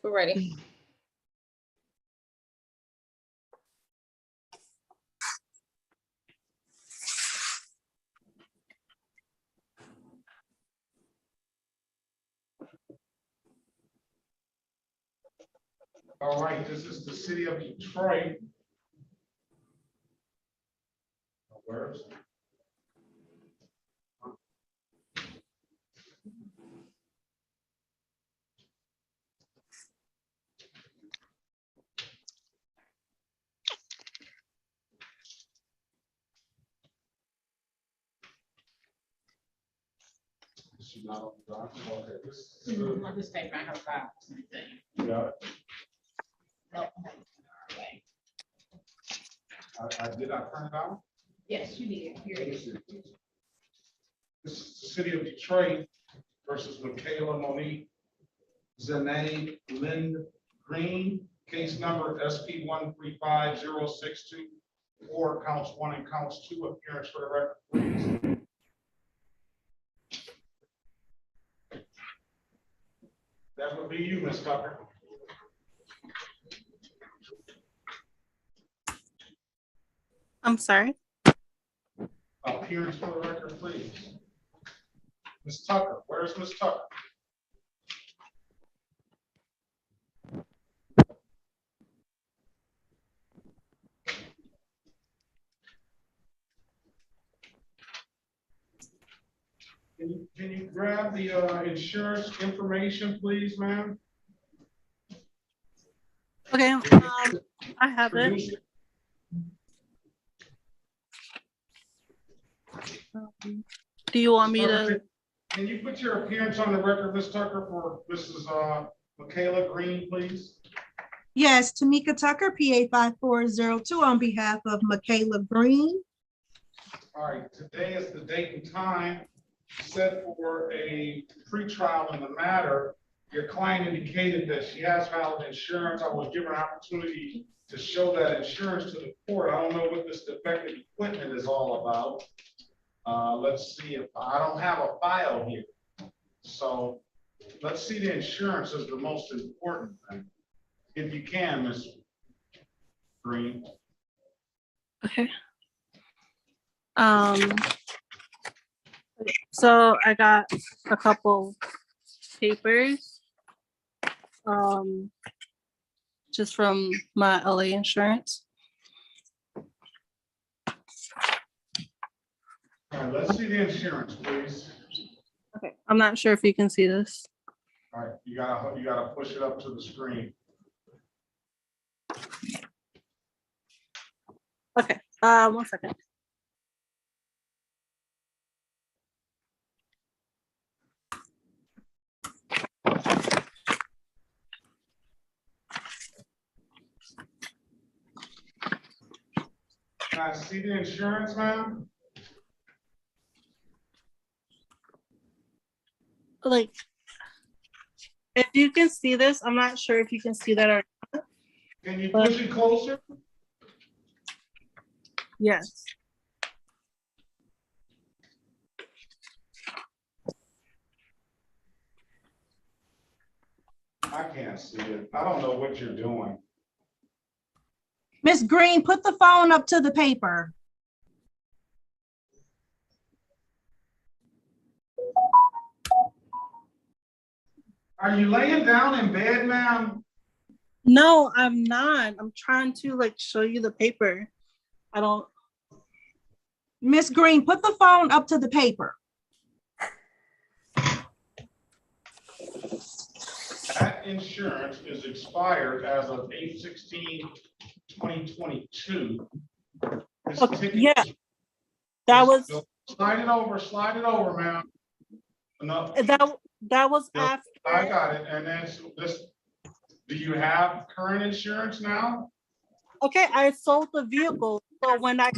We're ready. All right, this is the city of Detroit. Where's? She's not on the dock. Okay, This paper, I have files. yeah, No. I did not print it out. Yes, you did. Here it is. This is the city of Detroit versus Michaela Monique Zane Lind Green, case number SP 1350624, counts 1 and counts 2. Appearance for the record, please. That would be you, Ms. Tucker. I'm sorry. Appearance for the record, please. Ms. Tucker, where's Ms. Tucker? Can you grab the insurance information, please, ma'am? Okay, I have it. Do you want me to? Can you put your appearance on the record, Ms. Tucker, for Mrs. Michaela Green, please? Yes, Tamika Tucker, PA 5402 on behalf of Michaela Green. All right, today is the date and time set for a pretrial in the matter. Your client indicated that she has valid insurance. I will give her an opportunity to show that insurance to the court. I don't know what this defective equipment is all about. Let's see if I don't have a file here. So let's see the insurance is the most important thing. If you can, Ms. Green. Okay. So I got a couple papers, just from my LA insurance. All right, let's see the insurance, please. Okay, I'm not sure if you can see this. All right, you gotta push it up to the screen. Okay, 1 second. Can I see the insurance, ma'am? Like, if you can see this, I'm not sure if you can see that or Can you push it closer? yes. I can't see it. I don't know what you're doing. Miss Green, put the phone up to the paper. Are you laying down in bed, ma'am? No, I'm not. I'm trying to like show you the paper. I don't. Miss Green, put the phone up to the paper. That insurance is expired as of 8/16/2022. This Okay, ticket- yeah, that was Slide it over, ma'am. No, that was no, after. I got it. And then this, do you have current insurance now? Okay, I sold the vehicle. So when I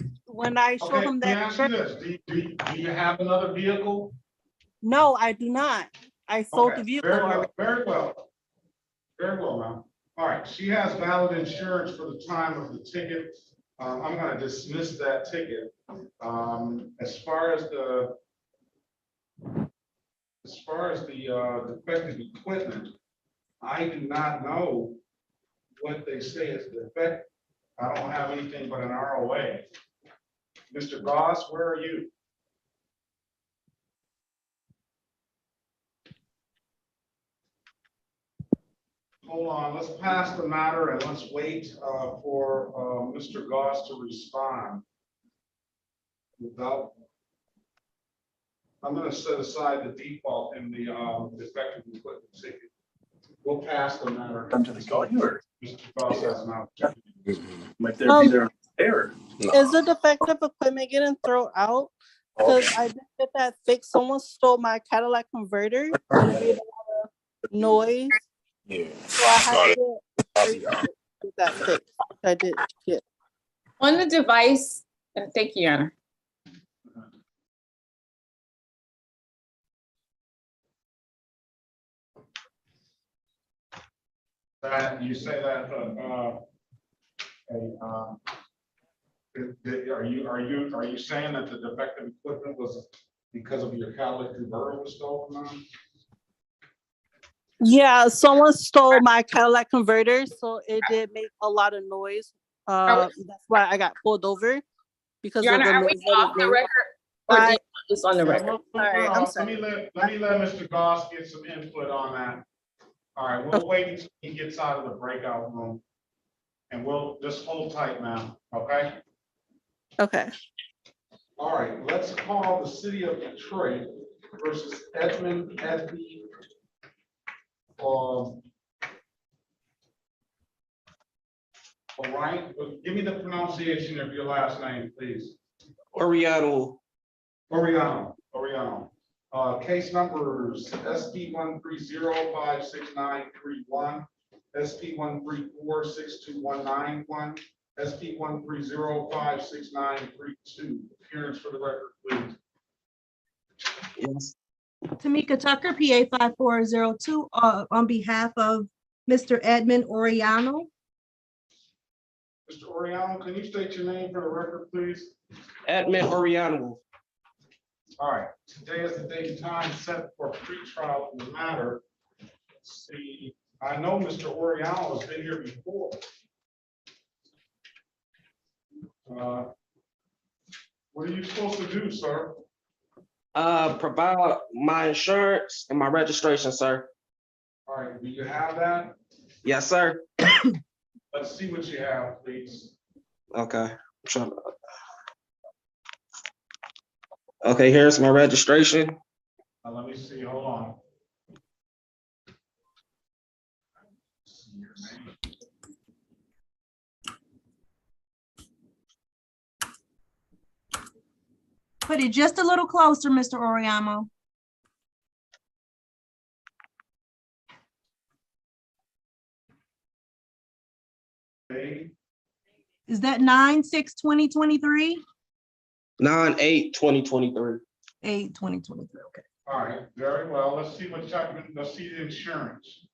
showed Okay, him let me that, ask you this. Do you have another vehicle? no, I do not. I sold Okay, the vehicle very well, already. very well. Very well, ma'am. All right, she has valid insurance for the time of the ticket. I'm gonna dismiss that ticket. As far as the defective equipment, I do not know what they say is the effect. I don't have anything but an ROA. Mr. Goss, where are you? Hold on, let's pass the matter and let's wait for Mr. Goss to respond. Without, I'm gonna set aside the default in the defective equipment ticket. We'll pass the matter. Come to the call you or Mr. Goss has an opportunity. might there be their error? Is the defective equipment getting thrown out? Because I did get that fixed. Someone stole my Cadillac converter and it made a lot of noise. Yeah. So I had to get that fixed. I did get. On the device, thank you, Anna. That you say that are you saying that the defective equipment was because of your Cadillac converter was stolen? Yeah, someone stole my Cadillac converter, so it did make a lot of noise. That's why I got pulled over because Your of the Honor, are we noise that off it the made. record? Or I- it's on the record? Sorry, I'm Let me let Mr. Goss get some input on that. All right, we'll wait until he gets out of the breakout room. And we'll just hold tight now, okay? Okay. All right, let's call the city of Detroit versus Edmund Edby. All right, give me the pronunciation of your last name, please. Oriano. Oriano. Case numbers SP 130569931, SP 1346219, SP 130569932. Appearance for the record, please. Yes. Tamika Tucker, PA 5402, on behalf of Mr. Edmund Oriano. Mr. Oriano, can you state your name for the record, please? Edmund Oriano. All right, today is the date and time set for pretrial in the matter. Let's see, I know Mr. Oriano has been here before. What are you supposed to do, sir? Provide my insurance and my registration, sir. All right, do you have that? Yes, sir. Let's see what you have, please. Okay. Okay, here's my registration. Let me see, hold on. See your name. Put it just a little closer, Mr. Oriano. Okay. Is that 9/6/2023? 9/8/2023. 8/2023, okay. All right, very well. Let's see let's see the insurance.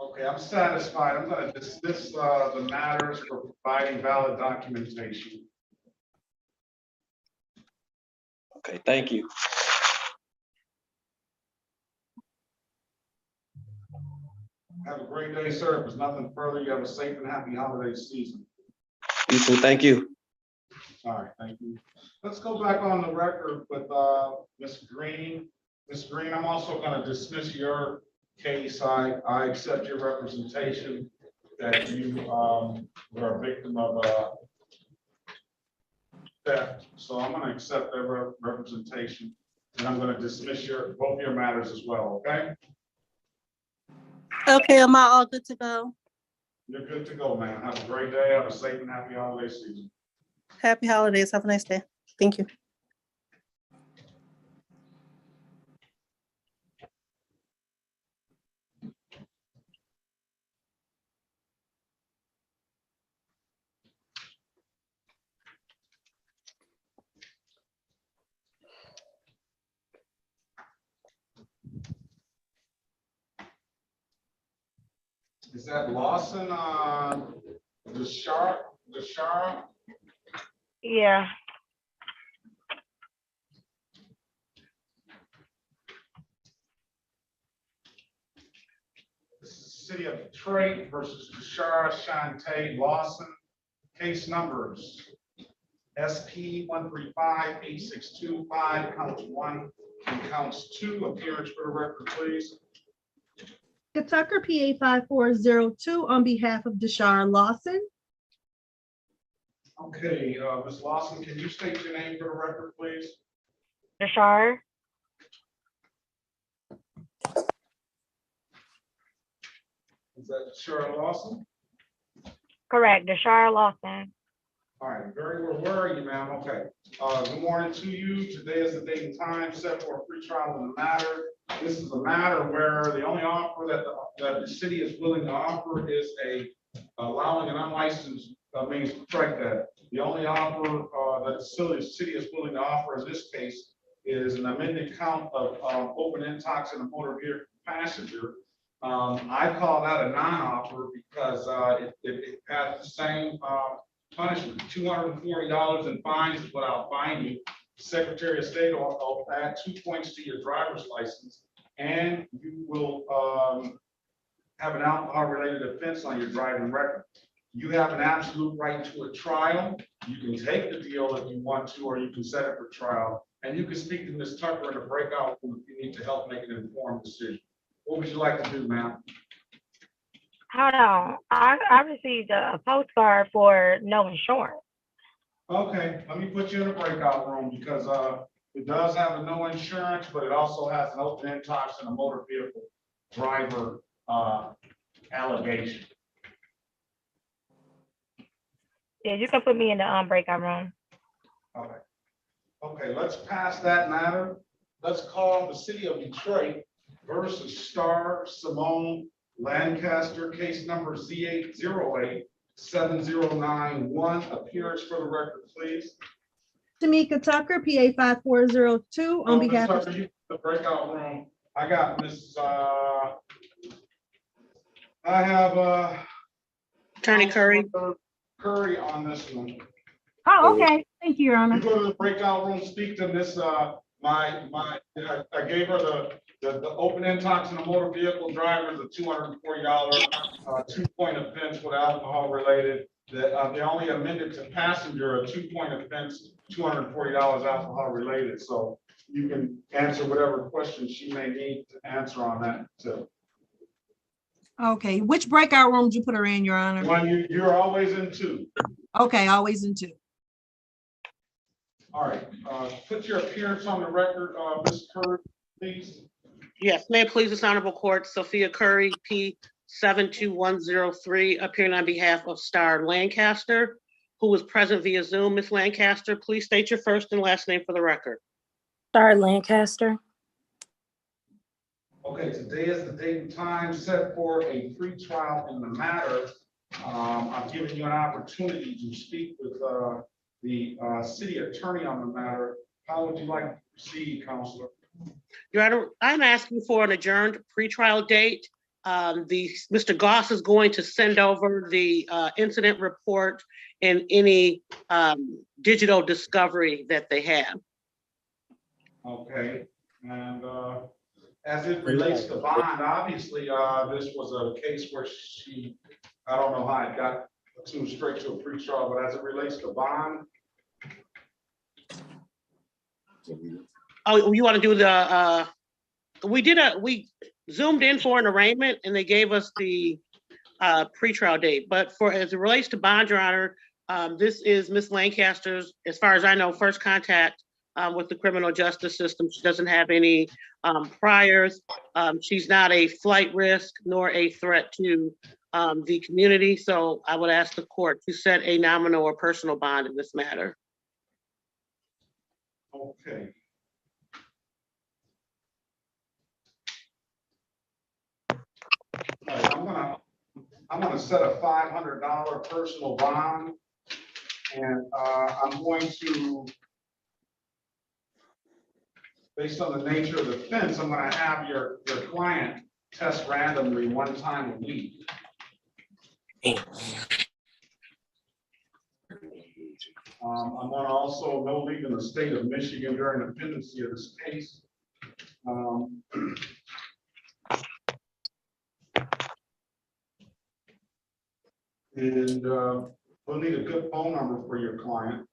Okay, I'm satisfied. I'm going to dismiss the matters for providing valid documentation. Okay, thank you. Have a great day, sir. If there's nothing further, you have a safe and happy holiday season. You too, thank you. All right, thank you. Let's go back on the record with Ms. Green. Ms. Green, I'm also going to dismiss your case. I accept your representation that you were a victim of theft. So I'm going to accept that representation, and I'm going to dismiss both your matters as well, okay? Okay, am I all good to go? You're good to go, man. Have a great day. Have a safe and happy holiday season. Happy holidays. Have a nice day. Thank you. Is that Lawson, the Shara? Yeah. City of Detroit versus Tushar Shante Lawson. Case numbers SP 1358625, counts 1 and counts 2. Appearance for the record, please. Tucker, PA 5402, on behalf of Deshar Lawson. Okay, Ms. Lawson, can you state your name for the record, please? Deshar, Is that Cheryl Lawson? correct, Deshar Lawson. All right, very well. Where are you, ma'am? Okay. Good morning to you. Today is the date and time set for a pretrial in the matter. This is a matter where the only offer that the city is willing to offer is allowing an unlicensed means strike that. The only offer that the city is willing to offer in this case is an amended count of open intox in a motor vehicle passenger. I call that a non-offer because it has the same punishment, $240 in fines is what I'll fine you. Secretary of State will add 2 points to your driver's license, and you will have an alcohol-related offense on your driving record. You have an absolute right to a trial. You can take the deal if you want to, or you can set it for trial. And you can speak to Ms. Tucker in a breakout room if you need to help make an informed decision. What would you like to do, ma'am? Hold on, I received a postcard for no insurance. Okay, let me put you in a breakout room because it does have a no insurance, but it also has an open intox and a motor vehicle driver allegation. Yeah, you can put me in the breakout room. Okay. Okay, let's pass that matter. Let's call the City of Detroit versus Star Simone Lancaster, case number Z8087091. Appearance for the record, please. Tamika Tucker, PA 5402, on Ms. behalf of. Tucker, you the breakout room. I got Miss. I have Attorney Curry. Curry on this one. Oh, okay. Thank you, Your You Honor. go to the breakout room, speak to Miss. I gave her the open intox in a motor vehicle driver is a $240 2-point offense with alcohol related. They only amended to passenger a 2-point offense, $240 alcohol related. So you can answer whatever questions she may need to answer on that too. Okay, which breakout room did you put her in, Your Honor? One, you're always in 2. Okay, always in 2. All right, put your appearance on the record, Ms. Curry, please. Yes, may it please this honorable court, Sophia Curry, P 72103, appearing on behalf of Star Lancaster, who was present via Zoom. Ms. Lancaster, please state your first and last name for the record. Star Lancaster. Okay, today is the date and time set for a pre-trial in the matter. I've given you an opportunity to speak with the city attorney on the matter. How would you like to proceed, Counselor? Your Honor, I'm asking for an adjourned pretrial date. Mr. Goss is going to send over the incident report and any digital discovery that they have. Okay, and as it relates to bond, obviously, this was a case where I don't know how it got too straight to a pre-trial, but as it relates to bond. Oh, you want to do the, we zoomed in for an arraignment and they gave us the pretrial date, but as it relates to bond, Your Honor, this is Ms. Lancaster's, as far as I know, first contact with the criminal justice system. She doesn't have any priors. She's not a flight risk nor a threat to the community. So I would ask the court to set a nominal or personal bond in this matter. Okay. All right, I'm gonna set a $500 personal bond, and I'm going to, based on the nature of the offense, I'm gonna have your client test randomly 1 time a week. I'm gonna also no leave in the state of Michigan during the pendency of this case. And we'll need a good phone number for your client.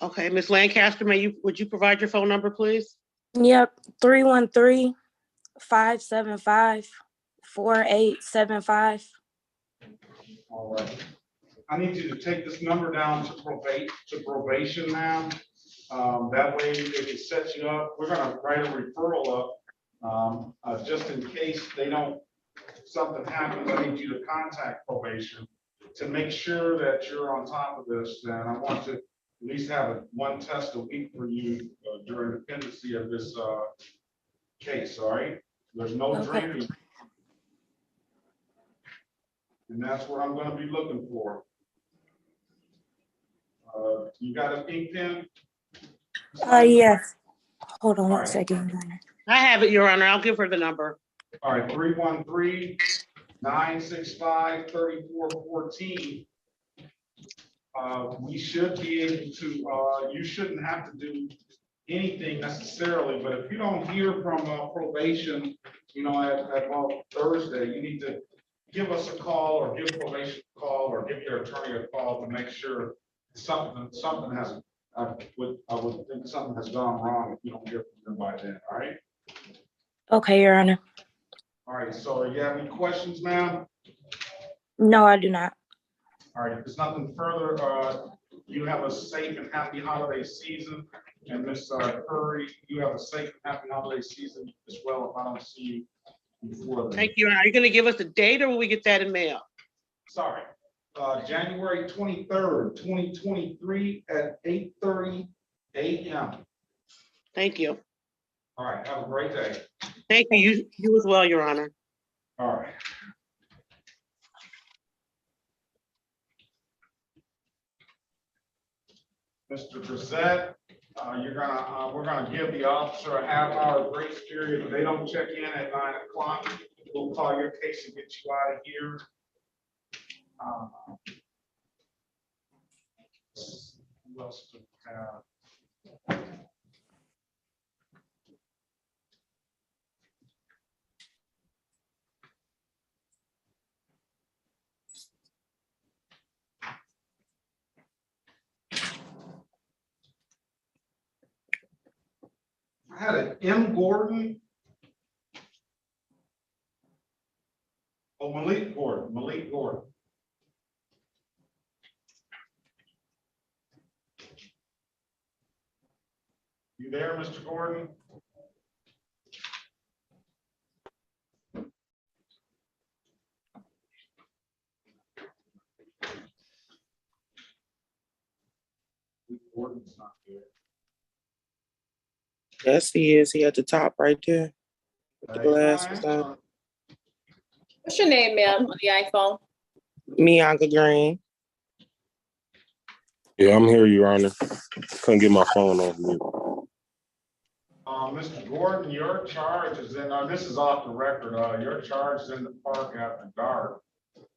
Okay, Ms. Lancaster, would you provide your phone number, please? Yep, 313-575-4875. All right. I need you to take this number down to probation, ma'am. That way they can set you up. We're gonna write a referral up. Just in case something happens, I need you to contact probation to make sure that you're on top of this. And I want to at least have one test a week for you during the pendency of this case, all right? There's no Okay. drinking. And that's what I'm gonna be looking for. You got a pink pen? Yes. Hold on All one right. second. I have it, Your Honor. I'll give her the number. All right, 313-965-3414. We should be able to, you shouldn't have to do anything necessarily, but if you don't hear from probation, at about Thursday, you need to give us a call or give probation a call or give your attorney a call to make sure something has, I would think something has gone wrong if you don't hear from them by then, all right? Okay, Your Honor. All right, so you have any questions, ma'am? No, I do not. All right, if there's nothing further, you have a safe and happy holiday season. And Ms. Curry, you have a safe and happy holiday season as well, if I don't see you before then. Thank you, Your Honor. Are you going to give us the date or will we get that in mail? Sorry, January 23rd, 2023 at 8:30 a.m. Thank you. All right, have a great day. Thank you. You as well, Your Honor. All right. Mr. Brissett, we're gonna give the officer a half-hour grace period. If they don't check in at 9 o'clock, we'll call your case and get you out of here. Who else do we have? I had an M. Gordon. Oh, Malik Gordon. You there, Mr. Gordon? Gordon's not there. Yes, he is. He at the top right there. With the glasses on. What's your name, ma'am, on the iPhone? Mianka Green. Yeah, I'm here, Your Honor. Couldn't get my phone on mute. Mr. Gordon, your charge is in, this is off the record, your charge is in the park after dark.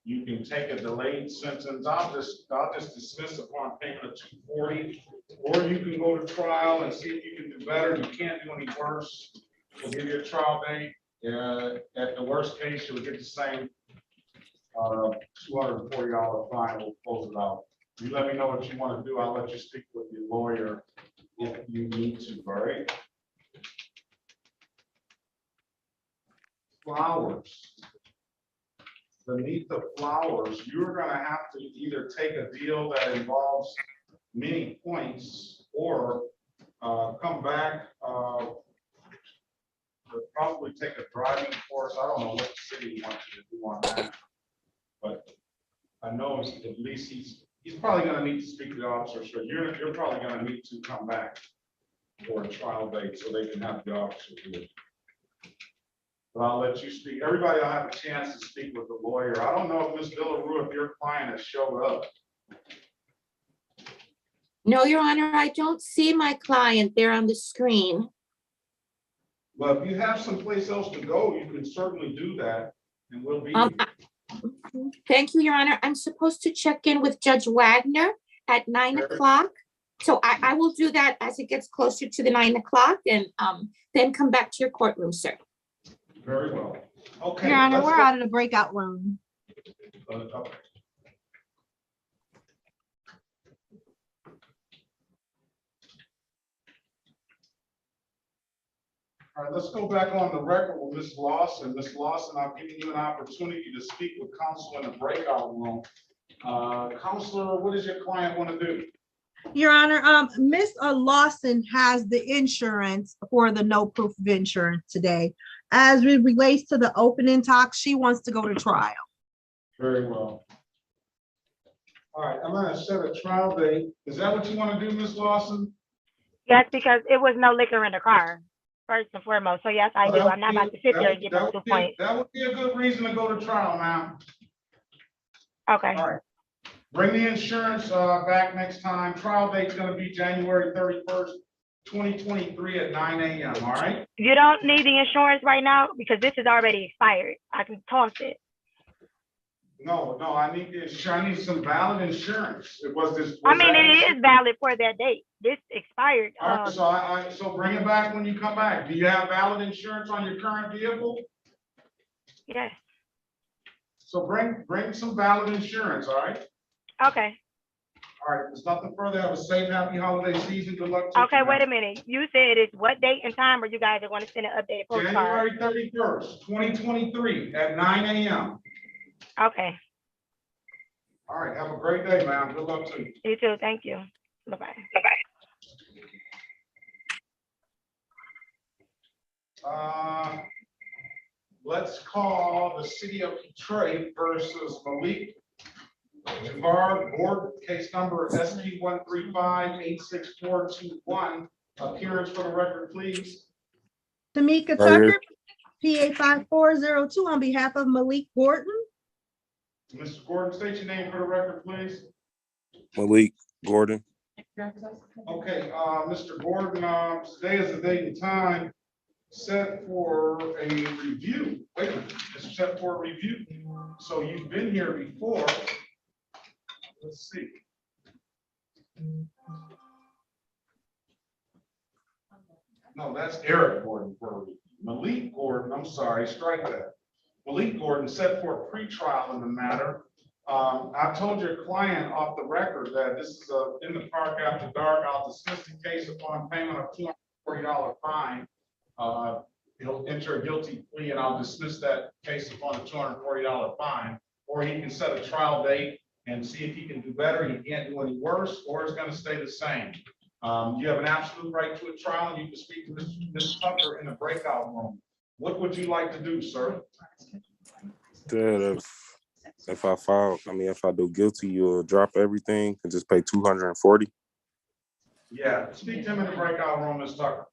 You can take a delayed sentence. I'll just dismiss upon payment of $240, or you can go to trial and see if you can do better. You can't do any worse. We'll give you a trial date. At the worst case, you'll get the same $240 fine. We'll close it out. You let me know what you want to do. I'll let you speak with your lawyer if you need to, all right? Flowers. Beneath the flowers, you're gonna have to either take a deal that involves many points or come back, probably take a driving course. I don't know what the city wants you to do on that. But I know at least he's probably gonna need to speak to the officer, so you're probably gonna need to come back for a trial date so they can have the officer do it. But I'll let you speak. Everybody will have a chance to speak with the lawyer. I don't know if Ms. Villaroo, if your client has showed up. No, Your Honor, I don't see my client there on the screen. But if you have someplace else to go, you can certainly do that and we'll be. Thank you, Your Honor. I'm supposed to check in with Judge Wagner at 9 o'clock. So I will do that as it gets closer to the 9 o'clock and then come back to your courtroom, sir. Very well. Okay. Your Honor, let's we're go. out of the breakout room. Okay. All right, let's go back on the record with Ms. Lawson. Ms. Lawson, I've given you an opportunity to speak with counsel in the breakout room. Counselor, what does your client want to do? Your Honor, Ms. Lawson has the insurance for the no proof of insurance today. As it relates to the opening talk, she wants to go to trial. Very well. All right, I'm gonna set a trial date. Is that what you want to do, Ms. Lawson? Yes, because it was no liquor in the car, first and foremost. So yes, I do. I'm not about to sit there and give them 2 points. That would be a good reason to go to trial, ma'am. Okay. All right. Bring the insurance back next time. Trial date's gonna be January 31st, 2023 at 9 a.m., all right? You don't need the insurance right now because this is already expired. I can toss it. No, I need the insurance. I need some valid insurance. It was this. I mean, it is valid for that date. This expired. All right, so bring it back when you come back. Do you have valid insurance on your current vehicle? Yes. So bring some valid insurance, all right? Okay. All right, there's nothing further. Have a safe, happy holiday season. Good luck to you. Okay, wait a minute. You said it's what date and time, or you guys are going to send an updated postcard? January 31st, 2023 at 9 a.m. Okay. All right, have a great day, ma'am. Good luck to you. You too. Thank you. Bye-bye. Let's call the city of Detroit versus Malik Jabbar, board case number SP 135-86421. Appearance for the record, please. Tamika Right Tucker, PA 5402 on behalf of Malik Gordon. Mr. Gordon, state your name for the record, please. Malik Gordon. Okay, Mr. Gordon, today is the date and time set for a review. Wait a minute, it's set for a review. So you've been here before. Let's see. No, that's Eric Gordon for a review. Malik Gordon, I'm sorry, strike that. Malik Gordon set for a pretrial in the matter. I told your client off the record that this is in the park after dark. I'll dismiss the case upon payment of $240 fine. He'll enter a guilty plea and I'll dismiss that case upon a $240 fine, or he can set a trial date and see if he can do better. He can't do any worse, or it's going to stay the same. You have an absolute right to a trial, and you can speak to Ms. Tucker in the breakout room. What would you like to do, sir? Dad, if I do guilty, you'll drop everything and just pay 240. Yeah, speak to him in the breakout room, Ms. Tucker.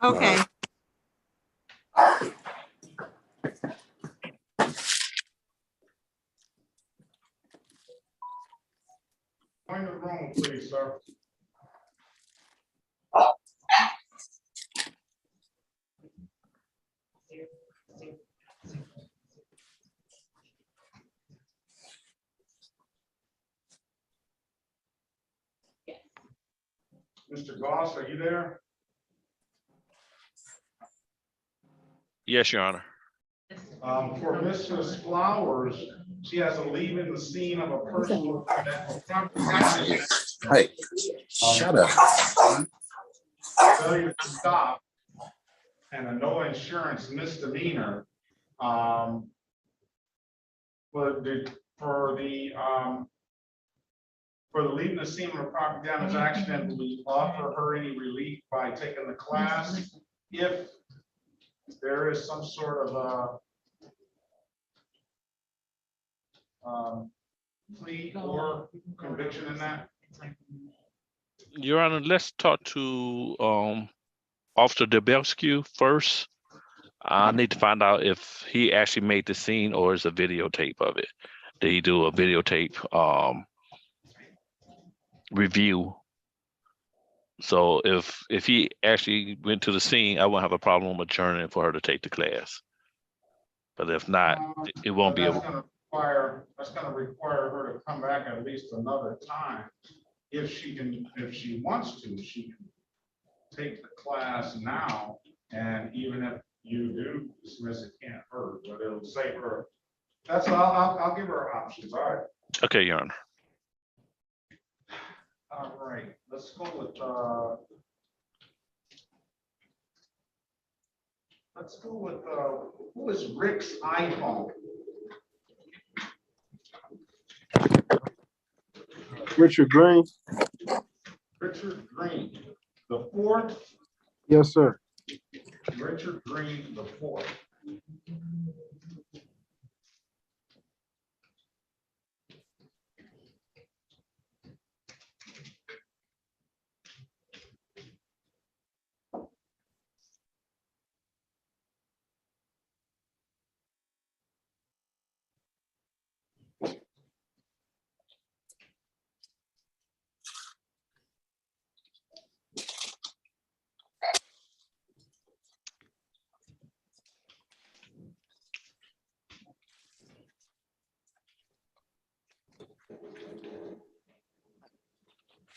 Okay. Join the room, please, sir. Mr. Goss, are you there? Yes, Your Honor. For Mrs. Flowers, she has a leaving the scene of a personal. Hey, shut up. Failure to stop and a no insurance misdemeanor. For the leaving the scene of a property damage accident, we offer her any relief by taking the class if there is some sort of plea or conviction in that. Your Honor, let's talk to Officer Debelsky first. I need to find out if he actually made the scene or is a videotape of it. Did he do a videotape review? So if he actually went to the scene, I won't have a problem adjourning for her to take the class. But if not, it won't be able. That's going to require her to come back at least another time. If she wants to, she can take the class now, and even if you do dismiss it, can't hurt, but it'll save her That's, I'll give her options, all right. Okay, Your Honor. All right, let's go with, who is Rick's iPhone? Richard Green? Richard Green, the fourth, Yes, sir. Richard Green, the fourth.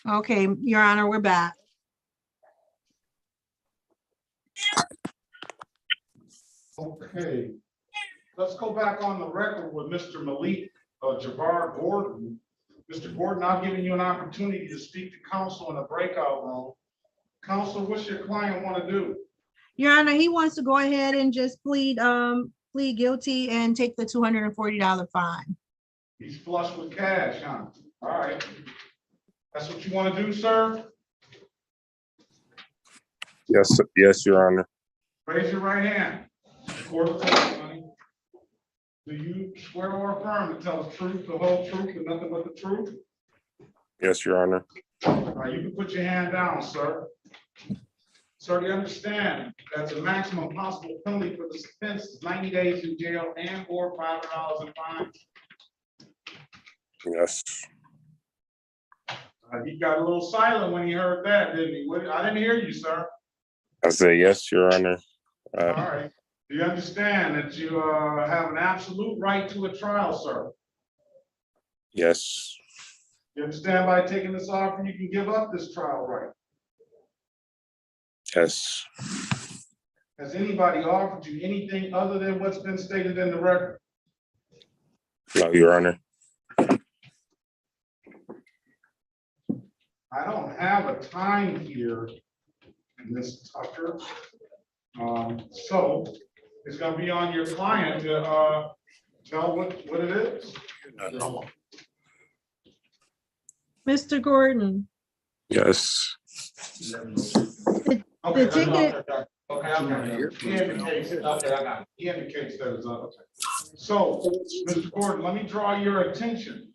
Okay, Your Honor, we're back. Okay, let's go back on the record with Mr. Malik Jabbar Gordon. Mr. Gordon, I've given you an opportunity to speak to counsel in a breakout room. Counsel, what's your client want to do? Your Honor, he wants to go ahead and just plead guilty and take the $240 fine. He's flush with cash, huh? All right. That's what you want to do, sir? Yes, yes, Your Honor. Raise your right hand. Court of testimony. Do you swear or affirm to tell the truth, the whole truth, and nothing but the truth? Yes, Your Honor. All right, you can put your hand down, sir. Sir, do you understand that's a maximum possible penalty for this offense is 90 days in jail and or $500 in fines? Yes. He got a little silent when he heard that, didn't he? I didn't hear you, sir. I said yes, Your Honor. All right. Do you understand that you have an absolute right to a trial, sir? Yes. You understand by taking this offer, you can give up this trial right? Yes. Has anybody offered you anything other than what's been stated in the record? No, Your Honor. I don't have a time here, Ms. Tucker. So it's gonna be on your client to tell what it is. Mr. Gordon, Yes. Okay, the ticket, He indicates, okay, I got it. He indicates that it's okay. So, Mr. Gordon, let me draw your attention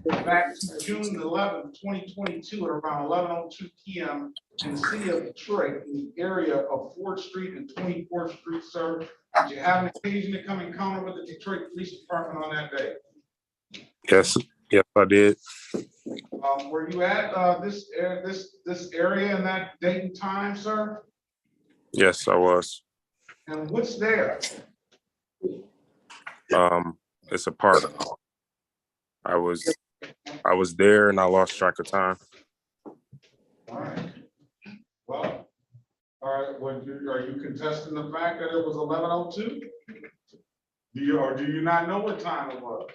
back to June 11th, 2022 at around 11:02 p.m. in the city of Detroit, in the area of 4th Street and 24th Street, sir. Did you have an occasion to come encounter with the Detroit Police Department on that day? Yes. Yes, I did. Were you at this area in that date and time, sir? Yes, I was. And what's there? It's a park. I was there and I lost track of time. All right. Well, all right. Are you contesting the fact that it was 11:02? Do you not know what time it was?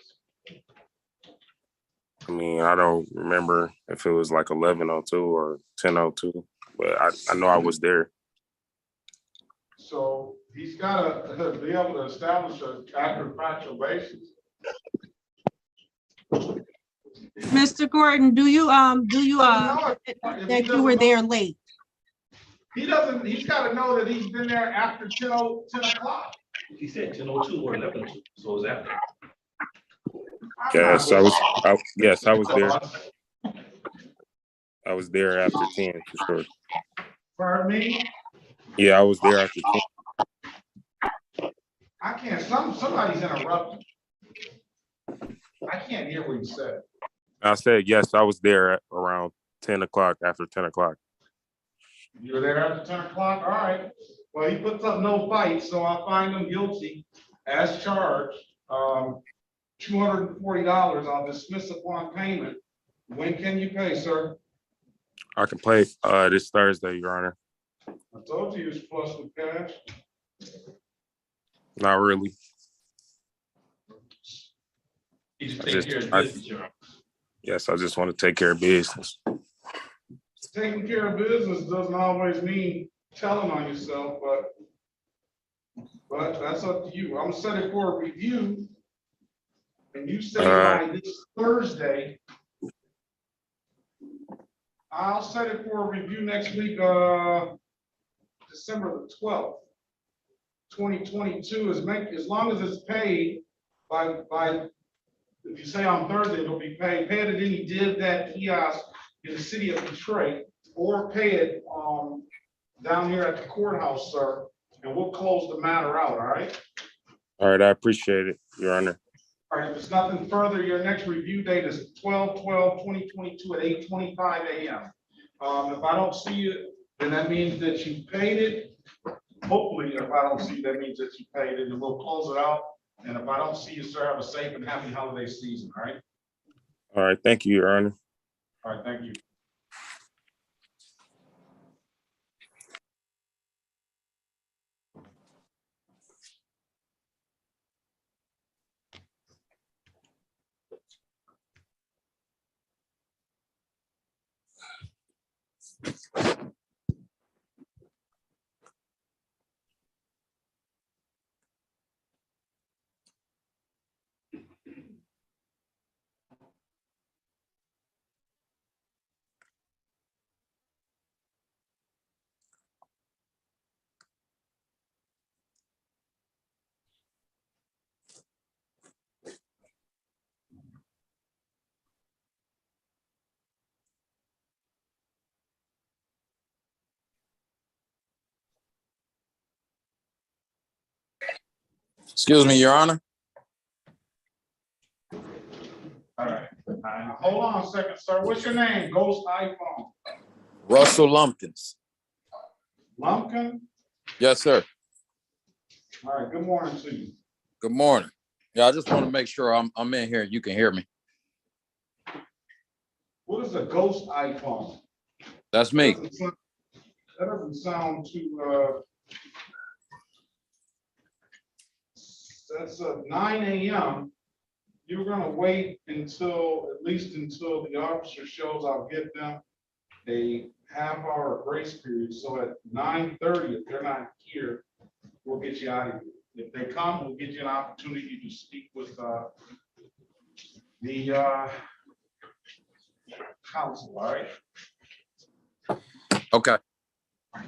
I mean, I don't remember if it was like 11:02 or 10:02, but I know I was there. So he's got to be able to establish an accurate factual basis. Mr. Gordon, do you that you were there late? He doesn't. He's got to know that he's been there after 10 o'clock. He said 10:02 or 11:02, so it was after. Yes, I was there. I was there after 10 for sure. Pardon me? Yeah, I was there after 10. I can't. Somebody's interrupting. I can't hear what you said. I said yes, I was there at around 10 o'clock, after 10 o'clock. You were there after 10 o'clock? All right. Well, he puts up no fight, so I'll find him guilty as charged. $240. I'll dismiss upon payment. When can you pay, sir? I can play this Thursday, Your Honor. I told you he was flush with cash. Not really. Take care of business, Your Honor. Yes, I just want to take care of business. Taking care of business doesn't always mean telling on yourself, but that's up to you. I'm gonna set it for a review. And you say by this Thursday, I'll set it for a review next week, December the 12th, 2022, as long as it's paid by, if you say on Thursday, it'll be paid at any div that kiosk in the city of Detroit, or pay it, down here at the courthouse, sir, and we'll close the matter out, all right? All right, I appreciate it, Your Honor. All right, if there's nothing further, your next review date is 12/12/2022 at 8:25 a.m. If I don't see you, then that means that you paid it. Hopefully, if I don't see you, that means that you paid it, and we'll close it out. And if I don't see you, sir, have a safe and happy holiday season, all right? All right, thank you, Your Honor. All right, thank you. Excuse me, Your Honor. All right, hold on a second, sir. What's your name? Ghost iPhone. Russell Lumpkins. Lumpkin? Yes, sir. All right, good morning to you. Good morning. Yeah, I just want to make sure I'm in here and you can hear me. What is a ghost iPhone? That's me. That doesn't sound too, that's 9 a.m. You're gonna wait until, at least until the officer shows. I'll give them a half-hour grace period. So at 9:30, if they're not here, we'll get you out of here. If they come, we'll get you an opportunity to speak with the council, all right? Okay.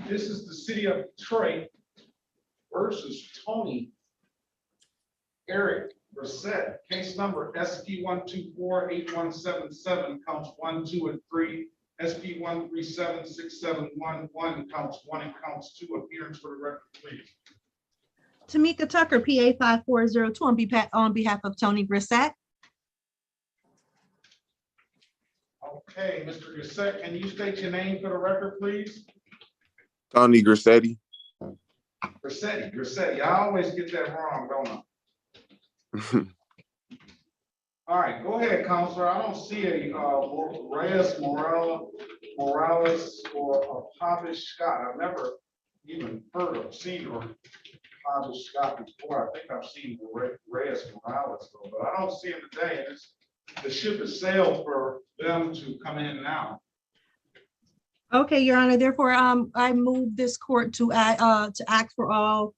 This is the city of Detroit versus Tony Eric Brissett, case number SP 1248177, counts 1, 2, and 3. SP 1376711, counts 1 and counts 2. Appearance for the record, please. Tamika Tucker, PA 5402 on behalf of Tony Brissett. Okay, Mr. Brissett, can you state your name for the record, please? Tony Grissetti. Grissetti. I always get that wrong, don't I? All right, go ahead, Counselor. I don't see a Reyes Morales or a Pavish Scott. I've never even seen or Pavish Scott before. I think I've seen Reyes Morales though, but I don't see him today. And the ship has sailed for them to come in now. Okay, Your Honor. Therefore, I move this court to act for all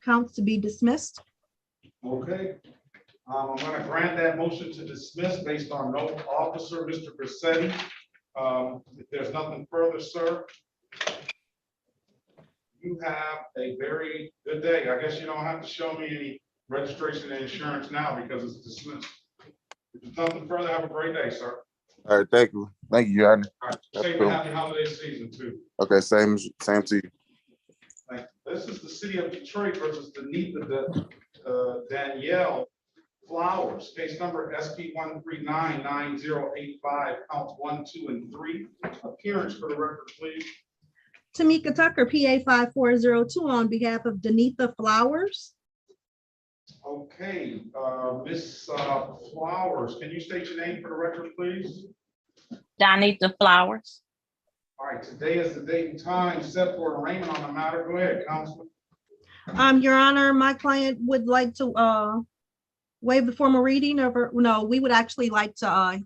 counts to be dismissed. Okay. I'm going to grant that motion to dismiss based on no officer, Mr. Grissetti. If there's nothing further, sir, you have a very good day. I guess you don't have to show me any registration and insurance now because it's dismissed. If there's nothing further, have a great day, sir. All right, thank you. Thank you, Your Honor. All right, safe and happy holiday season too. Okay, same to you. Thank you. This is the city of Detroit versus Danielle Flowers, case number SP 1399085, counts 1, 2, and 3. Appearance for the record, please. Tamika Tucker, PA 5402 on behalf of Denitha Flowers. Okay, Miss Flowers, can you state your name for the record, please? Donita Flowers. All right, today is the date and time set for arraignment on the matter. Go ahead, Counselor. Your Honor, my client would like to waive the formal reading of her? No, we would actually like to, I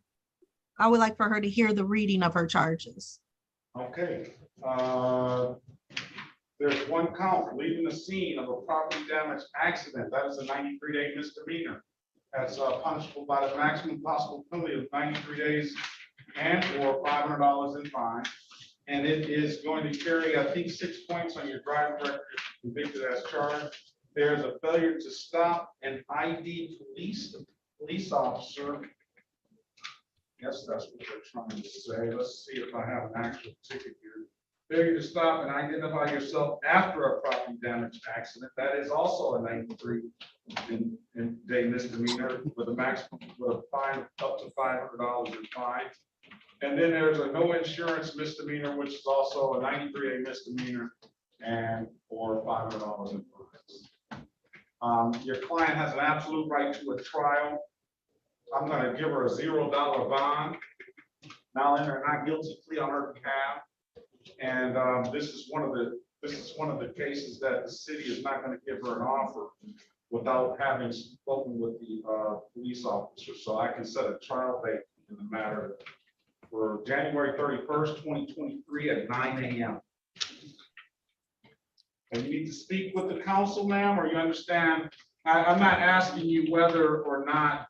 would like for her to hear the reading of her charges. Okay, there's one count, leaving the scene of a property damage accident. That is a 93-day misdemeanor. That's punishable by the maximum possible penalty of 93 days and or $500 in fine. And it is going to carry, I think, 6 points on your driving record, convicted as charged. There's a failure to stop an ID police officer. Yes, that's what they're trying to say. Let's see if I have an actual ticket here. Failure to stop and identify yourself after a property damage accident. That is also a 93-day misdemeanor with a maximum, with a fine up to $500 in fine. And then there's a no insurance misdemeanor, which is also a 93-day misdemeanor and for $500 in fines. Your client has an absolute right to a trial. I'm going to give her a $0 bond. Now enter a not guilty plea on her behalf. And this is one of the cases that the city is not going to give her an offer without having spoken with the police officer. So I can set a trial date in the matter for January 31st, 2023 at 9 a.m. And you need to speak with the council, ma'am, or you understand? I'm not asking you whether or not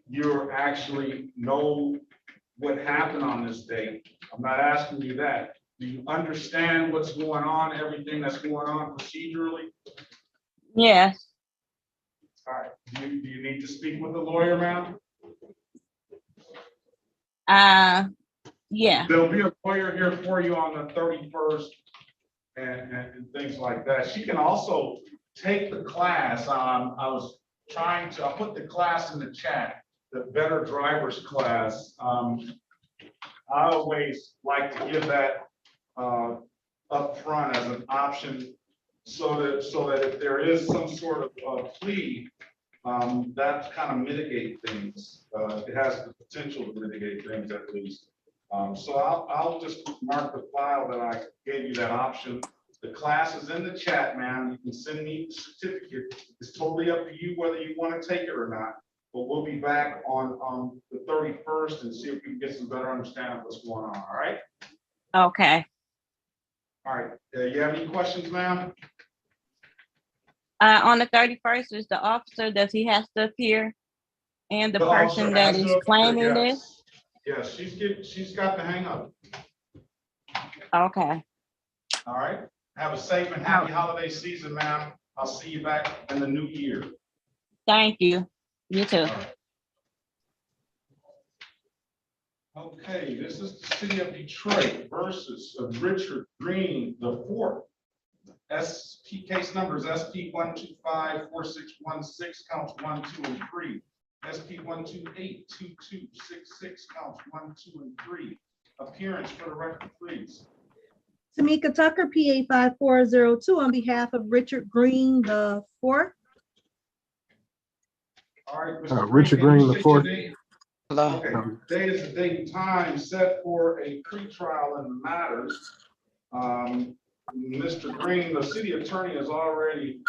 you actually know what happened on this date. I'm not asking you that. Do you understand what's going on, everything that's going on procedurally? Yes. All right. Do you need to speak with the lawyer, ma'am? Yeah. There'll be a lawyer here for you on the 31st and things like that. She can also take the class. I put the class in the chat, the Better Drivers class. I always like to give that up front as an option so that if there is some sort of plea, that kind of mitigate things. It has the potential to mitigate things at least. So I'll just mark the file that I gave you that option. The class is in the chat, ma'am. You can send me the certificate. It's totally up to you whether you want to take it or not. But we'll be back on the 31st and see if we can get some better understanding of what's going on. All right. Okay. All right. You have any questions, ma'am? On the 31st, is the officer, does he have to appear? And the person that is claiming this? Yes, she's got the hang up. Okay. All right. Have a safe and happy holiday season, ma'am. I'll see you back in the new year. Thank you. You too. Okay, this is the city of Detroit versus Richard Green IV. SP case numbers SP 1254616 counts 1, 2, and 3. SP 1282266 counts 1, 2, and 3. Appearance for the record, please. Tamika Tucker, PA 5402, on behalf of Richard Green the fourth. All right, Mr. Richard Green the fourth. Okay, today is the date and time set for a pretrial in the matters. Mr. Green, the city attorney has already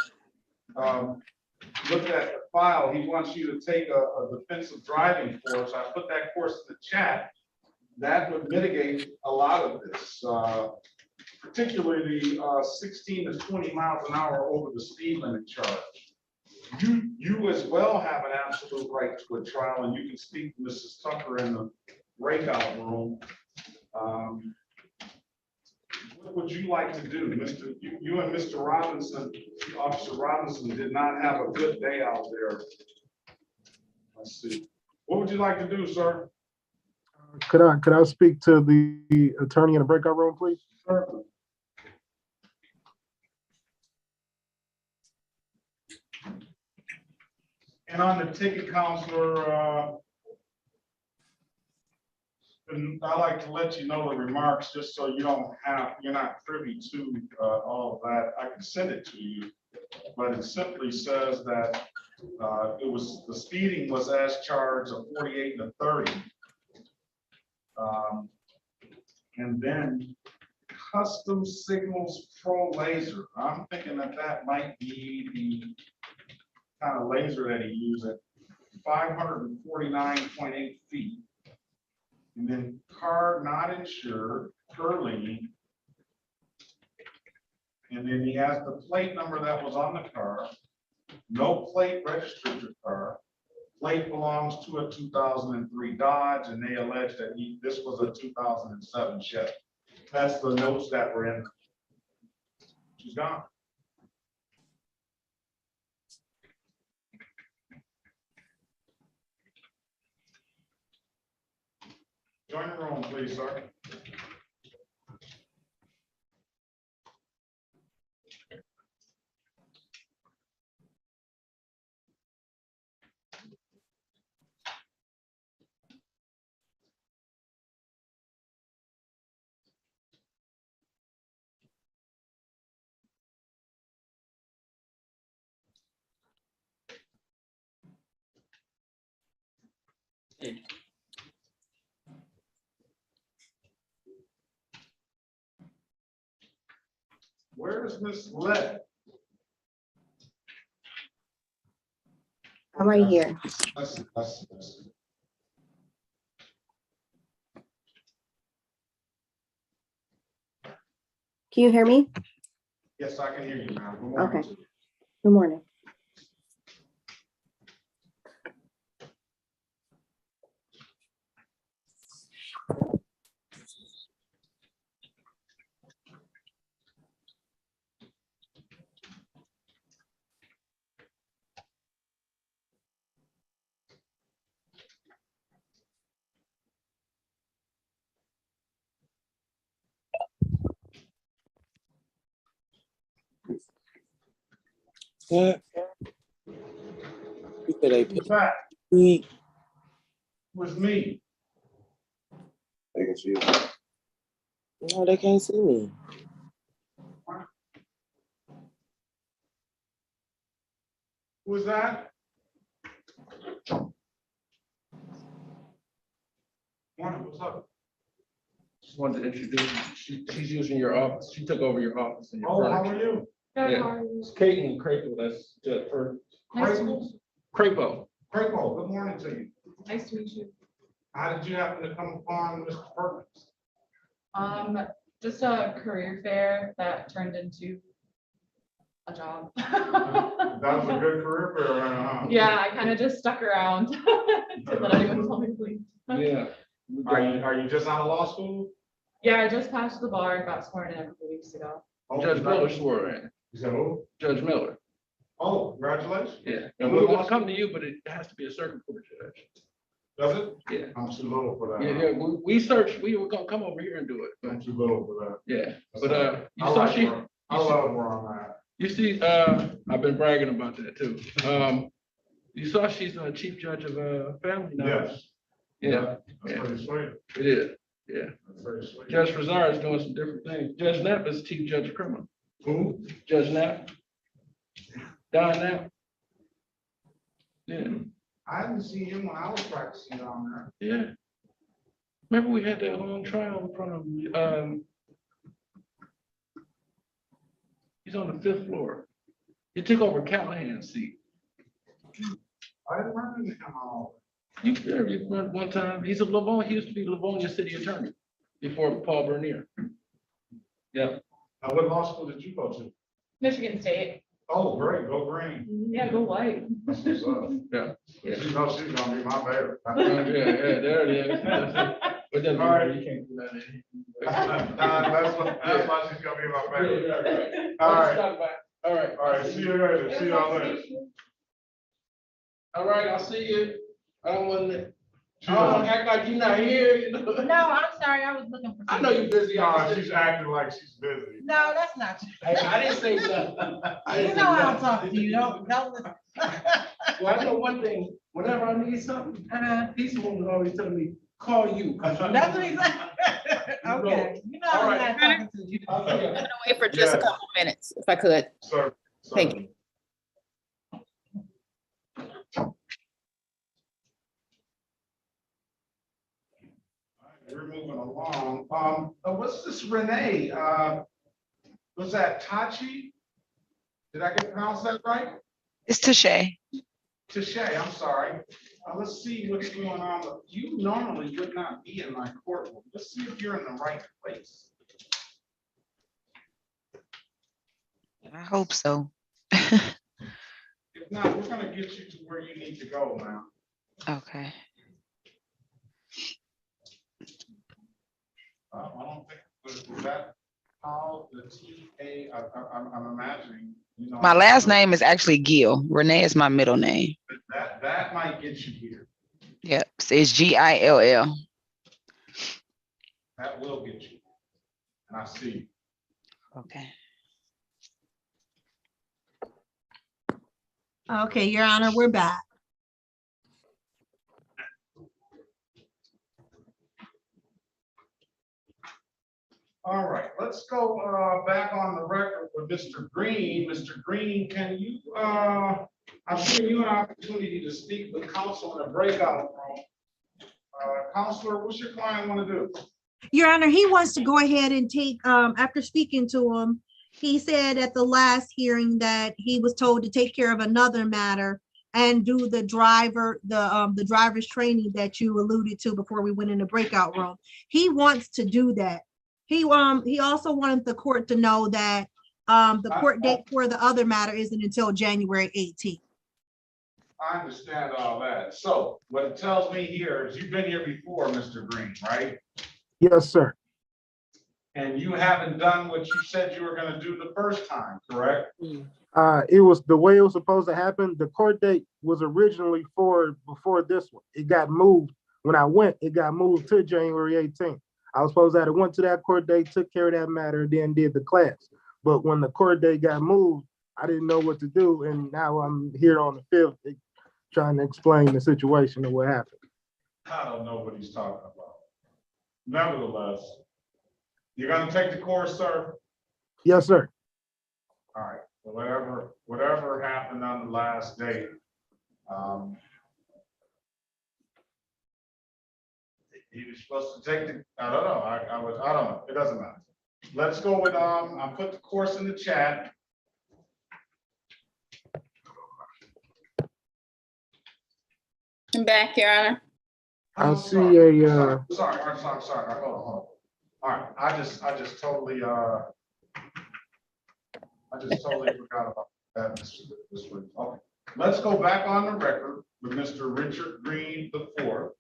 looked at the file. He wants you to take a defensive driving course. I put that course in the chat. That would mitigate a lot of this, particularly the 16 to 20 miles an hour over the speed limit charge. You as well have an absolute right to a trial, and you can speak to Mrs. Tucker in the breakout room. What would you like to do, Mr.? You and Mr. Robinson, Officer Robinson, did not have a good day out there. Let's see. What would you like to do, sir? Could I speak to the attorney in the breakout room, please? Certainly. And on the ticket, counselor, and I like to let you know the remarks just so you're not privy to all of that. I can send it to you, but it simply says that the speeding was as charged of 48 to 30. And then custom signals pro laser. I'm thinking that might be the kind of laser that he used. 549.8 feet. And then car not insured per lien. And then he has the plate number that was on the car. No plate registered to the car. Plate belongs to a 2003 Dodge, and they allege that this was a 2007 Chevy. That's the notes that were in. She's gone. Join the room, please, sir. Where is Miss Lett? I'm right here. Let's. Can you hear me? Yes, I can hear you now. Good morning. Okay. Good morning. What? Who's that? Me. Was me. They can see you. No, they can't see me. Who's that? Morning, what's up? Just wanted to introduce you. She's using your office. She took over your office and your Oh, how furniture. are you? Yeah. It's Kate and Crapo. That's Judge Perkins. Crapo. Crapo. Crapo, good morning to you. Nice to meet you. How did you happen to come upon Mr. Perkins? Just a career fair that turned into a job. That was a good career fair, right? Yeah, I kind of just stuck around to let anyone tell me to leave. Yeah. Are you just out of law school? Yeah, I just passed the bar and got sworn in a couple weeks ago. Oh, Judge Miller swore in. You said who? Judge Miller. Oh, congratulations. Yeah. And we were gonna come to you, but it has to be a circuit court judge. Does it? Yeah. I'm too little for that. Yeah, yeah. We searched, we were gonna come over here and do it, I'm but too little for that. yeah. But you I saw like she. where- I love where I'm at. You see, I've been bragging about that too. You saw she's a chief judge of a family now. Yes. Yeah. That's Yeah. pretty sweet. It is. Yeah. That's very sweet. Judge Fazar is doing some different things. Judge Knapp is chief judge of criminal. Who? Judge Knapp. Don Knapp. Yeah. I didn't see him when I was practicing down there. Yeah. Remember we had that long trial in front of him. He's on the 5th floor. He took over Callahan's seat. I didn't remember him all. You remember one time, he's a Livonia, he used to be Livonia city attorney before Paul Bernier. Yeah. Now, what law school did you go to? Michigan State. Oh, great, go green. Yeah, go white. That's what's up. Yeah. You know she's gonna be my favorite. Yeah, there it is. But then, All right. you can't do that. That's why she's gonna be my favorite. Yeah, right. All right. All right. All right, see you later. See y'all later. All right, I'll see you. I don't want to act like you're not here. You know? No, I'm sorry, I was looking for. I know you're busy. No, she's acting like she's busy. No, that's not true. I didn't say nothing. You know how I'm talking to you, don't. Well, I know one thing, whenever I need something, he's the one who always telling me, call you. That's what he said. Okay, you know I'm not talking to you. I'm gonna wait for just a couple minutes, if I could. Sir. Thank you. We're moving along. What's this Renee? Was that Tachi? Did I get pronounced that right? It's Tashay. Touche, I'm sorry. Let's see what's going on. You normally would not be in my courtroom. Let's see if you're in the right place. I hope so. If not, we're gonna get you to where you need to go now. Okay. I don't think, was that how the TA, I'm imagining, you know. My last name is actually Gill. Renee is my middle name. That might get you here. Yep, so it's Gill. That will get you. And I see you. Okay. Okay, Your Honor, we're back. All right, let's go back on the record with Mr. Green. Mr. Green, can you, I've given you an opportunity to speak with counsel in a breakout room. Counselor, what's your client want to do? Your Honor, he wants to go ahead and take, after speaking to him, he said at the last hearing that he was told to take care of another matter and do the driver's training that you alluded to before we went in the breakout room. He wants to do that. He also wanted the court to know that the court date for the other matter isn't until January 18th. I understand all that. So what it tells me here is you've been here before, Mr. Green, right? Yes, sir. And you haven't done what you said you were going to do the first time, correct? It was the way it was supposed to happen. The court date was originally before this one. It got moved. When I went, it got moved to January 18th. I was supposed to have went to that court date, took care of that matter, then did the class. But when the court date got moved, I didn't know what to do. And now I'm here on the 5th trying to explain the situation and what happened. I don't know what he's talking about. Nevertheless, you're going to take the course, sir? Yes, sir. All right. Whatever happened on the last day, he was supposed to take the, I don't know. I don't know. It doesn't matter. Let's go with, I put the course in the chat. I'm back, Your Honor. I see Sorry. a Sorry. Hold on. All right. I just totally forgot about that. This week. Okay. Let's go back on the record with Mr. Richard Green IV.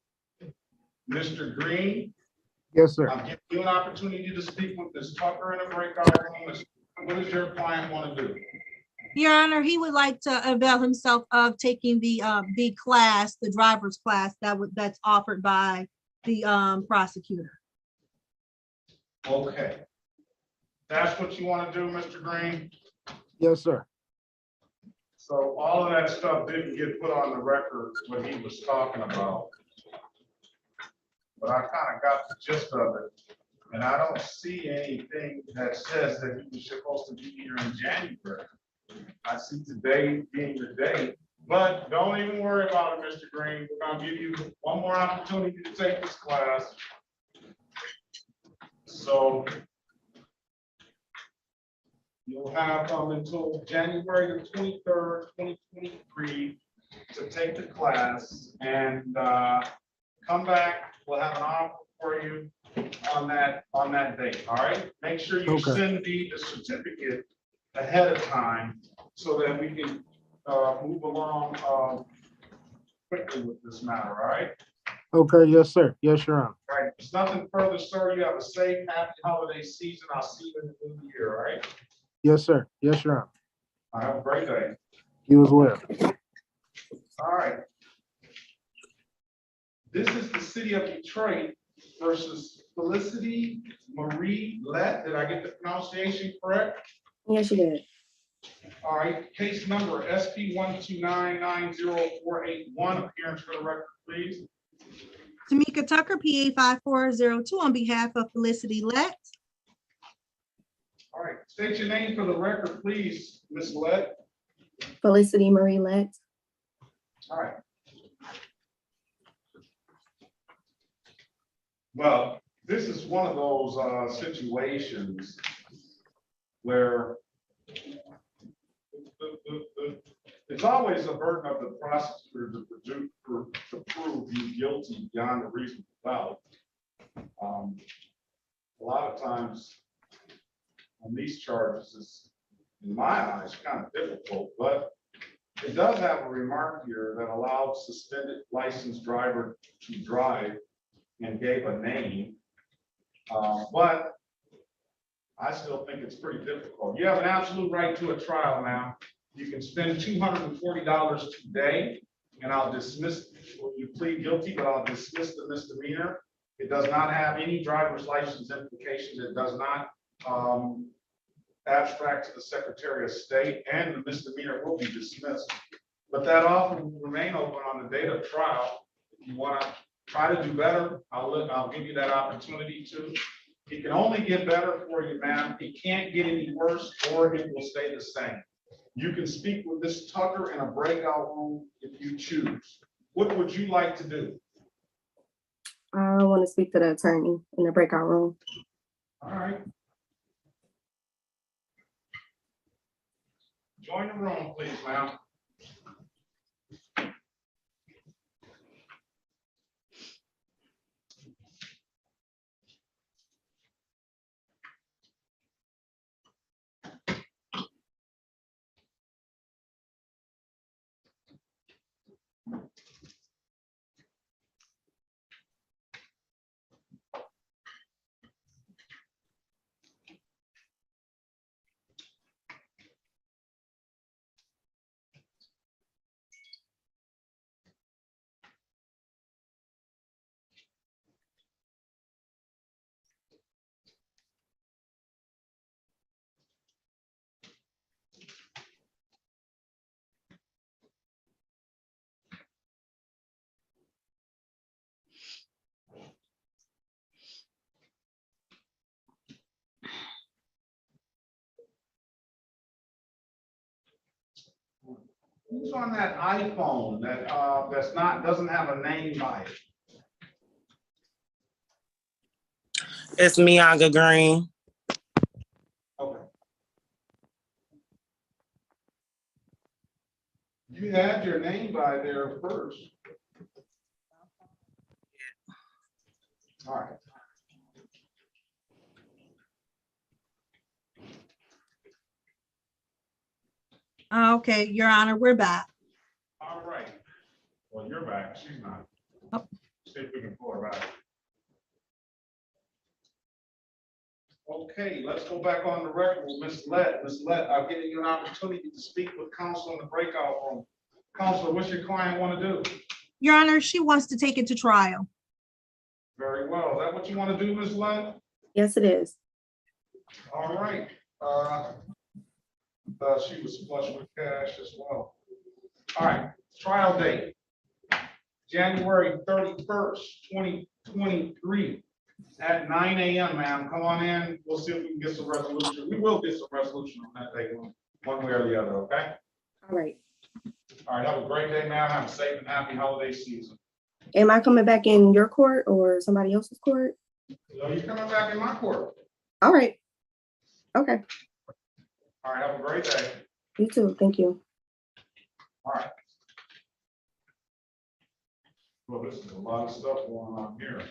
Mr. Green. Yes, sir. I'll give you an opportunity to speak with Ms. Tucker in a breakout room. What does your client want to do? Your Honor, he would like to avail himself of taking the class, the driver's class that's offered by the prosecutor. Okay. That's what you want to do, Mr. Green? Yes, sir. So all of that stuff didn't get put on the record what he was talking about. But I kind of got the gist of it. And I don't see anything that says that he was supposed to be here in January. I see today being the day, but don't even worry about it, Mr. Green. We're going to give you one more opportunity to take this class. So you'll have until January the 23rd, 2023 to take the class and come back. We'll have an offer for you on that date. All right. Make sure you send me the certificate ahead of time so that we can move along quickly with this matter. All right. Okay. Yes, sir. Yes, Your Honor. All right. There's nothing further, sir. You have a safe, happy holiday season. I'll see you in the new year. All right. Yes, sir. Yes, Your Honor. I have a great day. You as well. All right. This is the city of Detroit versus Felicity Marie Lett. Did I get the pronunciation correct? Yes, you did. All right, case number SP 1299048. Appearance for the record, please. Tamika Tucker, PA 5402, on behalf of Felicity Lett. All right, state your name for the record, please, Ms. Lett. Felicity Marie Lett. All right. Well, this is one of those situations where the It's always a burden of the prosecutor to prove you guilty beyond a reasonable doubt. A lot of times on these charges is, in my eyes, kind of difficult, but it does have a remark here that allowed suspended licensed driver to drive and gave a name. But I still think it's pretty difficult. You have an absolute right to a trial now. You can spend $240 today, and I'll dismiss, you plead guilty, but I'll dismiss the misdemeanor. It does not have any driver's license implications. It does not abstract to the Secretary of State, and the misdemeanor will be dismissed. But that offer will remain open on the date of trial. If you want to try to do better, I'll give you that opportunity to. It can only get better for you, ma'am. It can't get any worse, or it will stay the same. You can speak with Ms. Tucker in a breakout room if you choose. What would you like to do? I want to speak to the attorney in the breakout room. All right. Join the room, please, ma'am. Who's on that iPhone that doesn't have a name by it? It's Mianga Green. Okay. You had your name by there first. All right. Okay, Your Honor, we're back. All right. Well, you're back. She's not. Oh. See if we can pull her back. Okay, let's go back on the record with Ms. Lett. Ms. Lett, I've given you an opportunity to speak with counsel in the breakout room. Counselor, what's your client want to do? Your Honor, she wants to take it to trial. Very well. Is that what you want to do, Ms. Lett? Yes, it is. All right. She was flush with cash as well. All right, trial date, January 31st, 2023 at 9 a.m., ma'am. Come on in. We'll see if we can get some resolution. We will get some resolution on that day, one way or the other, okay? All right. All right, have a great day, ma'am. Have a safe and happy holiday season. Am I coming back in your court or somebody else's court? So you're coming back in my court. All right. Okay. All right, have a great day. You too. Thank you. All right. Well, this is a lot of stuff going on here.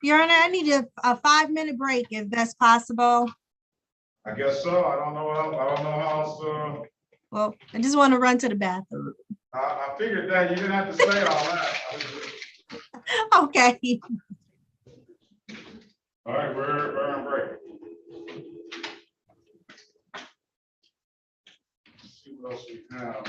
Your Honor, I need a 5-minute break if that's possible. I guess so. I don't know how else. Well, I just want to run to the bathroom. I figured that you didn't have to say all that. Okay. All right, we're on break. Let's see what else we have.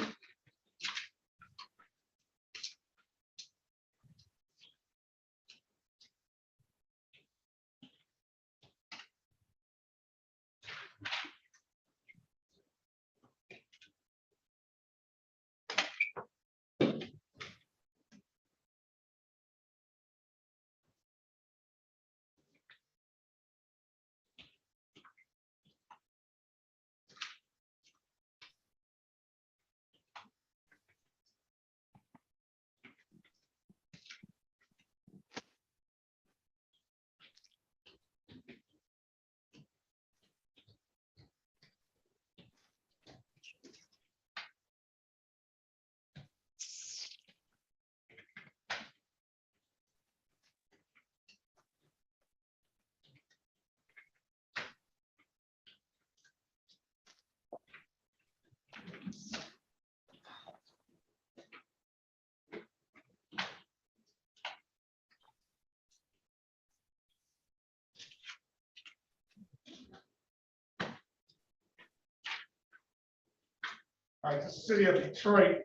All right, the city of Detroit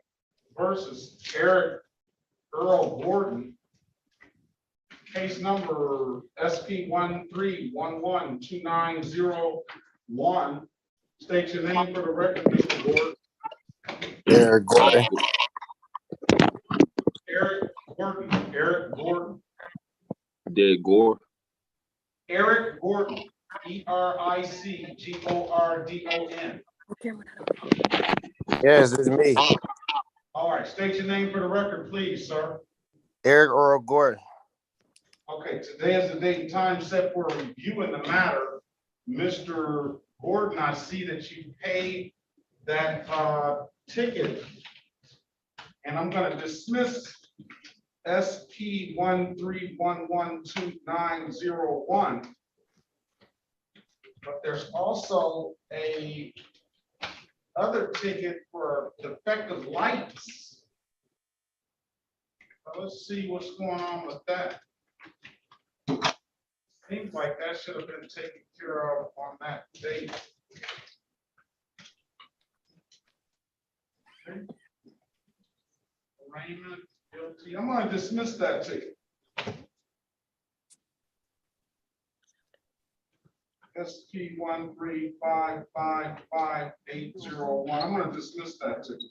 versus Eric Earl Gordon. Case number SP 13112901. State your name for the record, Mr. Gordon. Eric Gordon. Eric Gordon. Eric Gordon. Dead Gore. Eric Gordon. ERICGORDON. Yes, it's me. All right, state your name for the record, please, sir. Eric Earl Gordon. Okay, today is the date and time set for a review in the matter. Mr. Gordon, I see that you paid that ticket. And I'm gonna dismiss SP 13112901. But there's also a other ticket for defective lights. So let's see what's going on with that. Seems like that should have been taken care of on that date. Okay. Arraignment, guilty. I'm gonna dismiss that ticket. SP 135555801. I'm gonna dismiss that ticket.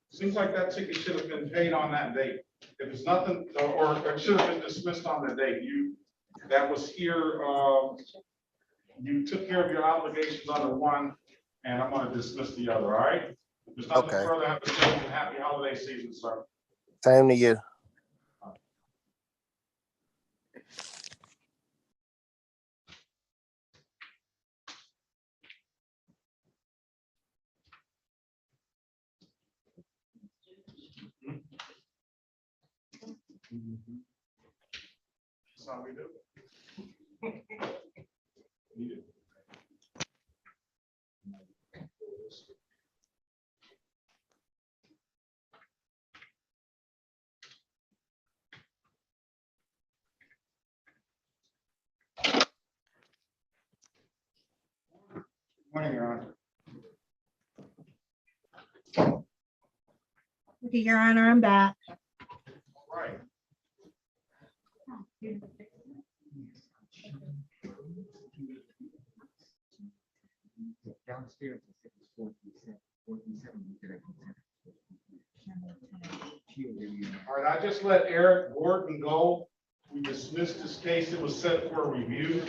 Seems like that ticket should have been paid on that date. If it's nothing, or it should have been dismissed on the date. That was here, you took care of your obligations under one, and I'm gonna dismiss the other, all right? If there's nothing further, I have to say happy holiday season, sir. Same to you. That's how we do it. Morning, Your Honor. Okay, Your Honor, I'm back. All right. Downstairs. All right, I just let Eric Gordon go. We dismissed this case. It was set for a review.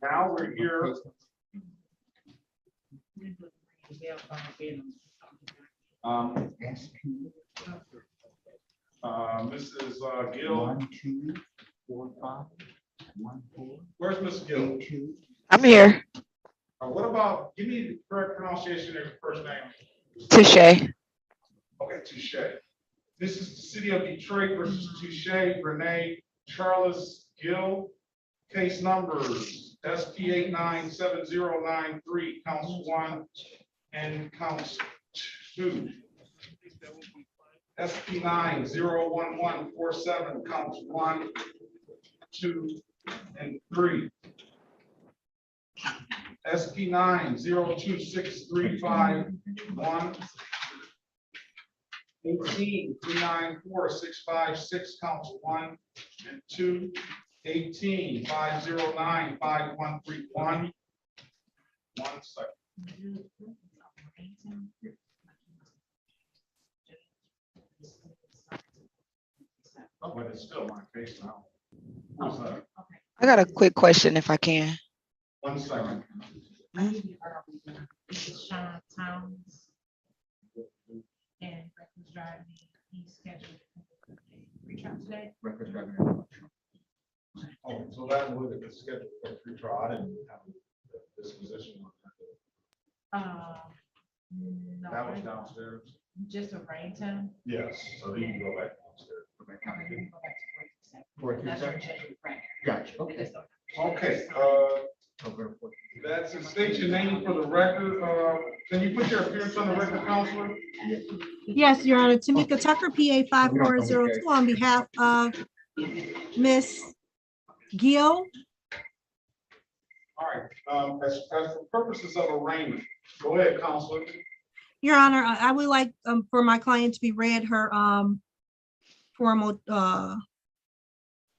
Now we're here. Mrs. Gill. 124514. Where's Miss Gill? I'm here. What about, give me the correct pronunciation of your first name. Touche. Okay, Touche. This is the city of Detroit versus Touche, Renee Charles Gill. Case numbers SP 897093, counts 1 and counts 2. SP 91147, counts 1, 2, and 3. SP 9026351. 18394656, counts 1 and 2. 18509531. 1 second. Oh, but it's still my case now. Who's that? I got a quick question if I can. 1 second. This is Sean Towns and Perkins driving. He's scheduled to reach out today. Oh, so that would have been scheduled for pre-trial. I didn't have this position on No, that. That was downstairs. just arraigned him. Yes, so you can go back downstairs. That's your judge, right? Gotcha. Okay, that's it. State your name for the record. Can you put your appearance on the record, Counselor? Yes, Your Honor, Tamika Tucker, PA 5402, on behalf of Miss Gill. All right, as for purposes of arraignment, go ahead, Counselor. Your Honor, I would like for my client to be read her formal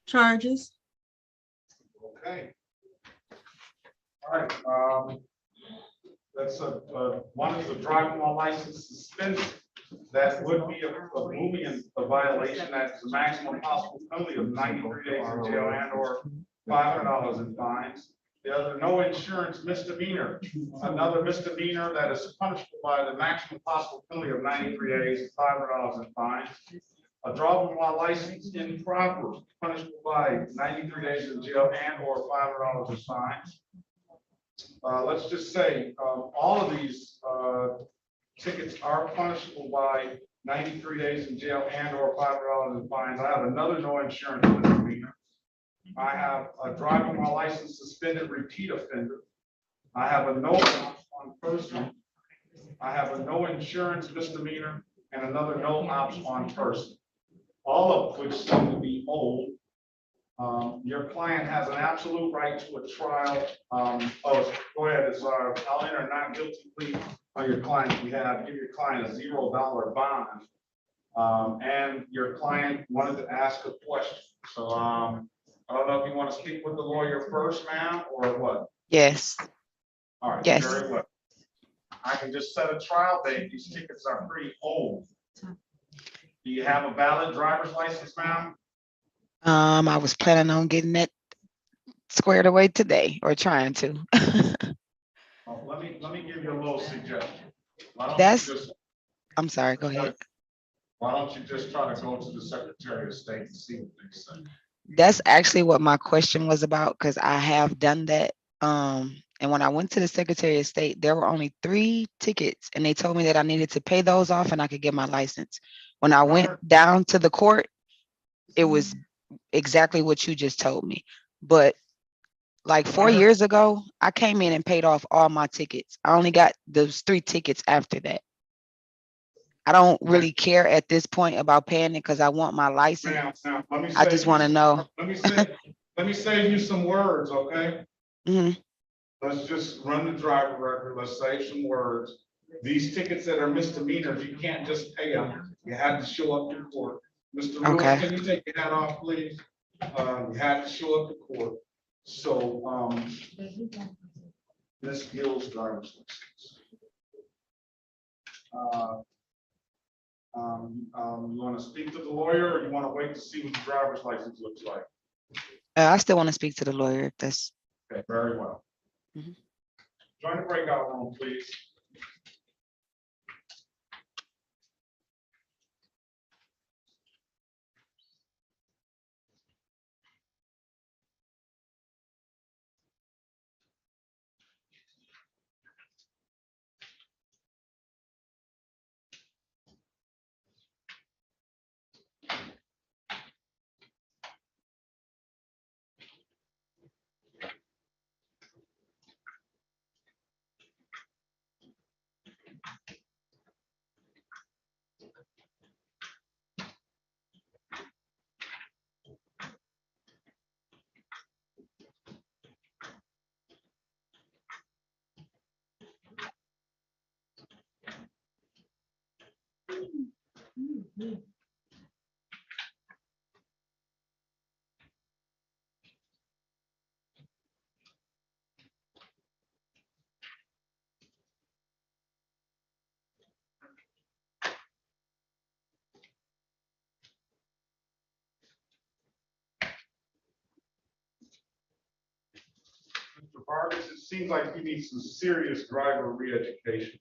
charges. Okay. All right, that's one is a driving while license suspended. That would be a moving a violation. That's the maximum possible penalty of 93 days in jail and or $500 in fines. The other, no insurance misdemeanor, another misdemeanor that is punishable by the maximum possible penalty of 93 days, $500 in fines. A driving while license improper, punishable by 93 days in jail and or $500 in fines. Let's just say all of these tickets are punishable by 93 days in jail and or $500 in fines. I have another no insurance misdemeanor. I have a driving while license suspended repeat offender. I have a no ops on person. I have a no insurance misdemeanor and another no ops on person. All of which seem to be old. Your client has an absolute right to a trial. Go ahead, I'll enter a not guilty plea on your client's behalf, give your client a $0 bond. And your client wanted to ask a question. So I don't know if you want to speak with the lawyer first, ma'am, or what? Yes. All right, Yes. very well. I can just set a trial date. These tickets are pretty old. Do you have a valid driver's license, ma'am? I was planning on getting that squared away today, or trying to. Well, let me give you a little suggestion. Why don't That's. you just, I'm sorry. Go ahead. why don't you just try to go to the Secretary of State and see what they say? That's actually what my question was about, because I have done that. And when I went to the Secretary of State, there were only 3 tickets, and they told me that I needed to pay those off and I could get my license. When I went down to the court, it was exactly what you just told me. But like 4 years ago, I came in and paid off all my tickets. I only got those 3 tickets after that. I don't really care at this point about paying it because I want my license. Ma'am, let me I just want to know. Let me save you some words, okay? Hmm. Let's just run the driver record. Let's save some words. These tickets that are misdemeanors, you can't just pay them. You have to show up to court. Mr. Lewis, Okay. can you take your hat off, please? You have to show up to court. So, Ms. Gill's driver's license. You want to speak to the lawyer, or you want to wait to see what the driver's license looks like? I still want to speak to the lawyer if that's. Okay, very well. Mhm. Join the breakout room, please. Mr. Vargas, it seems like you need some serious driver re-education.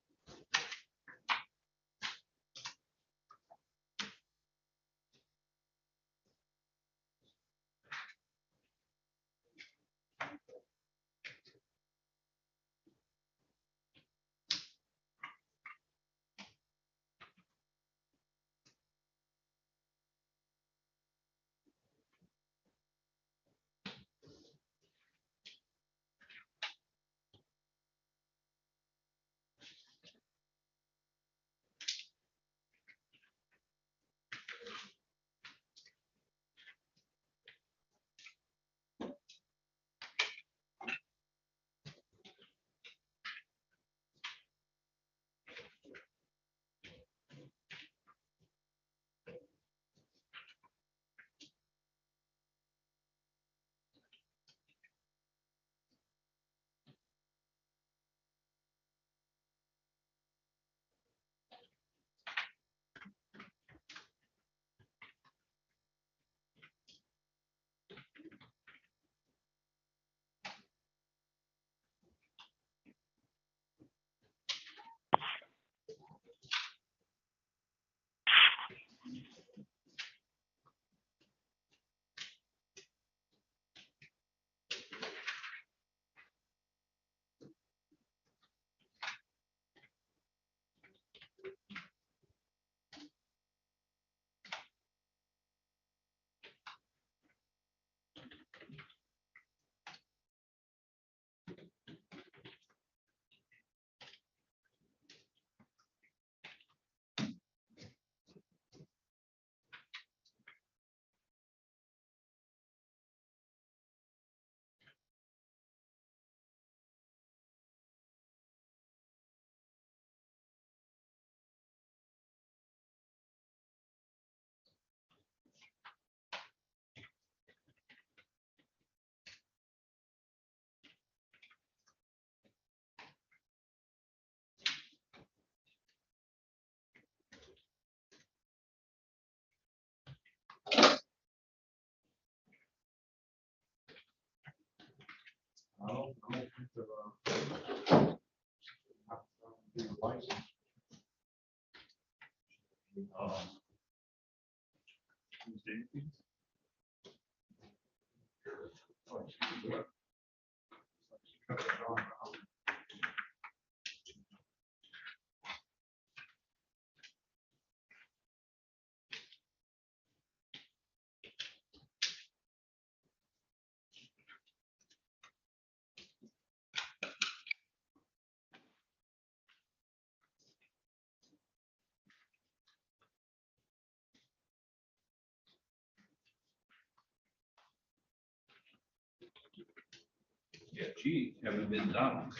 She haven't been done.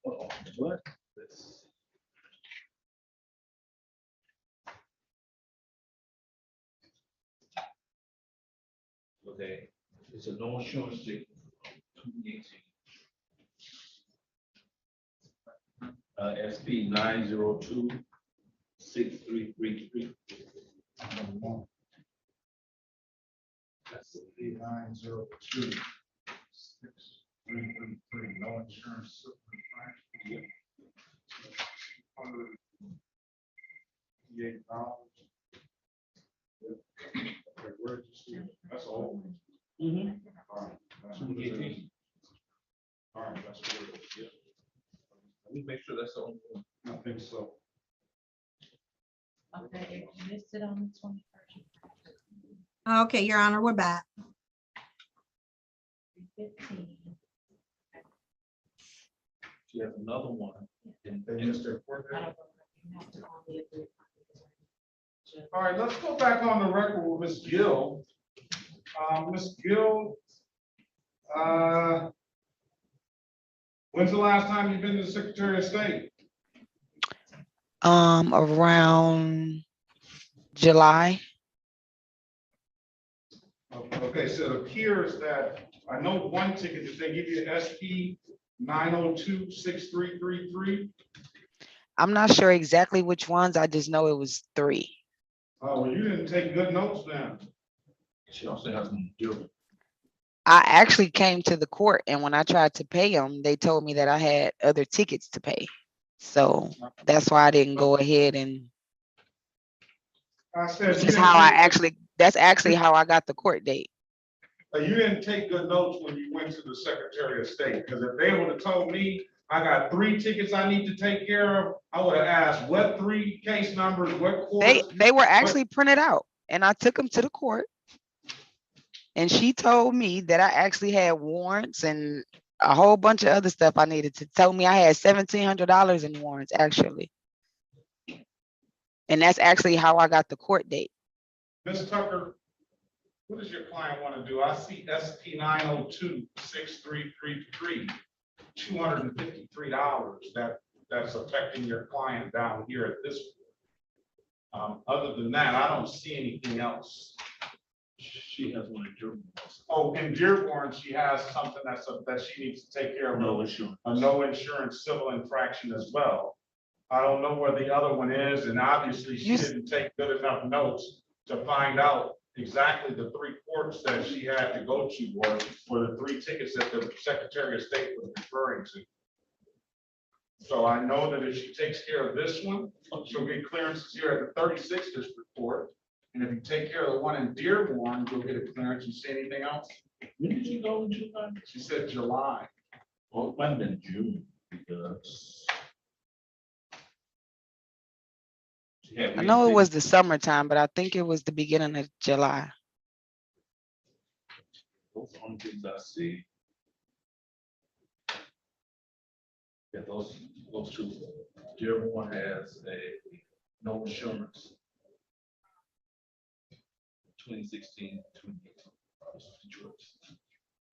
Oh, what? Okay, it's a no insurance ticket. 2018. SP 9026333. That's the 9026333, no insurance. $158. Okay, where did you see it? That's all. All right, that's what it is. All right, that's what it is. Yeah. Let me make sure that's the only one. I think so. Okay, it's listed on the 21st. Okay, Your Honor, we're back. 15. She has another one. They missed their court I date. don't know, you have to call the agreement. All right, let's go back on the record with Ms. Gill. Ms. Gill, when's the last time you've been to the Secretary of State? Around July. Okay, so it appears that, I know one ticket, did they give you SP 9026333? I'm not sure exactly which ones. I just know it was 3. Oh, well, you didn't take good notes then. She also has some deal. I actually came to the court, and when I tried to pay them, they told me that I had other tickets to pay. So that's why I didn't go ahead, and I said, which is how that's actually how I got the court date. you didn't take good notes when you went to the Secretary of State, because if they would have told me I got 3 tickets I need to take care of, I would have asked what 3 case numbers, what courts. They were actually printed out, and I took them to the court, and she told me that I actually had warrants and a whole bunch of other stuff I needed to tell me. I had $1,700 in warrants actually, and that's actually how I got the court date. Ms. Tucker, what does your client want to do? I see SP 9026333, $253 that's affecting your client down here at this point. Other than that, I don't see anything else. She has one in Dearborn. Oh, in Dearborn, she has something that she needs to take care of. No insurance. A no insurance civil infraction as well. I don't know where the other one is, and obviously she didn't take good enough notes to find out exactly the 3 courts that she had to go to, or the 3 tickets that the Secretary of State was referring to. So I know that if she takes care of this one, she'll get clearances here at the 36th District Court. And if you take care of the one in Dearborn, you'll get a clearance. You see anything else? When did you go in July? She said July. Well, it might have been June because. I know it was the summertime, but I think it was the beginning of July. Those are the only things I see. Yeah, those 2. Dearborn has a no insurance. 2016, 2018.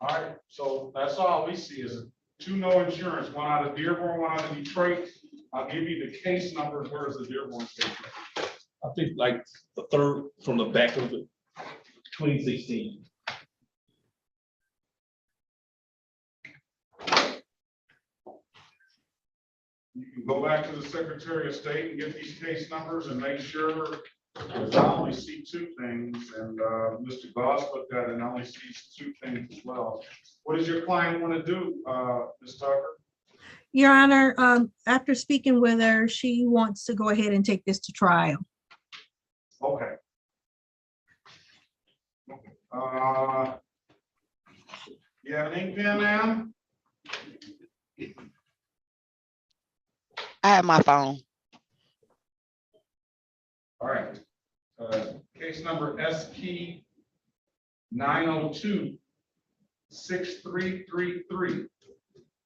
All right, so that's all we see is 2 no insurance, one out of Dearborn, one out of Detroit. I'll give you the case numbers. Where's the Dearborn state? I think like the 3rd from the back of it, 2016. You can go back to the Secretary of State and get these case numbers and make sure, because I only see 2 things, and Mr. Goss looked at it and only sees 2 things as well. What does your client want to do, Ms. Tucker? Your Honor, after speaking with her, she wants to go ahead and take this to trial. Okay. You have an ink pen, ma'am? I have my phone. All right. Case number SP 9026333.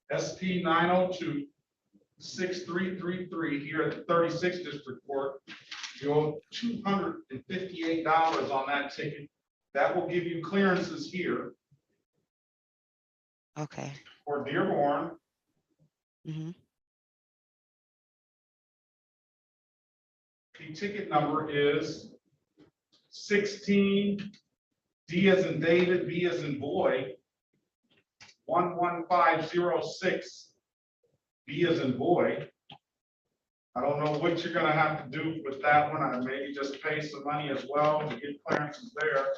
SP 9026333 here at the 36th District Court. You owe $258 on that ticket. That will give you clearances here. Okay. for Dearborn. Mhm. The ticket number is 16 D as in David, B as in boy, 11506, B as in boy. I don't know what you're gonna have to do with that one. I maybe just pay some money as well to get clearances there.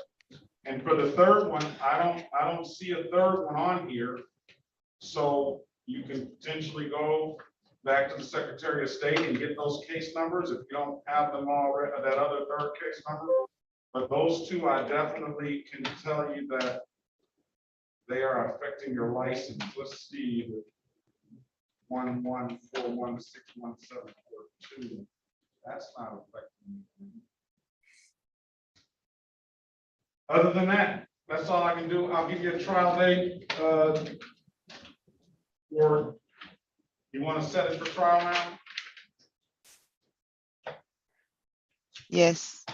And for the third one, I don't see a third one on here. So you can potentially go back to the Secretary of State and get those case numbers if you don't have them already, that other third case number. But those two, I definitely can tell you that they are affecting your license. Let's see. 114161742. That's not affecting me. Other than that, that's all I can do. I'll give you a trial date. Or you want to set it for trial now? Yes.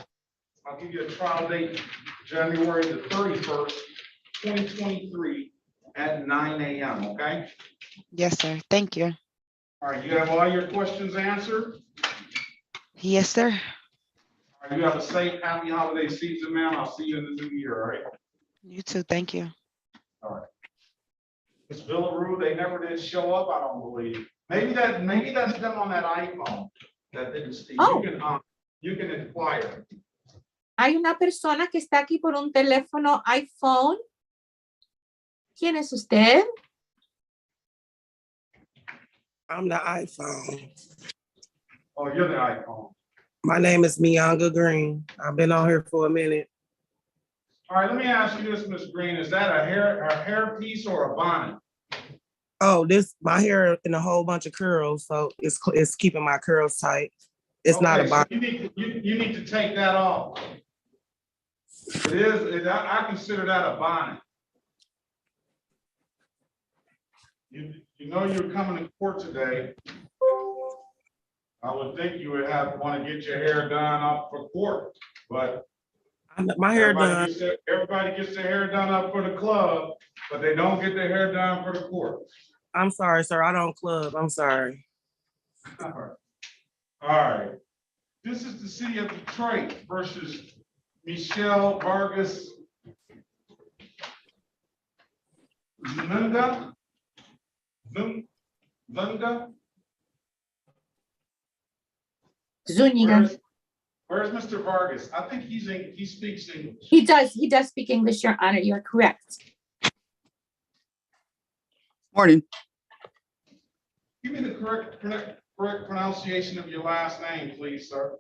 I'll give you a trial date, January the 31st, 2023 at 9 a.m., okay? Yes, sir. Thank you. All right, you have all your questions answered? Yes, sir. All right, you have a safe, happy holiday season, ma'am. I'll see you in the new year, all right? You too. Thank you. All right. Miss Villaroo, they never did show up, I don't believe. Maybe that's them on that iPhone that didn't see. Oh. You can inquire. Hay una persona que está aquí por un teléfono iPhone. ¿Quién es usted? I'm the iPhone. Oh, you're the iPhone. My name is Mianga Green. I've been on here for a minute. All right, let me ask you this, Miss Green. Is that a hair piece or a bonnet? Oh, my hair in a whole bunch of curls, so it's keeping my curls tight. It's not a Okay, bonnet. so you need to take that off. I consider that a bonnet. You know you're coming to court today. I would think you would want to get your hair done up for court, but My hair done. Everybody gets their hair done up for the club, but they don't get their hair done for the court. I'm sorry, sir. I don't club. I'm sorry. All right. This is the city of Detroit versus Michelle Vargas Zuniga. Zuniga. Where's Mr. Vargas? I think he speaks English. He does speak English, Your Honor. You're correct. Morning. Give me the correct pronunciation of your last name, please, sir.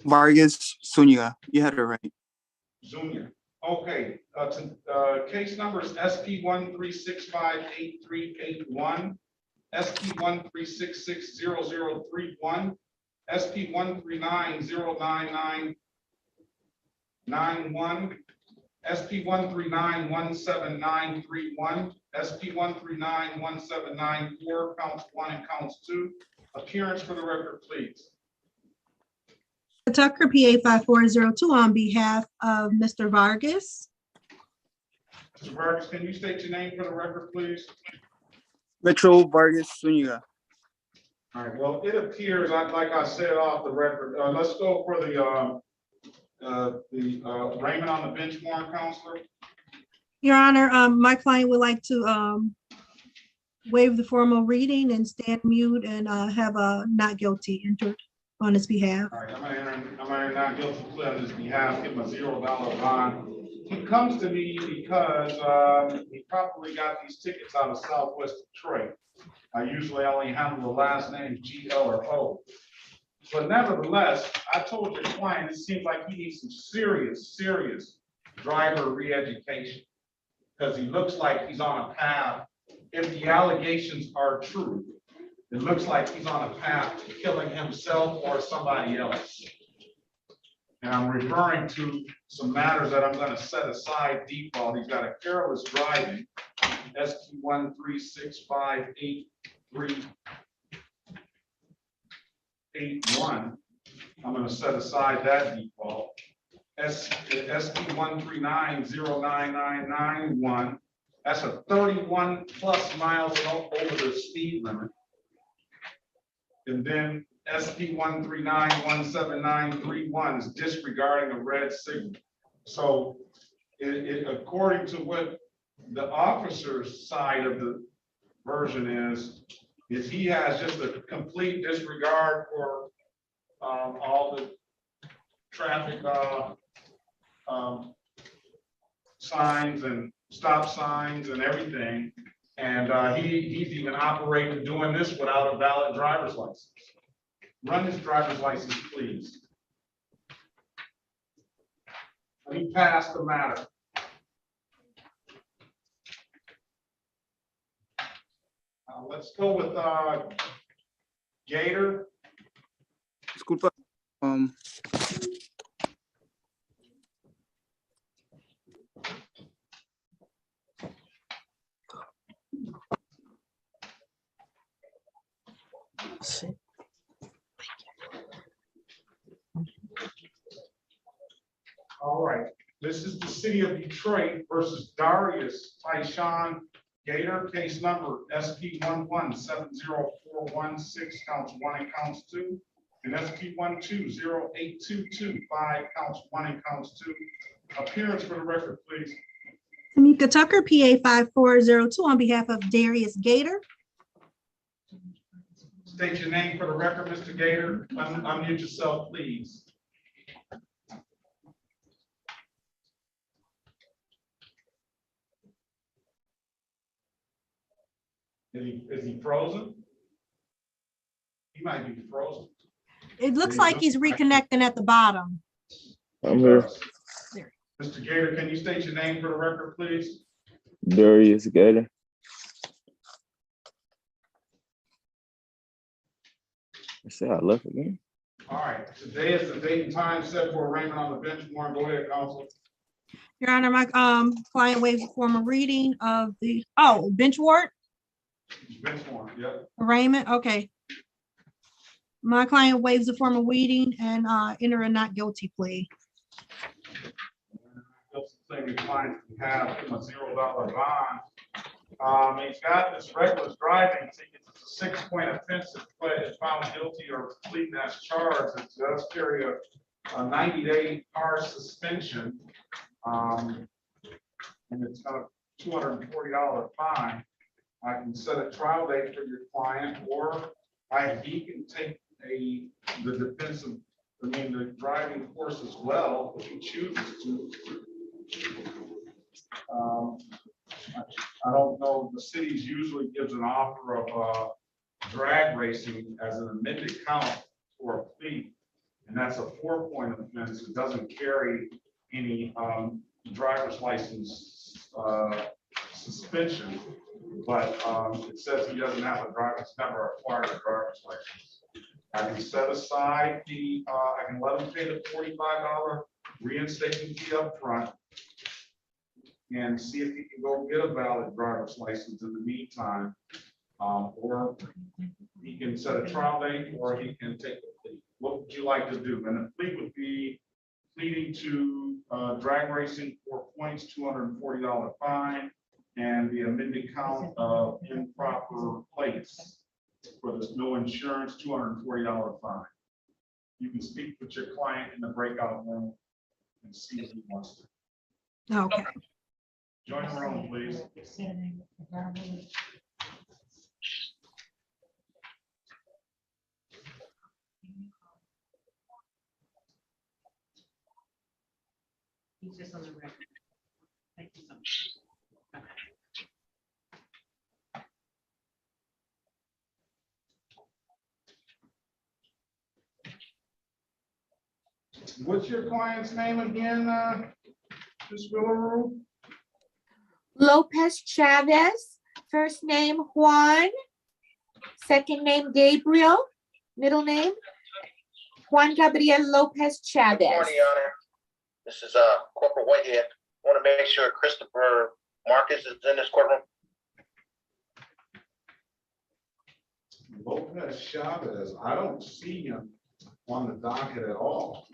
Vargas Zuniga. You had it right. Zuniga. Okay. Case number is SP 136583881, SP 136600031, SP 139099991, SP 1391791, SP 1391794, counts 1 and counts 2. Appearance for the record, please. Tucker, PA 5402 on behalf of Mr. Vargas. Mr. Vargas, can you state your name for the record, please? Metro Vargas Zuniga. All right, well, it appears, like I said off the record, let's go for the arraignment on the bench warrant, Counselor. Your Honor, my client would like to waive the formal reading and stand mute and have a not guilty entered on his behalf. All right, I'm gonna not guilty plea on his behalf, give him a $0 bond. He comes to me because he probably got these tickets out of Southwest Detroit. I usually only handle the last name G, L, or O. But nevertheless, I told your client it seems like he needs some serious driver re-education, because he looks like he's on a path. If the allegations are true, it looks like he's on a path to killing himself or somebody else. And I'm referring to some matters that I'm going to set aside default. He's got a careless driving, SP 1365881. I'm going to set aside that default. SP 1390991, That's a 31 plus miles over the speed limit. And then SP 139-17931 is disregarding a red signal. So according to what the officer's side of the version is he has just a complete disregard for all the traffic signs and stop signs and everything. And he's even operating, doing this without a valid driver's license. Run his driver's license, please. He passed the matter. Let's go with Gator. Disculpa. All right, this is the city of Detroit versus Darius Tyshawn Gator, case number SP 1170416, counts 1 and counts 2, and SP 1208225, counts 1 and counts 2. Appearance for the record, please. Tamika Tucker, PA 5402, on behalf of Darius Gator. State your name for the record, Mr. Gator. Unmute yourself, please. Is he frozen? He might be frozen. It looks like he's reconnecting at the bottom. I'm here. Mr. Gator, can you state your name for the record, please? Darius Gator. I said I left again. All right, today is the date and time set for arraignment on the bench warrant. Go ahead, counsel. Your Honor, my client waives the formal reading of the, bench warrant Bench warrant, yep. arraignment. Okay. My client waives the formal reading and enter a not guilty plea. Thing we find we have him a $0 bond. He's got this reckless driving ticket. It's a 6-point offense if found guilty or pleading as charged. It does carry a 90-day car suspension. And it's got a $240 fine. I can set a trial date for your client, or he can take the driving course as well if he chooses to. I don't know, the city's usually gives an offer of drag racing as an amended count for a plea, and that's a 4-point offense. It doesn't carry any driver's license suspension, but it says he doesn't have a driver's, never acquired a driver's license. I can set aside I can let him pay the $45 reinstatement fee up front and see if he can go get a valid driver's license in the meantime, or he can set a trial date, or he can take the plea. What would you like to do? And the plea would be pleading to drag racing, 4 points, $240 fine, and the amended count of improper plates for this no insurance, $240 fine. You can speak with your client in the breakout room and see if he wants to. Okay. Join the room, please. He's just on the record. Thank you so much. Okay. What's your client's name again, Ms. Willaroo? Lopez Chavez, first name Juan, second name Gabriel, middle name Juan Gabriel Lopez Chavez. Good morning, Your Honor. This is Corporal Whitehead. I want to make sure Christopher Marcus is in this courtroom. Lopez Chavez, I don't see him on the docket at all.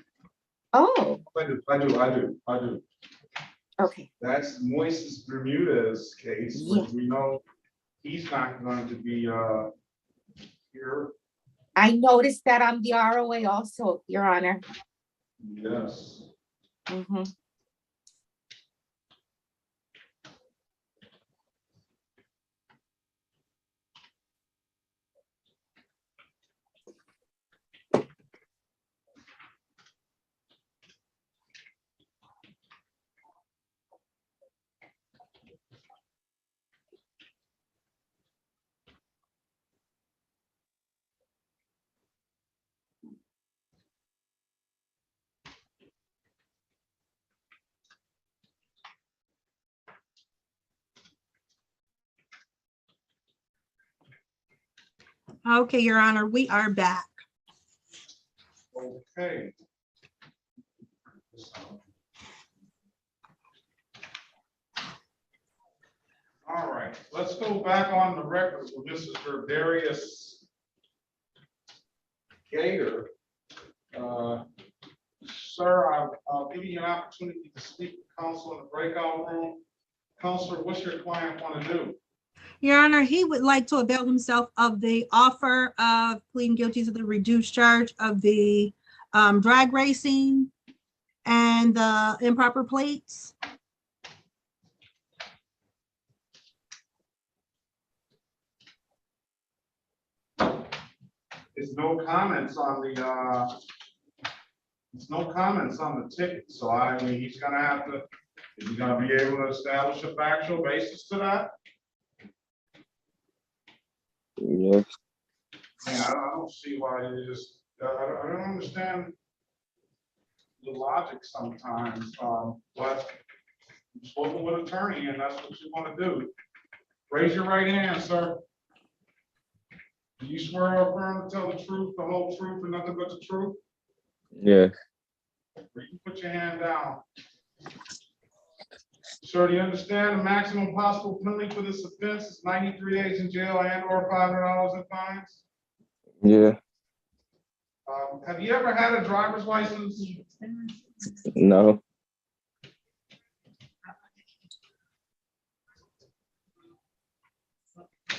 Oh. I do. Okay, That's Moises Bermudez case, which we know he's not going to be here. I noticed that on the ROA also, Your Honor. Yes. Mhm. Okay, Your Honor, we are back. Okay. All right, let's go back on the record with Mr. Darius Gator. Sir, I'll give you an opportunity to speak to counsel in the breakout room. Counselor, what's your client want to do? Your Honor, he would like to avail himself of the offer of pleading guilty to the reduced charge of the drag racing and the improper plates. There's no comments on the ticket, so I mean, he's gonna have to, is he gonna be able to establish a factual basis to that? Yes. Man, I don't see why you just, I don't understand the logic sometimes, but you've spoken with an attorney and that's what you want to do. Raise your right hand, sir. Do you swear or affirm to tell the truth, the whole truth, and nothing but the truth? Yes. You can put your hand down. Sir, do you understand the maximum possible penalty for this offense is 93 days in jail and or $500 in fines? Yeah. Have you ever had a driver's license? No.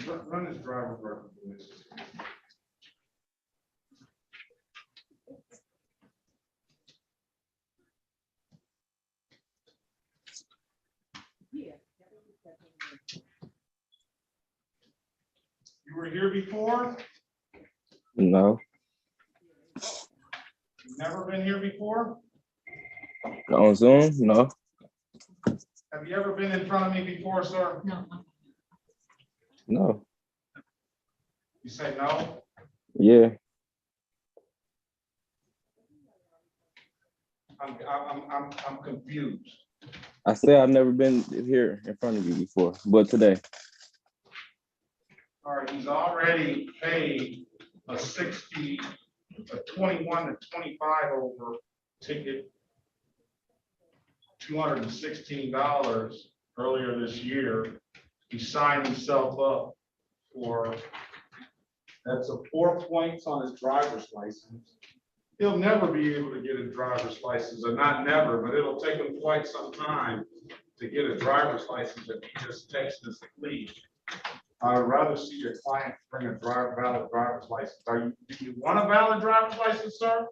Run his driver's record, please. You were here before? No. You've never been here before? On Zoom? No. Have you ever been in front of me before, sir? No. No. You say no? Yeah. I'm confused. I said I've never been here in front of you before, but today. All right, he's already paid a 21 to 25 over ticket, $216 earlier this year. He signed himself up for, that's a 4 points on his driver's license. He'll never be able to get a driver's license, or not never, but it'll take him quite some time to get a driver's license if he just takes this plea. I would rather see your client bring a valid driver's license. Do you want a valid driver's license, sir?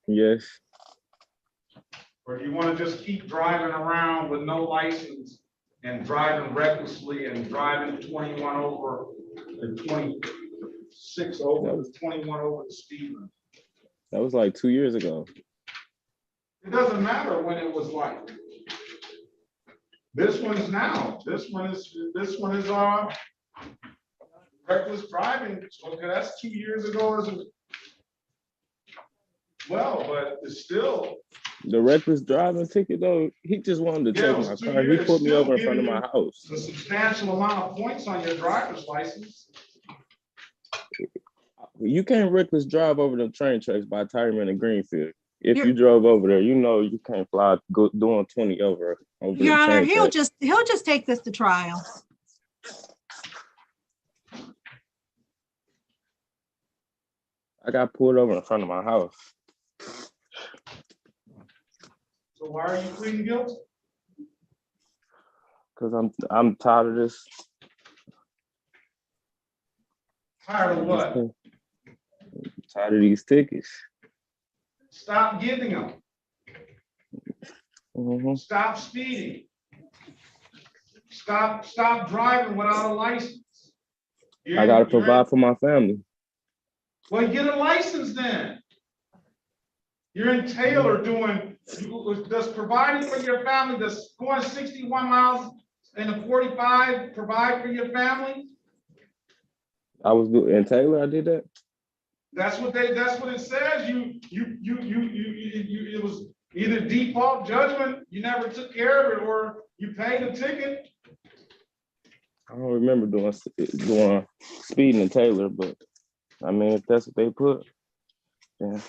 Yes. Or do you want to just keep driving around with no license and driving recklessly and driving 21 over and 26 over, 21 over the speed limit? That was like 2 years ago. It doesn't matter when it was like. This one's now. This one is reckless driving. Okay, that's 2 years ago as well, but it's still. The reckless driving ticket though, he just wanted to take my car. He put me over in front of my house. A substantial amount of points on your driver's license. You can't reckless drive over the train tracks by Tyreman and Greenfield. If you drove over there, you know you can't fly doing 20 over Your the Honor, train track. he'll just take this to trial. I got pulled over in front of my house. So why are you pleading guilty? Cause I'm tired of this. Tired of what? Tired of these tickets. Stop giving them. Mm-hmm. Stop speeding. Stop driving without a license. I gotta provide for my family. Well, get a license then. You're in Taylor doing, does providing for your family, does going 61 miles in a 45 provide for your family? I was in Taylor, I did that. That's what it says. It was either default judgment, you never took care of it, or you paid a ticket. I don't remember doing speeding in Taylor, but I mean, if that's what they put, yeah.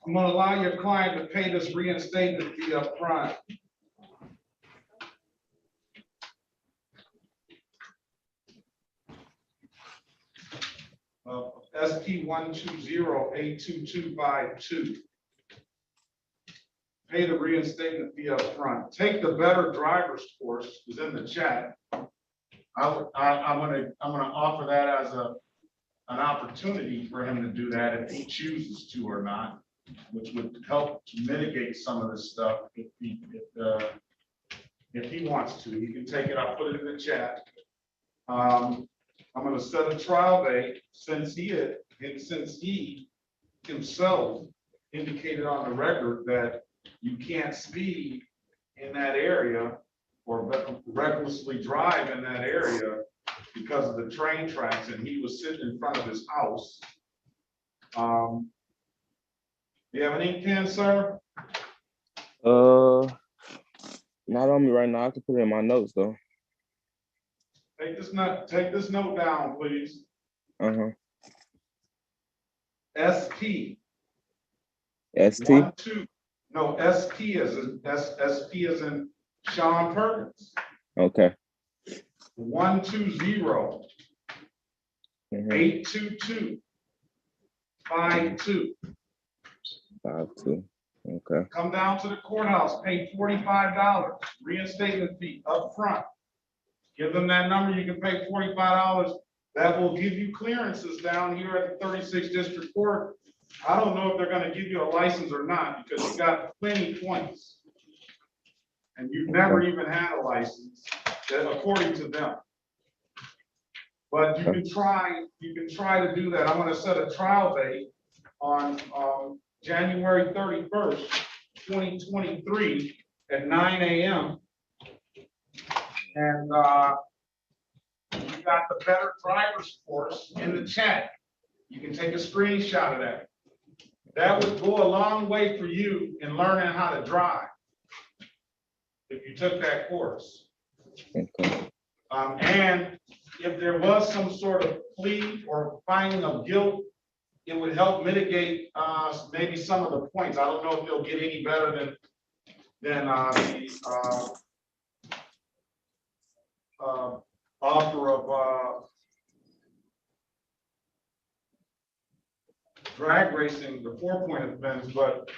I'm gonna allow your client to pay this reinstatement fee up front. SP 120-82252. Pay the reinstatement fee up front. Take the better driver's course, is in the chat. I'm gonna offer that as an opportunity for him to do that if he chooses to or not, which would help to mitigate some of this stuff if he wants to. You can take it, I'll put it in the chat. I'm gonna set a trial date since he himself indicated on the record that you can't speed in that area or recklessly drive in that area because of the train tracks, and he was sitting in front of his house. Do you have an ink pen, sir? Not on me right now. I can put it in my notes though. Take this note down, please. SP. ST. SP as in Sean Perkins. Okay. 120-822-52. 52. Okay. Come down to the courthouse, pay $45 reinstatement fee up front. Give them that number, you can pay $45. That will give you clearances down here at the 36th District Court. I don't know if they're gonna give you a license or not, because you got plenty points. And you've never even had a license, according to them. But you can try to do that. I'm gonna set a trial date on January 31st, 2023 at 9 a.m. And you got the better driver's course in the chat. You can take a screenshot of that. That would go a long way for you in learning how to drive if you took that course. And if there was some sort of plea or finding of guilt, it would help mitigate maybe some of the points. I don't know if they'll get any better than the offer of drag racing, the 4-point offense, but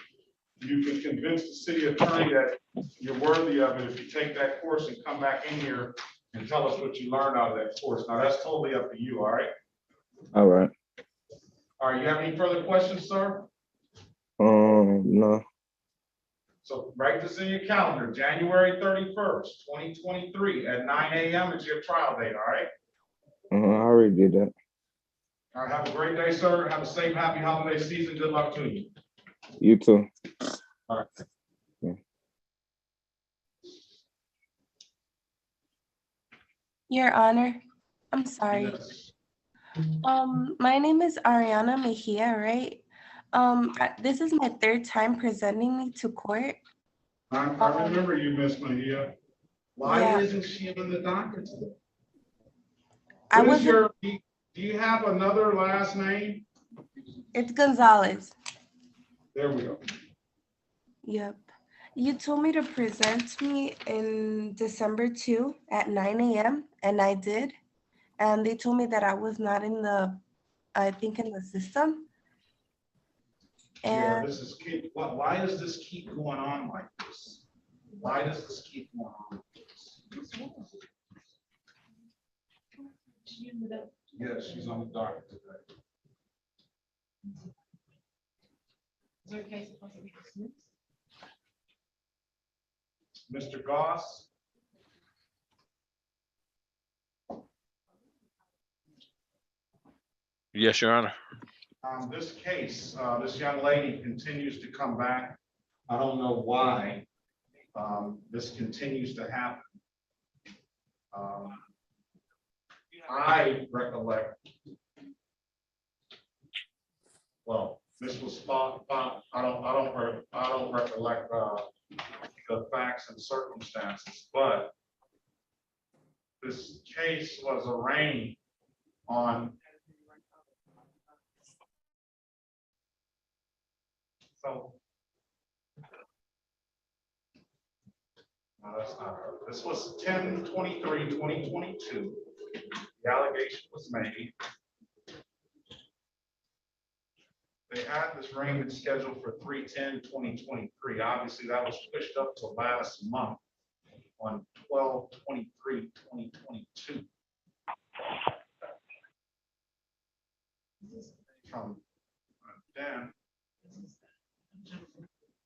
you can convince the city attorney that you're worthy of it if you take that course and come back in here and tell us what you learned out of that course. Now, that's totally up to you, all right? All right. All right, you have any further questions, sir? No. So write this in your calendar, January 31st, 2023 at 9 a.m. is your trial date, all right? I already did that. All right, have a great day, sir. Have a safe, happy holiday season. Good luck to you. You too. All right. Yeah. Your Honor, I'm sorry. Yes. My name is Ariana Mejia, right? This is my third time presenting me to court. I remember you, Miss Mejia. Why isn't she in the docket today? Do you have another last name? It's Gonzalez. There we go. Yep. You told me to present me in December 2 at 9 a.m. and I did. And they told me that I was not in the, I think in the system. And Yeah, why does this keep going on like this? Why does this keep going on? Yes, she's on the docket today. Is her case supposed to be dismissed? Mr. Goss? Yes, Your Honor. This case, this young lady continues to come back. I don't know why this continues to happen. I recollect, well, this was thought, I don't recollect the facts and circumstances, but this case was arraigned on. So. No, that's not her. This was 10/23/2022. The allegation was made. They had this arraignment scheduled for 3/10/2023. Obviously, that was pushed up to last month on 12/23/2022. From then,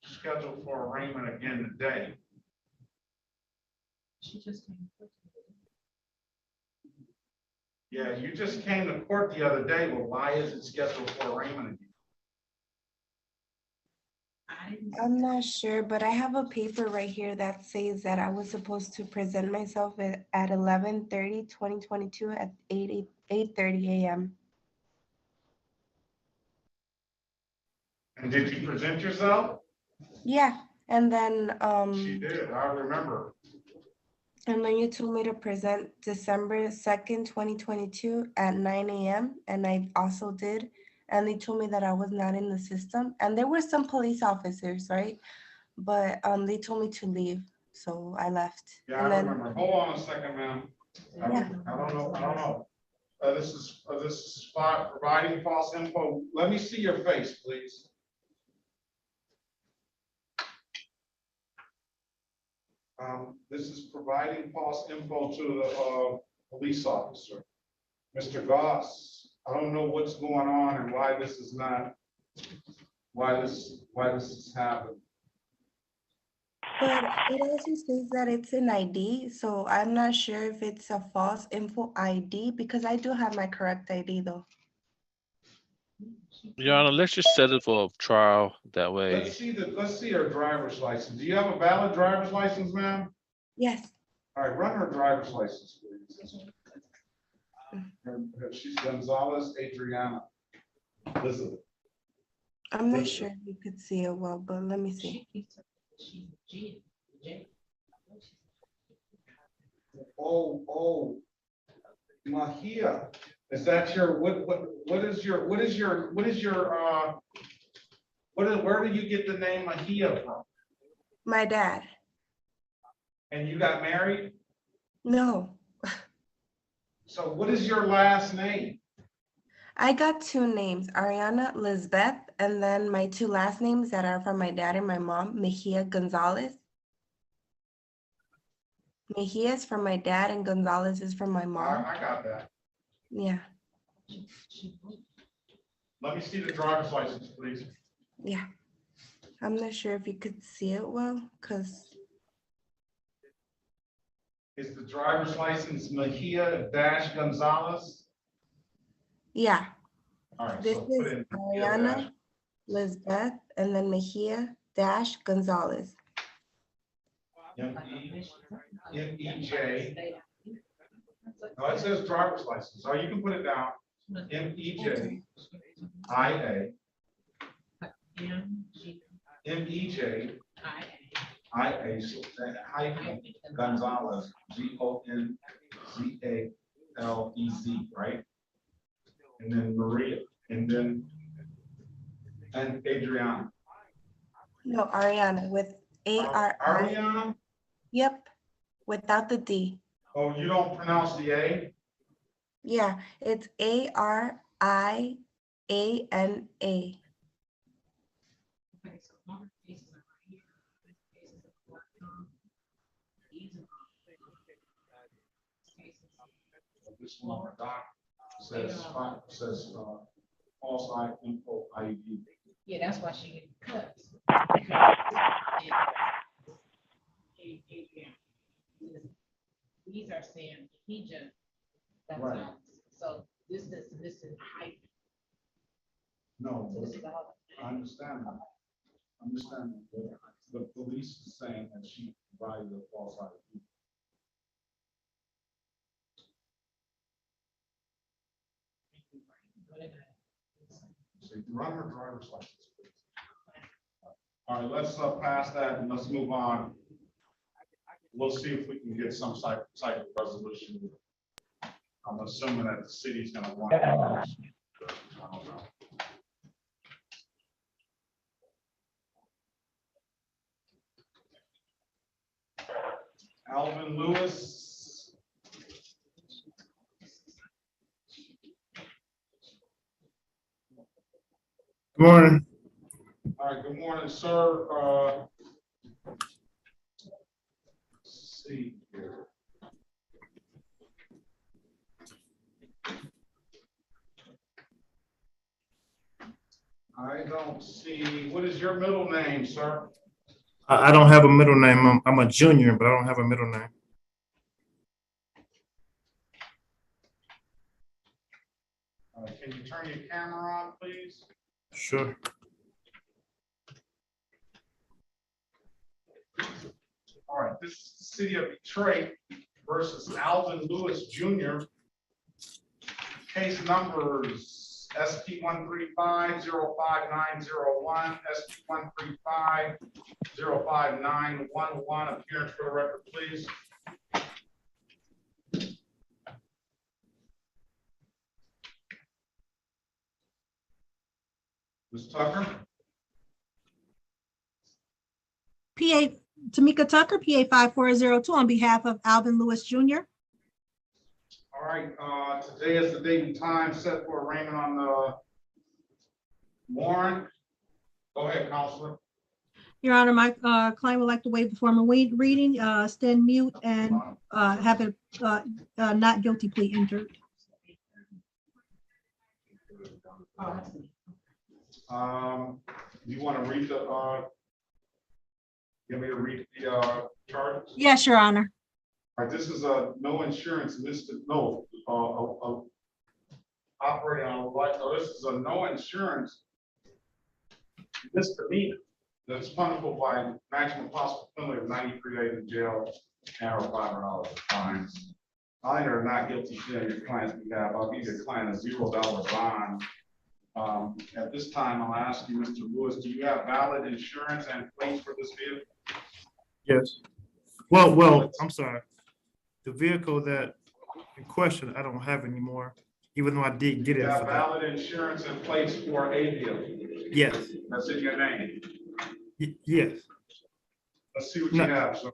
scheduled for arraignment again today. She just came. Yeah, you just came to court the other day. Well, why is it scheduled for arraignment again? I'm not sure, but I have a paper right here that says that I was supposed to present myself at 11/30/2022 at 8:30 a.m. And did you present yourself? Yeah, and then She did, I remember. and then you told me to present December 2nd, 2022 at 9 a.m. and I also did. And they told me that I was not in the system. And there were some police officers, right? But they told me to leave, so I left. Yeah, And I then remember. Hold on a second, ma'am. Yeah. I don't know. This is providing false info. Let me see your face, please. This is providing false info to the police officer. Mr. Goss, I don't know what's going on and why this is not, why this is happening. But it also says that it's an ID, so I'm not sure if it's a false info ID because I do have my correct ID though. Your Honor, let's just set it for a trial. That way, Let's see her driver's license. Do you have a valid driver's license, ma'am? Yes. All right, run her driver's license, please. She's Gonzalez Adriana. Elizabeth. I'm not sure if you could see it well, but let me see. Oh, Mahia, is that your, where do you get the name Mahia from? My dad. And you got married? No. So what is your last name? I got two names, Ariana Lizbeth, and then my two last names that are from my dad and my mom, Mejia Gonzalez. Mejia is from my dad and Gonzalez is from my mom. I got that. Yeah. Let me see the driver's license, please. Yeah. I'm not sure if you could see it well, because. Is the driver's license Mejia Gonzalez? Yeah. All right, This so put is in Ariana Lizbeth and then Mejia Gonzalez. M-E-J. No, it says driver's license. Oh, you can put it down. M-E-J-I-A. M-E-J-I-A. So that hyphen Gonzalez, Gonzalez, right? And then Maria, and Adriana. No, Ariana with A-R-I. Ariana? Yep, without the D. Oh, you don't pronounce the A? Yeah, it's A-R-I-A-N-A. this one on our doc says false info ID. Yeah, that's why she getting cuts. These are saying he just, that's Right. not, so this is height. No, So this is all. I understand that. I understand that. The police is saying that she provided a false ID. So run her driver's license, please. All right, let's pass that and let's move on. We'll see if we can get some type of resolution. I'm assuming that the city's gonna want. I don't know. Alvin Lewis. Good morning. All right, good morning, sir. Let's see here. I don't see, what is your middle name, sir? I don't have a middle name. I'm a junior, but I don't have a middle name. Can you turn your camera on, please? Sure. All right, this is the city of Detroit versus Alvin Lewis Jr. Case numbers SP 135-05901, SP 135-05911. Appearance for the record, please. Ms. Tucker? PA Tamika Tucker, PA 5402 on behalf of Alvin Lewis Jr. All right, today is the date and time set for arraignment on the warrant. Go ahead, Counselor. Your Honor, my client would like to waive the formal reading, stand mute, and have a not guilty plea entered. You want to read the, you want me to read the charges? Yes, Your Honor. All right, this is a no insurance operating on a light. So this is a no insurance misdemeanor that's punishable by maximum possible penalty of 93 days in jail and or $500 fines. I enter a not guilty plea on your client's behalf. I'll give your client a $0 bond. At this time, I'll ask you, Mr. Lewis, do you have valid insurance and plates for this vehicle? Yes. Well, I'm sorry. The vehicle that in question, I don't have anymore, even though I did get it You have for that. valid insurance and plates for a vehicle? Yes. That's in your name? Yes. Let's see what you have, sir.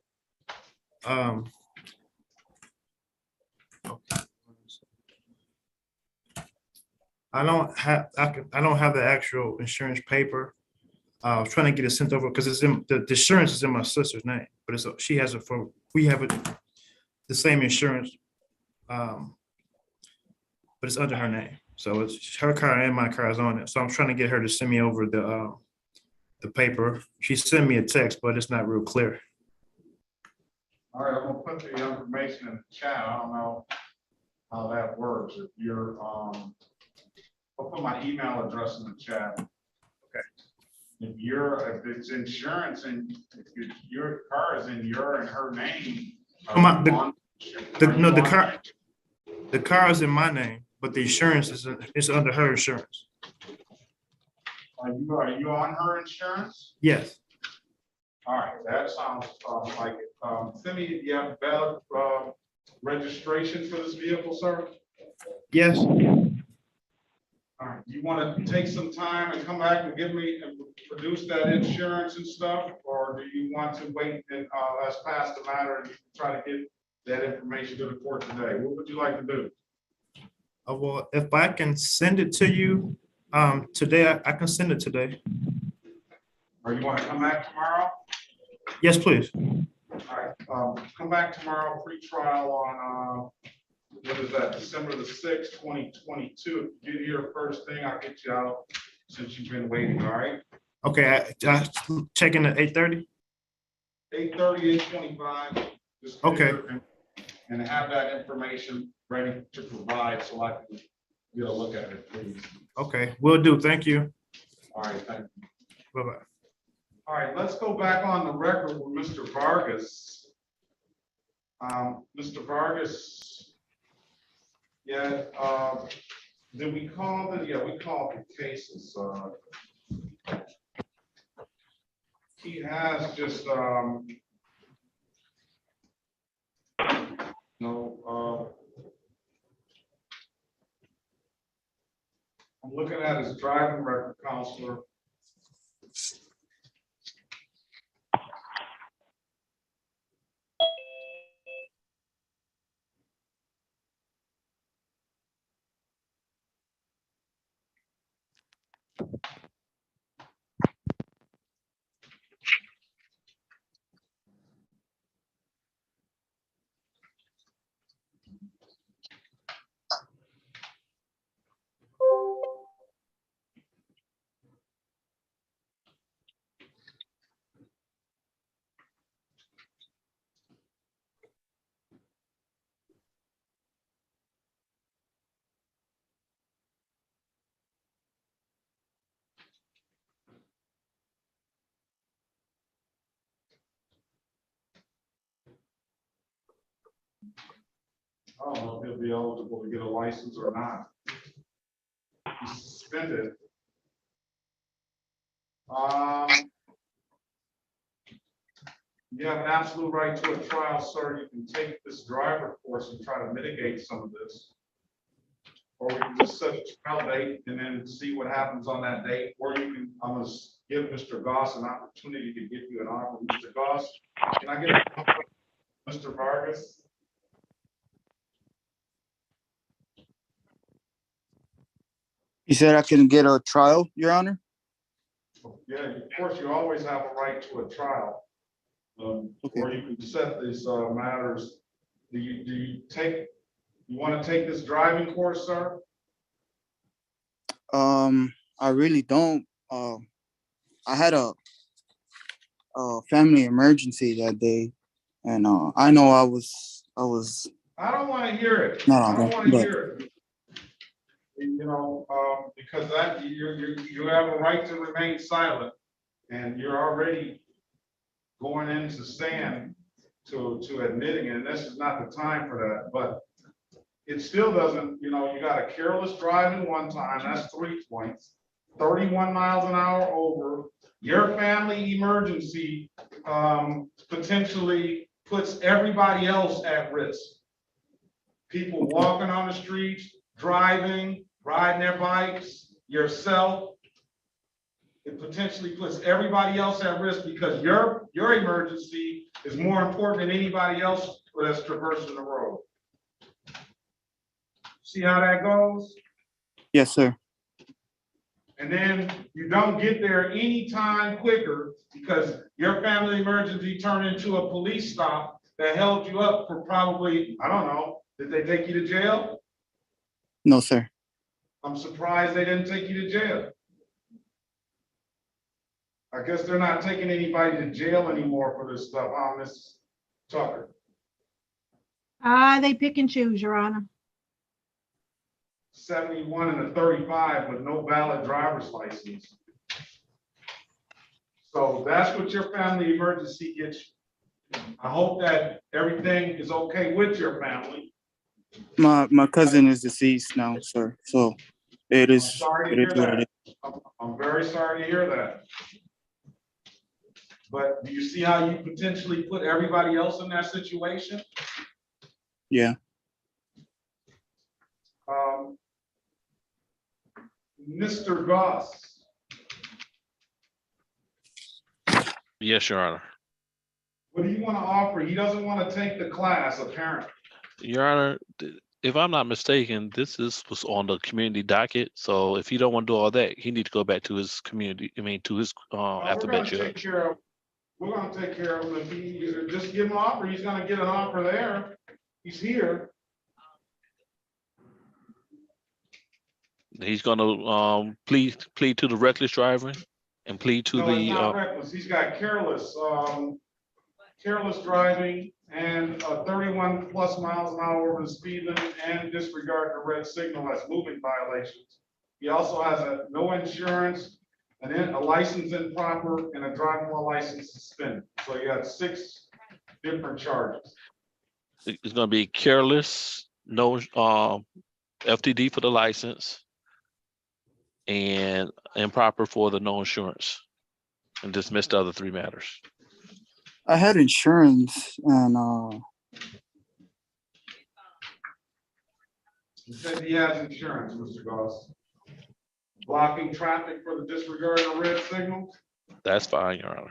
I don't have the actual insurance paper. I was trying to get it sent over because it's in the insurance is in my sister's name, but she has it for, we have it the same insurance, but it's under her name. So it's her car and my car is on it. So I'm trying to get her to send me over the paper. She sent me a text, but it's not real clear. All right, I'm gonna put the information in the chat. I don't know how that works. If you're, I'll put my email address in the chat. Okay. If it's insurance and if your car is in your and her name. The car is in my name, but the insurance is under her insurance. Are you on her insurance? Yes. All right, that sounds like it. Timmy, do you have valid registration for this vehicle, sir? Yes. All right, you want to take some time and come back and give me and produce that insurance and stuff, or do you want to wait and let's pass the matter and try to get that information to the court today? What would you like to do? Well, if I can send it to you today, I can send it today. Or you want to come back tomorrow? Yes, please. All right, come back tomorrow, pre-trial on what is that, December the 6th, 2022. If you get here first thing, I'll get you out since you've been waiting, all right? Okay, I check in at 8:30. 8:30, 8:25. Just get Okay. here and have that information ready to provide so I can get a look at it, please. Okay, will do. Thank you. All right, thank you. Bye-bye. All right, let's go back on the record with Mr. Vargas. Mr. Vargas, yeah, did we call the, yeah, we called the cases. He has just, I'm looking at his driving record, counselor. I don't know if he'll be eligible to get a license or not. He's suspended. You have an absolute right to a trial, sir. You can take this driver course and try to mitigate some of this. Or we can just set a trial date and then see what happens on that date. Or you can, I'm gonna give Mr. Goss an opportunity to give you an offer. Mr. Goss, can I get an offer, Mr. Vargas? You said I can get a trial, Your Honor? Yeah, of course, you always have a right to a trial. Or you can set these matters. Do you want to take this driving course, sir? I really don't. I had a family emergency that day, and I know I was. I don't want to hear it. No, I don't want to but hear it. You know, because that you have a right to remain silent, and you're already going into saying to admitting it, and this is not the time for that. But it still doesn't. You know, you got a careless driving one time. That's 3 points. 31 miles an hour over. Your family emergency potentially puts everybody else at risk. People walking on the streets, driving, riding their bikes, yourself. It potentially puts everybody else at risk because your emergency is more important than anybody else that's traversing the road. See how that goes? yes, sir. And then you don't get there any time quicker because your family emergency turned into a police stop that held you up for probably, I don't know, did they take you to jail? No, sir. I'm surprised they didn't take you to jail. I guess they're not taking anybody to jail anymore for this stuff, huh, Ms. Tucker? They pick and choose, Your Honor. 71 and a 35 with no valid driver's license. So that's what your family emergency gets you. I hope that everything is okay with your family. My cousin is deceased now, sir. So it is. Sorry to hear that. I'm very sorry to hear that. But do you see how you potentially put everybody else in that situation? Yeah. Mr. Goss. Yes, Your Honor. What do you want to offer? He doesn't want to take the class, apparently. Your Honor, if I'm not mistaken, this was on the community docket. So if he don't want to do all that, he need to go back to his community. I mean, to his alphabet judge. We're going to take care of him. If he just give him an offer, he's going to get an offer there. He's here. He's gonna plead to the reckless driving and plead to No, it's the not reckless. He's got careless driving and 31 plus miles an hour over the speed limit and disregard the red signal as moving violations. He also has a no insurance, a license improper, and a driving while license suspended. So you got 6 different charges. it's gonna be careless, no FTD for the license, and improper for the no insurance, and dismiss the other 3 matters. I had insurance and He said he has insurance, Mr. Goss. Blocking traffic for the disregard of red signal. That's fine, Your Honor.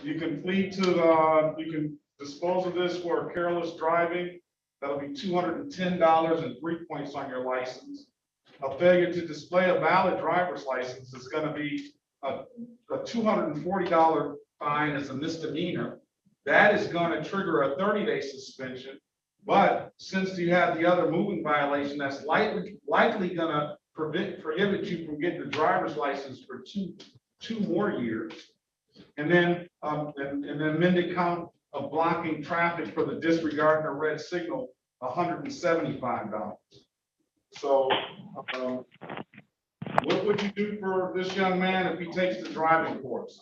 You can plead to you can dispose of this for careless driving. That'll be $210 and 3 points on your license. A failure to display a valid driver's license is going to be a $240 fine as a misdemeanor. That is going to trigger a 30-day suspension. But since you have the other moving violation, that's likely going to prohibit you from getting the driver's license for two more years. And then an amended count of blocking traffic for the disregard of a red signal, $175. So what would you do for this young man if he takes the driving course?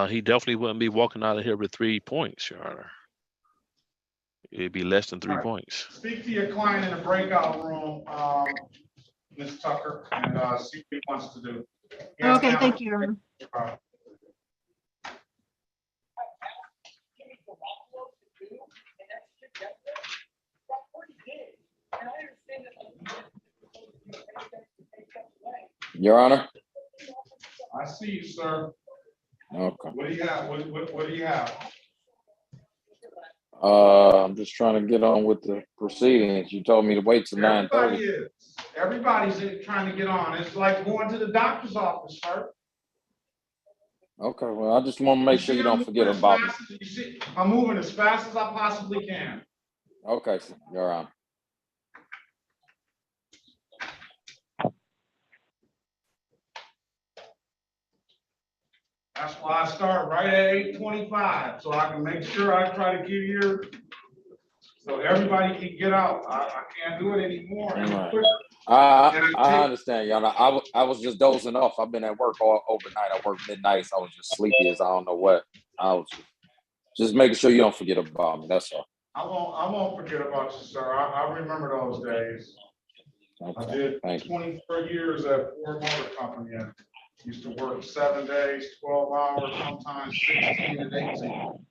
He definitely wouldn't be walking out of here with 3 points, Your Honor. It'd be less than 3 points. Speak to your client in the breakout room, Ms. Tucker, and see what he wants to do. Okay, thank you, Your Honor. Your Honor. I see you, sir. Okay. What do you have? What do you have? I'm just trying to get on with the proceedings. You told me to wait till 9:30. Everybody's trying to get on. It's like going to the doctor's office, sir. Okay, well, I just want to make sure you don't forget about me. I'm moving as fast as I possibly can. Okay, Your Honor. That's why I start right at 8:25, so I can make sure I try to give you, so everybody can get out. I can't do it anymore. I understand, Your Honor. I was just dozing off. I've been at work all overnight. I work midnight, so I was just sleepy as I don't know what. I was just making sure you don't forget about me. That's all. I won't forget about you, sir. I remember those days. Okay. I did 24 years at Ford Motor Company. And used to work 7 days, 12 hours, sometimes 16 and 18.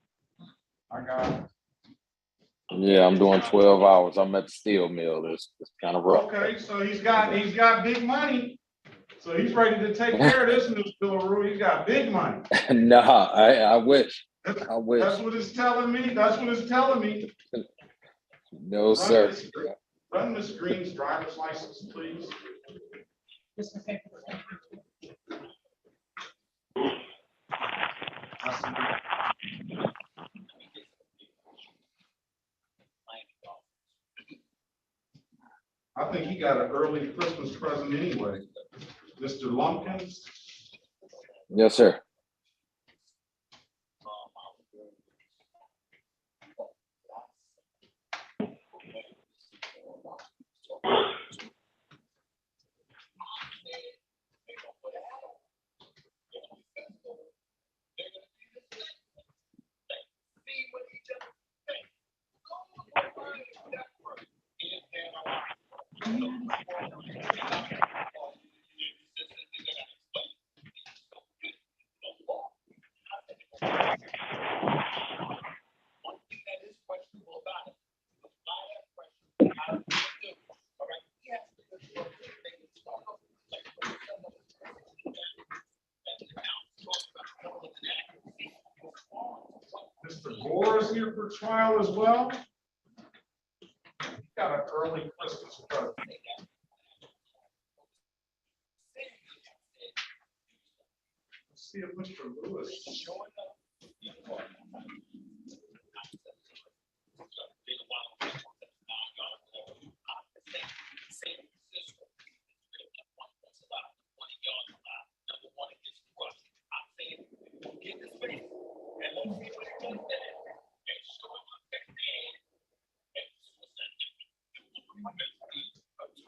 I got it. Yeah, I'm doing 12 hours. I'm at the steel mill. It's kind of rough. Okay, so he's got big money. So he's ready to take care of this new Villaroo. He's got big money. Nah, I wish. I wish. That's what it's telling me. That's what it's telling me. No, sir. Run Miss Green's driver's license, please. I think he got an early Christmas present anyway. Mr. Lumpkins? Yes, sir. Mr. Gore is here for trial as well. Got an early Christmas present. Let's see if Mr. Lewis.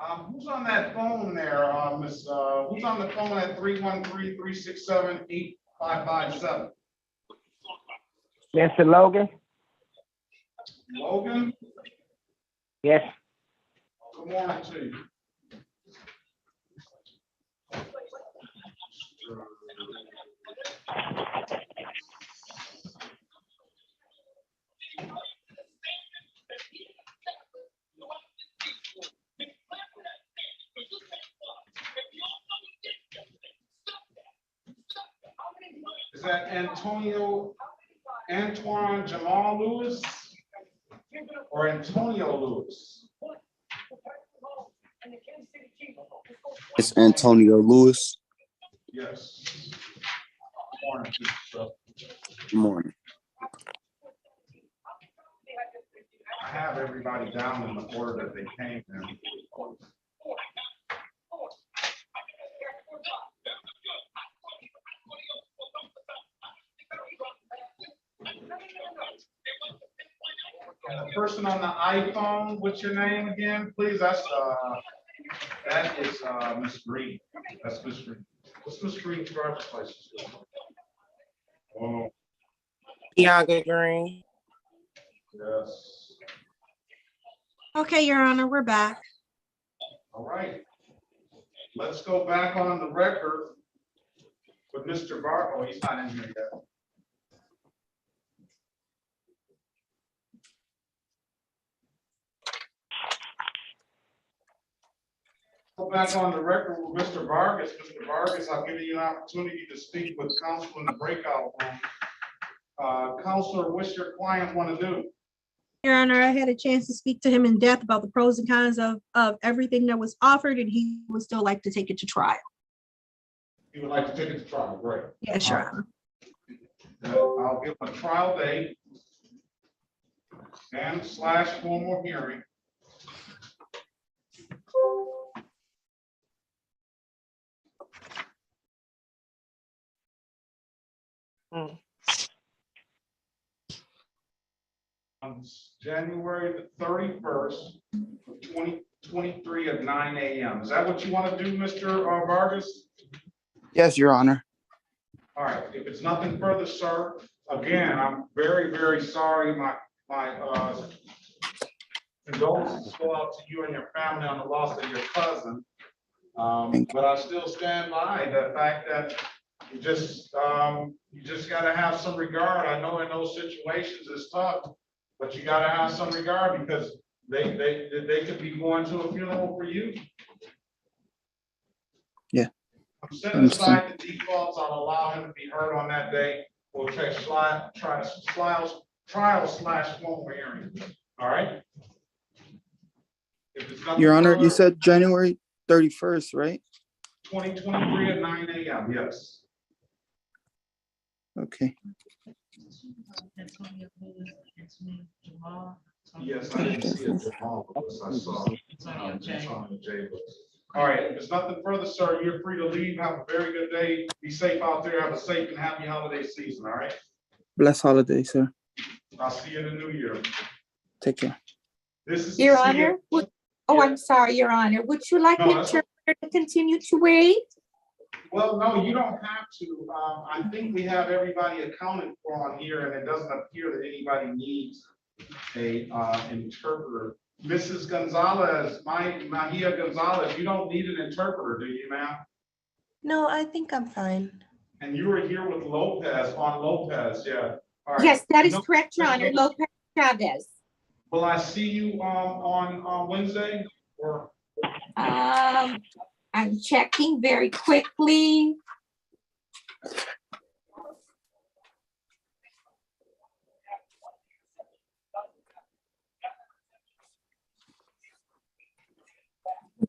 Who's on that phone there, Miss, who's on the phone at 313-367-8557? Mr. Logan? Logan, Yes. good morning to you. Is that Antoine Jamal Lewis or Antonio Lewis? It's Antonio Lewis. Yes. Morning, sir. Good morning. I have everybody down in the order that they came in. And the person on the iPhone, what's your name again, please? That is Miss Green. That's Miss Green. What's Miss Green's driver's license? Oh, Bianca Green. yes. Okay, Your Honor, we're back. All right. Let's go back on the record with Mr. Bar. Oh, he's not in here yet. Go back on the record with Mr. Vargas. Mr. Vargas, I'll give you an opportunity to speak with counsel in the breakout room. Counselor, what's your client want to do? Your Honor, I had a chance to speak to him in depth about the pros and cons of everything that was offered, and he would still like to take it to trial. He would like to take it to trial, great. Yes, Your Honor. I'll give him a trial date and / formal hearing. On January the 31st of 2023 at 9 a.m. Is that what you want to do, Mr. Vargas? Yes, Your Honor. All right, if it's nothing further, sir, again, I'm very, very sorry. My condolences go out to you and your family on the loss of your cousin. But I still stand by the fact that you just got to have some regard. I know in those situations it's tough, but you got to have some regard because they could be going to a funeral for you. Yeah. I'm setting aside the defaults. I'll allow him to be heard on that day. We'll check trial / formal hearing. All right. If it's nothing Your Honor, further, you said January 31st, right? 2023 at 9 a.m. Yes. Okay. Antonio Lewis, Antonio Jamal. Yes, I didn't see it. I saw Antonio J. Antonio J. Lewis. All right, if there's nothing further, sir, you're free to leave. Have a very good day. Be safe out there. Have a safe and happy holiday season. All right. Blessed holiday, sir. I'll see you in the new year. Take care. This is Your Honor, I'm sorry, Your Honor. Would you like the interpreter to continue to wait? Well, no, you don't have to. I think we have everybody accounted for on here, and it doesn't appear that anybody needs a interpreter. Mrs. Gonzalez, Mahia Gonzalez, you don't need an interpreter, do you, ma'am? No, I think I'm fine. And you were here with Lopez, yeah. All right. Yes, that is correct, Your Honor. Lopez Chavez. Will I see you on Wednesday or? I'm checking very quickly.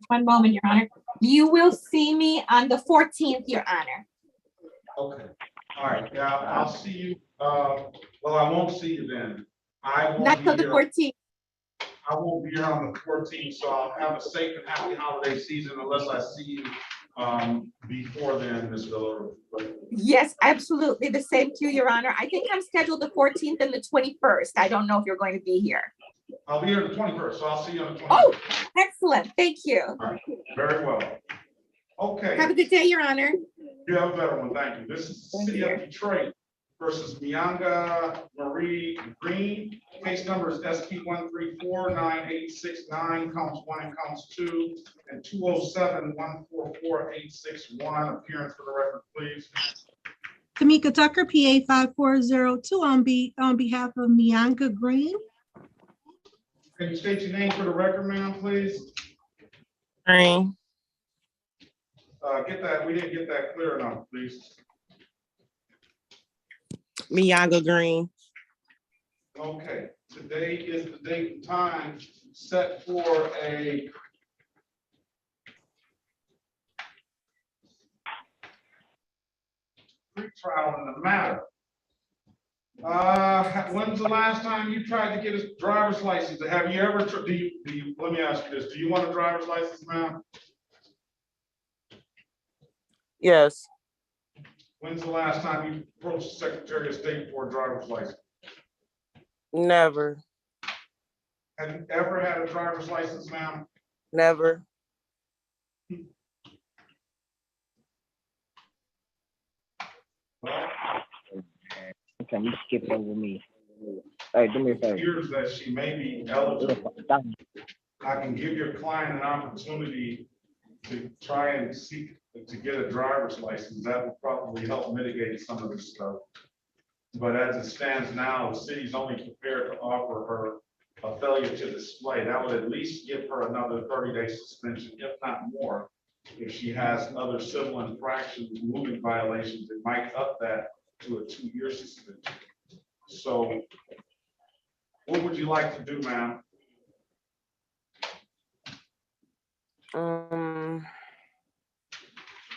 One moment, Your Honor. You will see me on the 14th, Your Honor. Okay. All right. Yeah, I'll see you. Well, I won't see you then. I won't Not be till the here. 14th. I won't be here on the 14th, so I'll have a safe and happy holiday season unless I see you before then, Ms. Miller. Yes, absolutely. The same to you, Your Honor. I think I'm scheduled the 14th and the 21st. I don't know if you're going to be here. I'll be here the 21st, so I'll see you on the 21st. Oh, excellent. Thank you. All right, very well. Okay. Have a good day, Your Honor. You have a better one, thank you. This is the City of Detroit versus Mianga Marie Green. Case number is SP 1349869, counts 1 and counts 2, and 207144861. Appearance for the record, please. Tamika Tucker, PA 5402, on behalf of Mianga Green. Can you state your name for the record, ma'am, please? Green. Get that, we didn't get that clear enough, please. Mianga Green. Okay, today is the date and time set for a pre-trial in the matter. When's the last time you tried to get a driver's license? Have you ever, let me ask you this, do you want a driver's license, ma'am? Yes. When's the last time you approached the Secretary of State for a driver's license? Never. Have you ever had a driver's license, ma'am? Never. Can you skip over me? Hey, do me a It favor. appears that she may be eligible. I can give your client an opportunity to try and seek to get a driver's license. That will probably help mitigate some of this stuff. But as it stands now, the city's only prepared to offer her a failure to display. That would at least give her another 30-day suspension, if not more. If she has other civil infractions, moving violations, it might up that to a 2-year suspension. So what would you like to do, ma'am?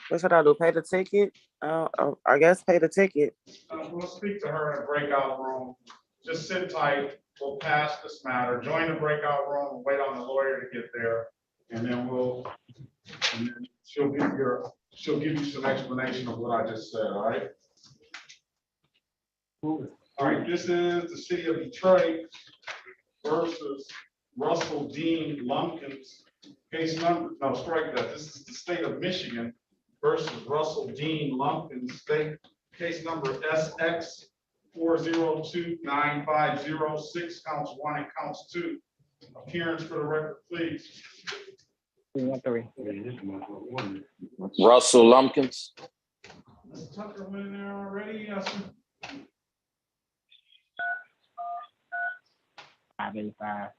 What should I do? Pay the ticket? I guess pay the ticket. We'll speak to her in a breakout room. Just sit tight. We'll pass this matter. Join the breakout room and wait on the lawyer to get there. And then she'll give you some explanation of what I just said, all right? All right, this is the City of Detroit versus Russell Dean Lumpkins. Case number, no, strike that. This is the State of Michigan versus Russell Dean Lumpkins. State case number SX 4029506, counts 1 and counts 2. Appearance for the record, please. Russell Lumpkins. Ms. Tucker went in there already. Yes, sir. 585-05.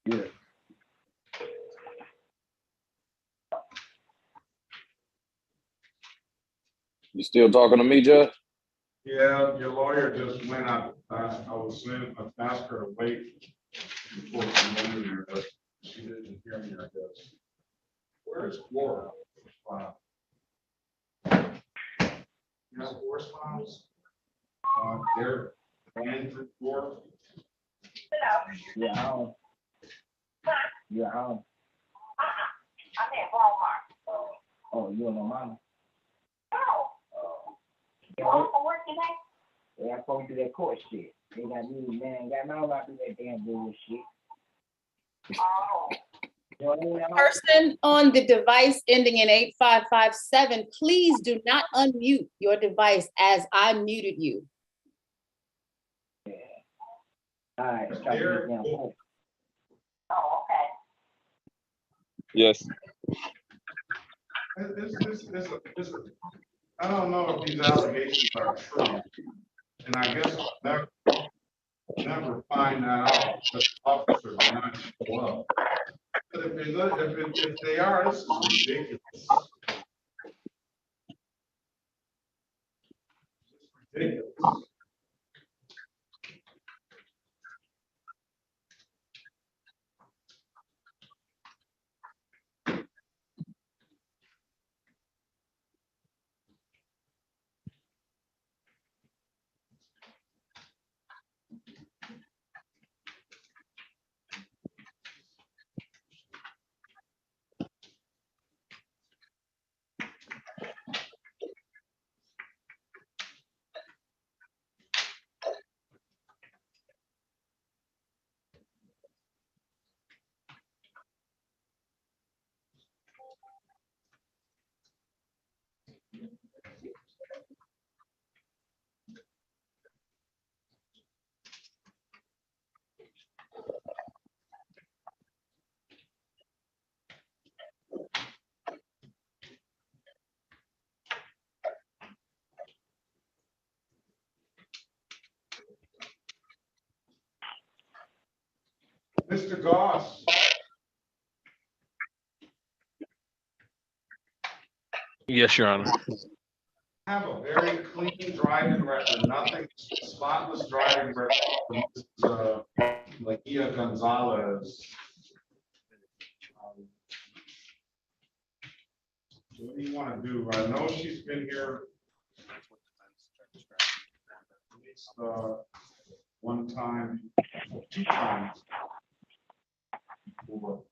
Yeah. You still talking to me, Judge? Yeah, your lawyer just went up. I was saying, I asked her to wait before she went in there, but she didn't hear me, I guess. Where's Flora? You have correspondence? They're ran through Flora. Yeah, home. Yeah, home. I'm at Walmart. Oh, you and my mama? No. You Yeah, home from work today? yeah, I'm supposed to do that court shit. They got me, man, got my about to do that damn bullshit. Oh. You know what I mean? Person on the device ending in 8557, please do not unmute your device as I muted you. All right, let's try to do this damn court. Oh, okay. Yes. I don't know if these allegations are true. And I guess I'll never find that out because officers are not show up. But if they are, this is ridiculous. It's ridiculous. Mr. Goss. Yes, Your Honor. Have a very clean driving record, nothing, spotless driving record for Mrs. Lakia Gonzalez. What do you want to do? I know she's been here at least one time, 2 times. Before.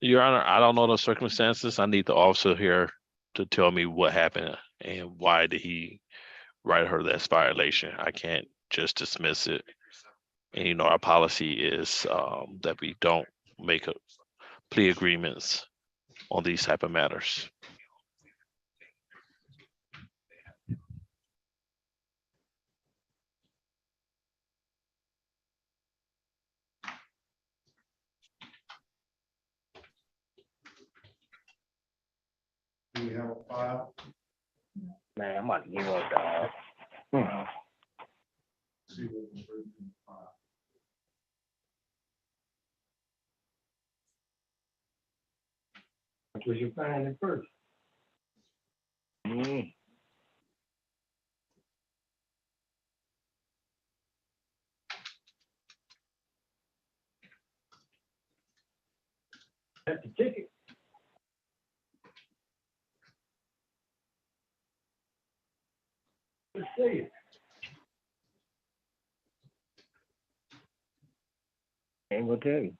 Your Honor, I don't know the circumstances. I need the officer here to tell me what happened and why did he write her that violation. I can't just dismiss it. And you know, our policy is that we don't make plea agreements on these type of matters. Do we have a file? Man, I'm about to give up, dog. See what was written in the file. What was you finding first? That's the ticket. Let's see it. Ain't gonna tell you.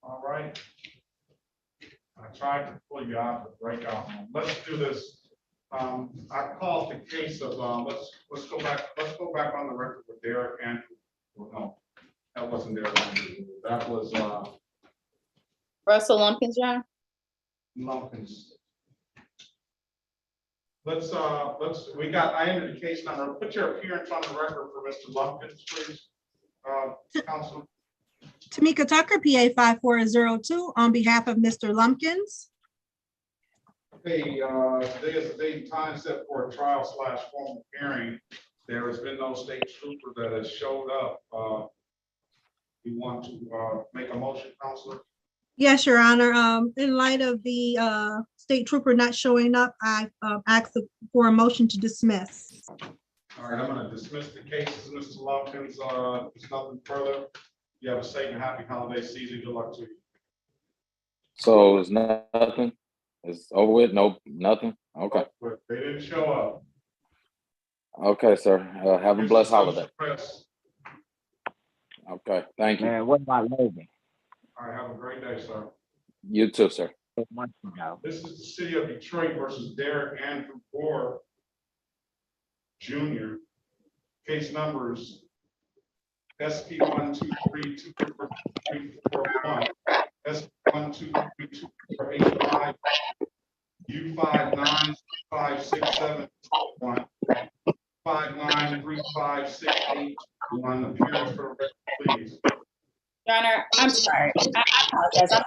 All right. I tried to pull you out, but break out. Let's do this. I called the case of, let's go back on the record with Derek and, well, no, that wasn't Derek. That was, Russell Lumpkins, Your Honor. Lumpkins. I entered the case number. Put your appearance on the record for Mr. Lumpkins, please, Counsel. Tamika Tucker, PA 5402, on behalf of Mr. Lumpkins. Hey, today is the date and time set for a trial / formal hearing. There has been no state trooper that has showed up. You want to make a motion, Counselor? Yes, Your Honor. In light of the state trooper not showing up, I asked for a motion to dismiss. All right, I'm going to dismiss the cases, Mr. Lumpkins. There's nothing further. You have a safe and happy holiday season. Good luck to you. So it's nothing. It's over with. Nope, nothing. Okay. But they didn't show up. Okay, sir. Have a blessed holiday. Press. Okay. Thank you. Man, what about Logan? All right, have a great day, sir. You too, sir. This is the city of Detroit versus Derek Andrew Gore Jr. Case numbers SP 1232441, SP 1232485, U595671, 593568. Appearance for the record, please. Your Honor, I'm sorry. I apologize. I'm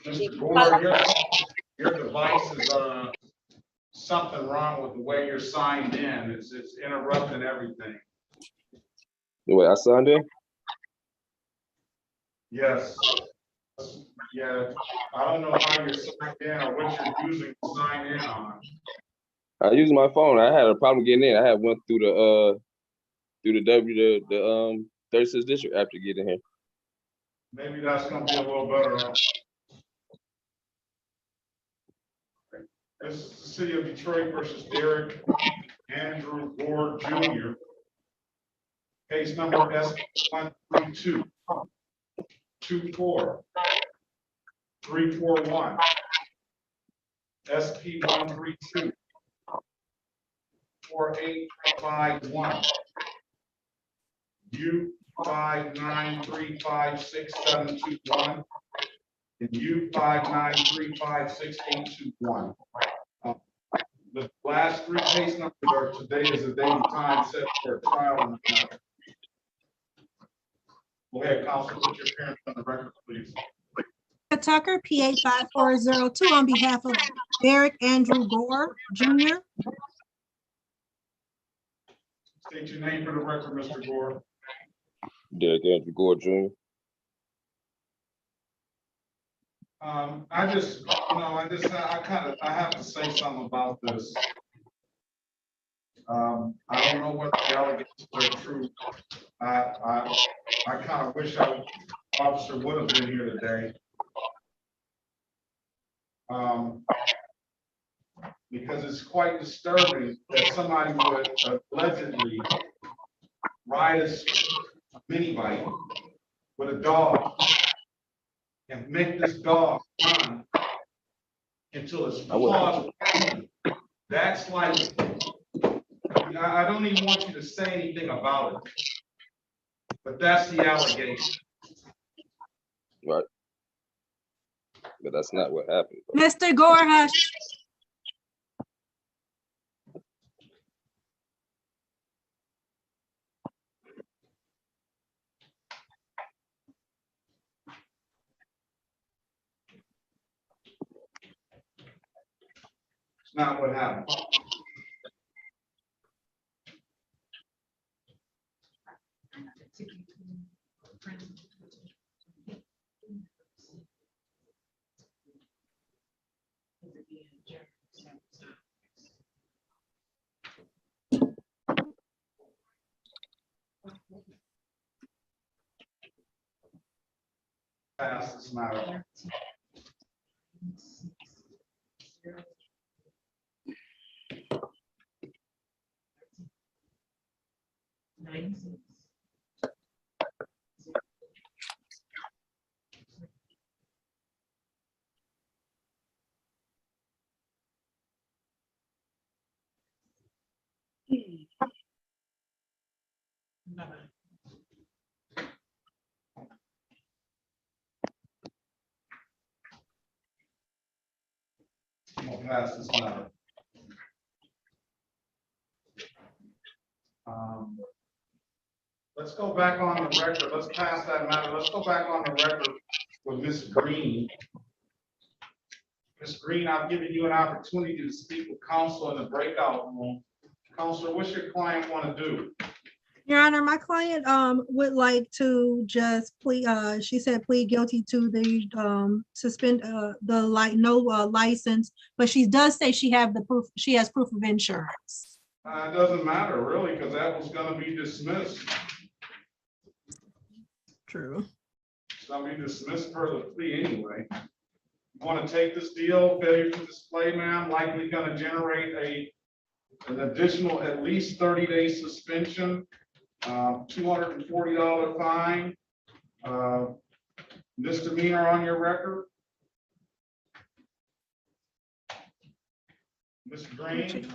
Mr. Gore, your device is something wrong with the way you're signed in. It's interrupting everything. The way I signed in? Yes. Yeah. I don't know how you're signed in or what you're using to sign in on. I used my phone. I had a problem getting in. I had went through the 36th district app to get in here. Maybe that's gonna be a little better. This is the city of Detroit versus Derek Andrew Gore Jr. Case number S132 24341, SP 132 4851, U59356721, in U59356821. The last three case numbers are today is the date and time set for a trial in the matter. Go ahead, counsel, put your appearance on the record, please. Tucker, PA 5402, on behalf of Derek Andrew Gore Jr. State your name for the record, Mr. Gore. Derek Andrew Gore Jr. I have to say something about this. I don't know what the allegations are true. I kind of wish officer would have been here today. Because it's quite disturbing that somebody would allegedly ride a mini bike with a dog and make this dog run until his paws were bleeding. That's like, I don't even want you to say anything about it, but that's the allegation. Right. But that's not what happened. Mr. Gore, hush. It's not what happened. Pass this matter. We'll pass this matter. Let's go back on the record. Let's pass that matter. Let's go back on the record with Ms. Green. Ms. Green, I've given you an opportunity to speak with counsel in the breakout room. Counselor, what's your client want to do? Your Honor, my client would like to just plead, she said plead guilty to the suspend no license, but she does say she has proof of insurance. It doesn't matter really, because that was going to be dismissed. True. It's going to be dismissed per the plea anyway. You want to take this deal, failure to display, ma'am, likely going to generate an additional at least 30-day suspension, $240 fine, misdemeanor on your record. Ms. Green.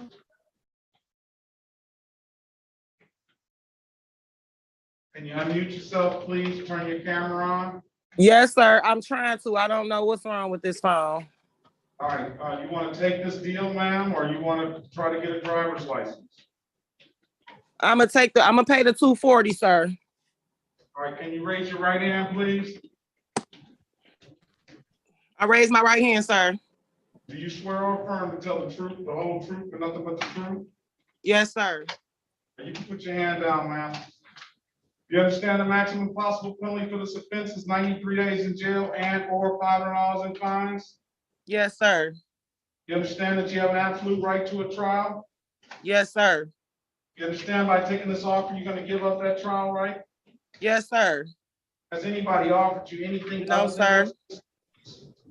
Can you unmute yourself, please? Turn your camera on. Yes, sir. I'm trying to. I don't know what's wrong with this phone. All right. You want to take this deal, ma'am, or you want to try to get a driver's license? I'm gonna pay the $240, sir. All right. Can you raise your right hand, please? I raised my right hand, sir. Do you swear or affirm to tell the truth, the whole truth, and nothing but the truth? Yes, sir. You can put your hand down, ma'am. You understand the maximum possible penalty for this offense is 93 days in jail and or $500 in fines? Yes, sir. You understand that you have an absolute right to a trial? Yes, sir. You understand by taking this offer, you're going to give up that trial right? Yes, sir. Has anybody offered you anything? No, sir.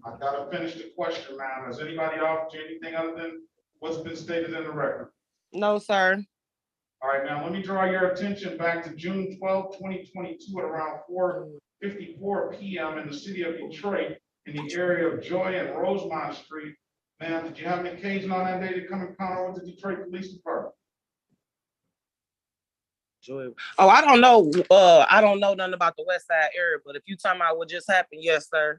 I gotta finish the question, ma'am. Has anybody offered you anything other than what's been stated in the record? No, sir. All right, now let me draw your attention back to June 12, 2022 at around 4:54 p.m. in the city of Detroit in the area of Joy and Rosemont Street. Ma'am, did you have an occasion on that day to come encounter with the Detroit Police Department? Oh, I don't know. I don't know nothing about the West Side area, but if you talking about what just happened, yes, sir.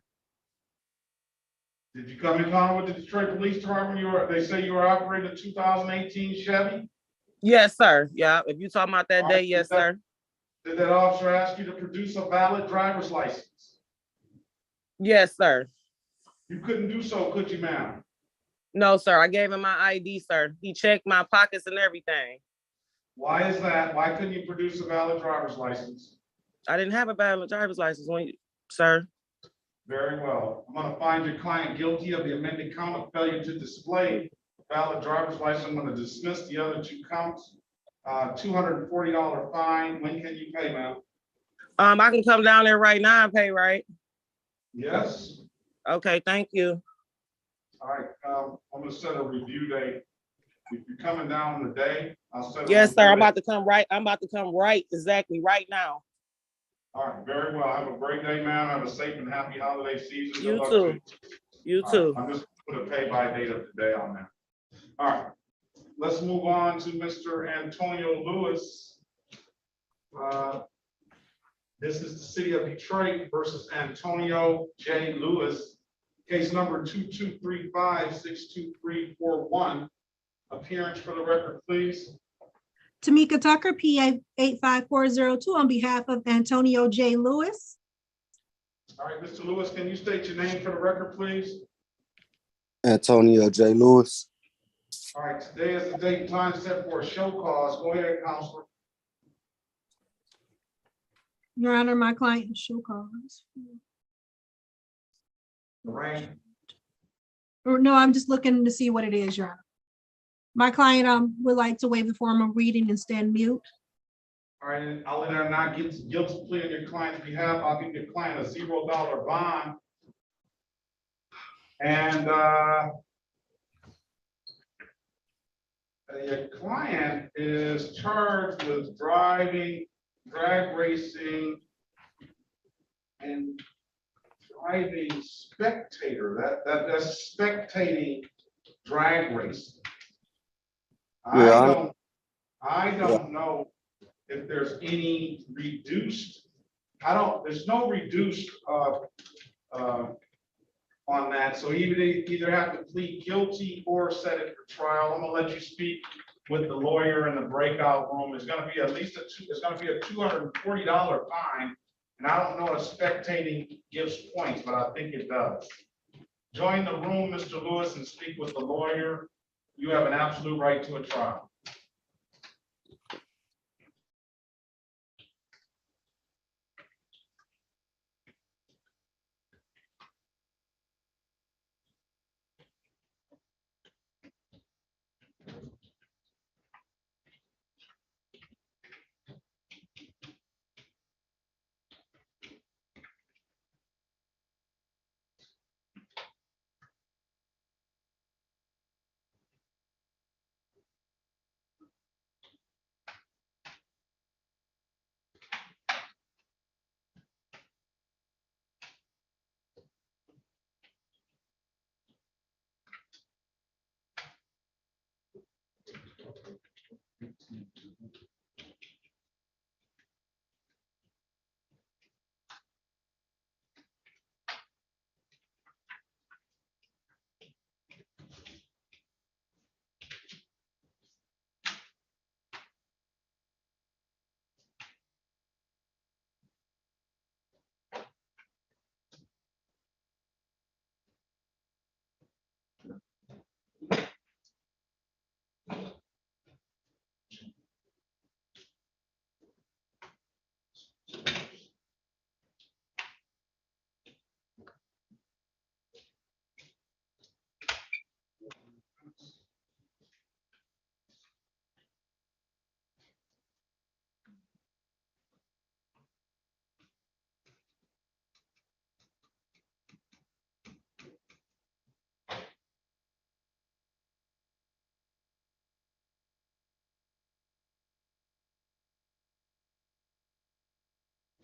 Did you come in contact with the Detroit Police Department? They say you were operating a 2018 Chevy? Yes, sir. Yeah, if you talking about that All day, right, yes, sir. Did that officer ask you to produce a valid driver's license? Yes, sir. You couldn't do so, could you, ma'am? No, sir. I gave him my ID, sir. He checked my pockets and everything. Why is that? Why couldn't you produce a valid driver's license? I didn't have a valid driver's license sir. Very well. I'm gonna find your client guilty of the amended count of failure to display valid driver's license. I'm gonna dismiss the other two counts. $240 fine. When can you pay, ma'am? I can come down there right now and pay, right? Yes. Okay, thank you. All right, I'm gonna set a review date. If you're coming down today, I'll set. Yes, sir. I'm about to come right. I'm about to come right exactly right now. All right, very well. Have a great day, ma'am. Have a safe and happy holiday season. Good You luck too. to You All too. right, I'm just gonna put a pay by date of today on that. All right, let's move on to Mr. Antonio Lewis. This is the city of Detroit versus Antonio J. Lewis, case number 2235-62341. Appearance for the record, please. Tamika Tucker, PA 85402, on behalf of Antonio J. Lewis. All right, Mr. Lewis, can you state your name for the record, please? Antonio J. Lewis. All right, today is the date and time set for a show cause. Go ahead, Counselor. Your Honor, my client is show cause. Right. Or no, I'm just looking to see what it is, Your Honor. My client would like to waive the form of reading and stand mute. All right, I'll let her not get guilty plea on your client's behalf. I'll give your client a $0 bond. And your client is charged with driving, drag racing, and driving spectator. That's spectating drag racing. Yeah, I don't know if there's any reduced, there's no reduced on that. So either have to plead guilty or set it for trial. I'm gonna let you speak with the lawyer in the breakout room. It's gonna be it's gonna be a $240 fine. And I don't know if spectating gives points, but I think it does. Join the room, Mr. Lewis, and speak with the lawyer. You have an absolute right to a trial.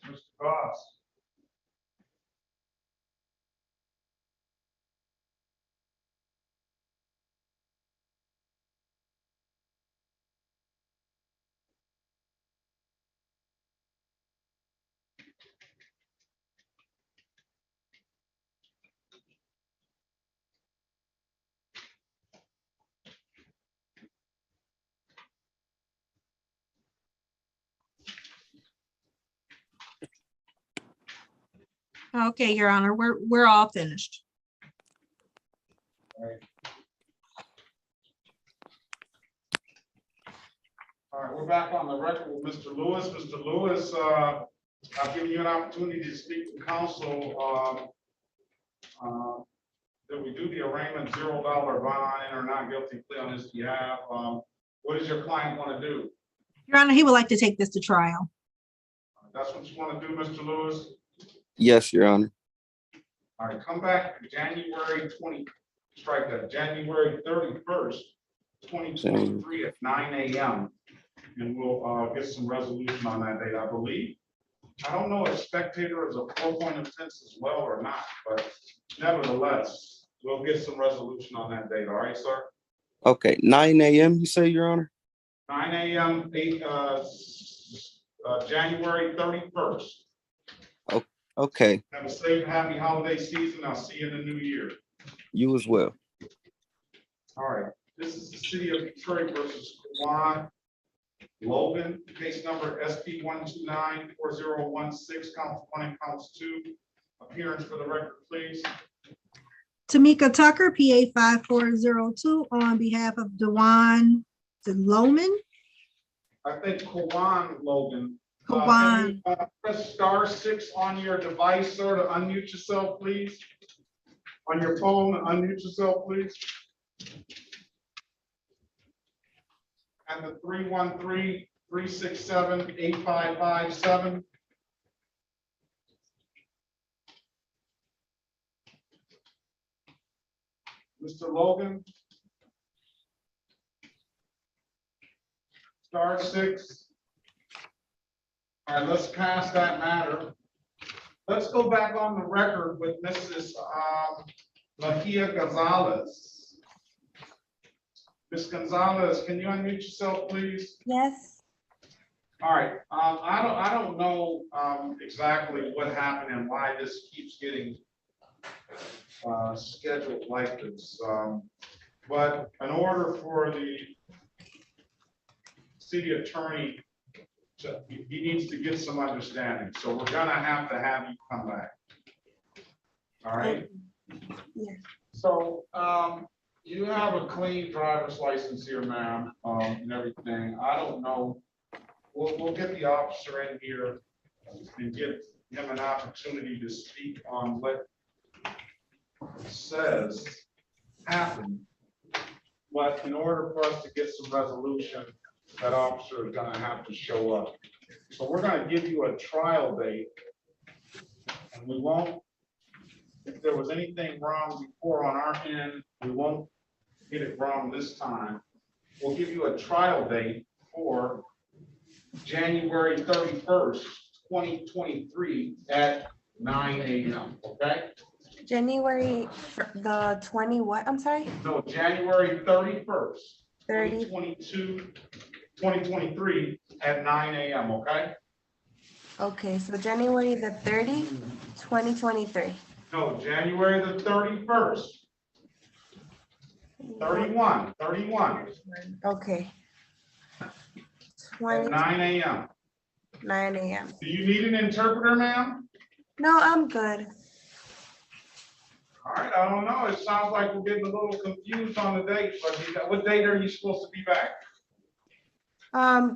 Mr. Goss. Okay, Your Honor, we're all finished. All right, we're back on the record with Mr. Lewis. Mr. Lewis, I've given you an opportunity to speak to counsel. That we do the arraignment $0 bond or not guilty plea on his behalf. What does your client want to do? Your Honor, he would like to take this to trial. That's what you want to do, Mr. Lewis? Yes, Your Honor. All right, come back January 31st, 2023 at 9 a.m. and we'll get some resolution on that date, I believe. I don't know if spectator is a 4-point offense as well or not, but nevertheless, we'll get some resolution on that date. All right, sir? Okay, 9 a.m. you say, Your Honor? 9 a.m. January 31st. Okay, Have a safe, happy holiday season. I'll see you in the new year. you as well. All right, this is the City of Detroit versus Juan Logan, case number SP 1294016, counts 1 and counts 2. Appearance for the record, please. Tamika Tucker, PA 5402, on behalf of Dewan Loman. I think Kawan Logan. Kawan. Can you, press *6 on your device, sir, to unmute yourself, please. On your phone, unmute yourself, please. And the 313-367-8557. Mr. Logan. *6. All right, let's pass that matter. Let's go back on the record with Mrs. Lahia Gonzalez. Ms. Gonzalez, can you unmute yourself, please? Yes. All right, I don't know exactly what happened and why this keeps getting scheduled like this. But in order for the city attorney he needs to get some understanding. So we're gonna have to have you come back. All right? Yeah. So you have a clean driver's license here, ma'am, and everything. I don't know. We'll get the officer in here and give him an opportunity to speak on what says happened. But in order for us to get some resolution, that officer is gonna have to show up. So we're gonna give you a trial date. And we won't, if there was anything wrong before on our end, we won't get it wrong this time. We'll give you a trial date for January 31st, 2023 at 9 a.m., okay? January the 20 what? I'm sorry? No, January 31st, 30. 2023 at 9 a.m., okay? Okay, so January the 30, 2023. No, January the 31st. 31. Okay. At 20, 9 a.m. 9 a.m. Do you need an interpreter, ma'am? No, I'm good. All right, I don't know. It sounds like we're getting a little confused on the date, but what date are you supposed to be back?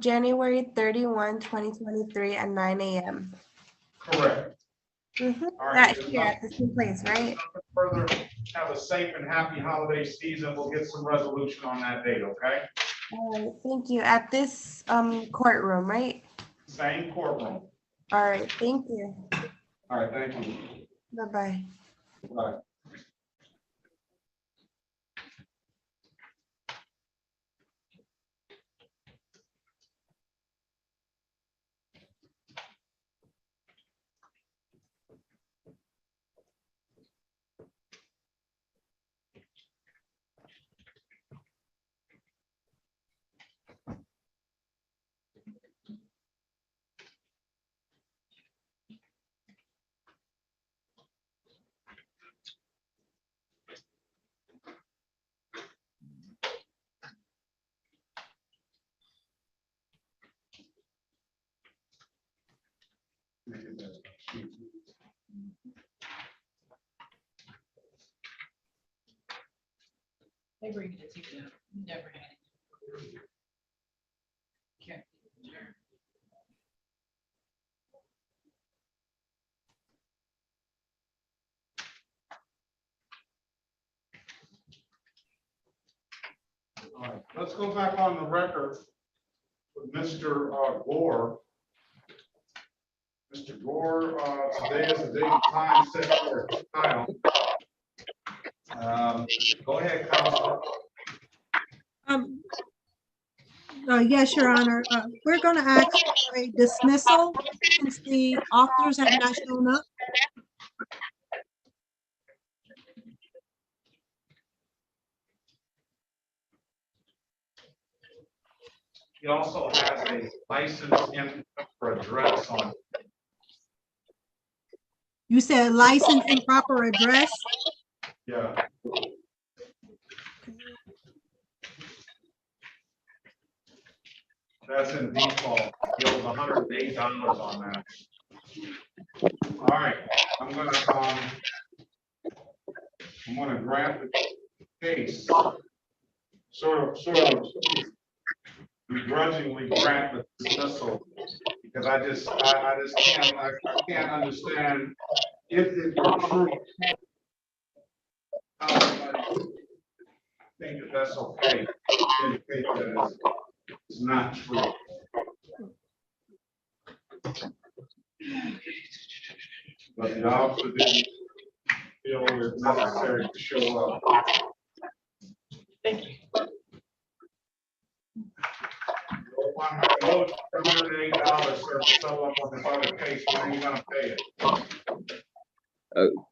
January 31, 2023 at 9 a.m. Correct. Mm-hmm. All right. Here at the same place, right? Further, have a safe and happy holiday season. We'll get some resolution on that date, okay? All right, thank you. At this courtroom, right? Same courtroom. All right, thank you. All right, thank you. Bye-bye. Bye. They bring it to you. Never had it. Can't be sure. All right, let's go back on the record with Mr. Gore. Mr. Gore, today is the date and time set for a trial. Go ahead, Counselor. Yes, Your Honor. We're going to ask for a dismissal since the officers have not shown up. He also has a license and for address on it. You said license and proper address? Yeah. That's in default. He owes $108 on that. All right, I'm gonna grant the case. Sort of begrudgingly grant the dismissal because I can't understand if it were true. How somebody think that that's okay, indicate that it's not true. But the officer didn't feel it was necessary to show up. Thank you. $108, sir, to settle up on this other case. When are you gonna pay it?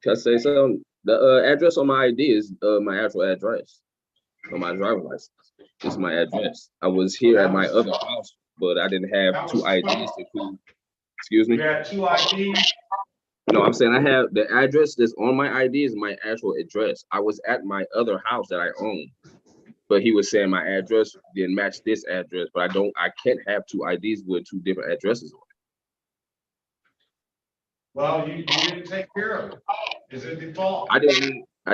Can I say something? The address on my ID is my actual address on my driver's license. It's my address. I was here at my other house, but I didn't have two IDs to prove. Excuse me? You had two IDs? No, I'm saying I have the address that's on my ID is my actual address. I was at my other house that I own, but he was saying my address didn't match this address, but I can't have two IDs with two different addresses on it. Well, you didn't take care of it. Is it default? I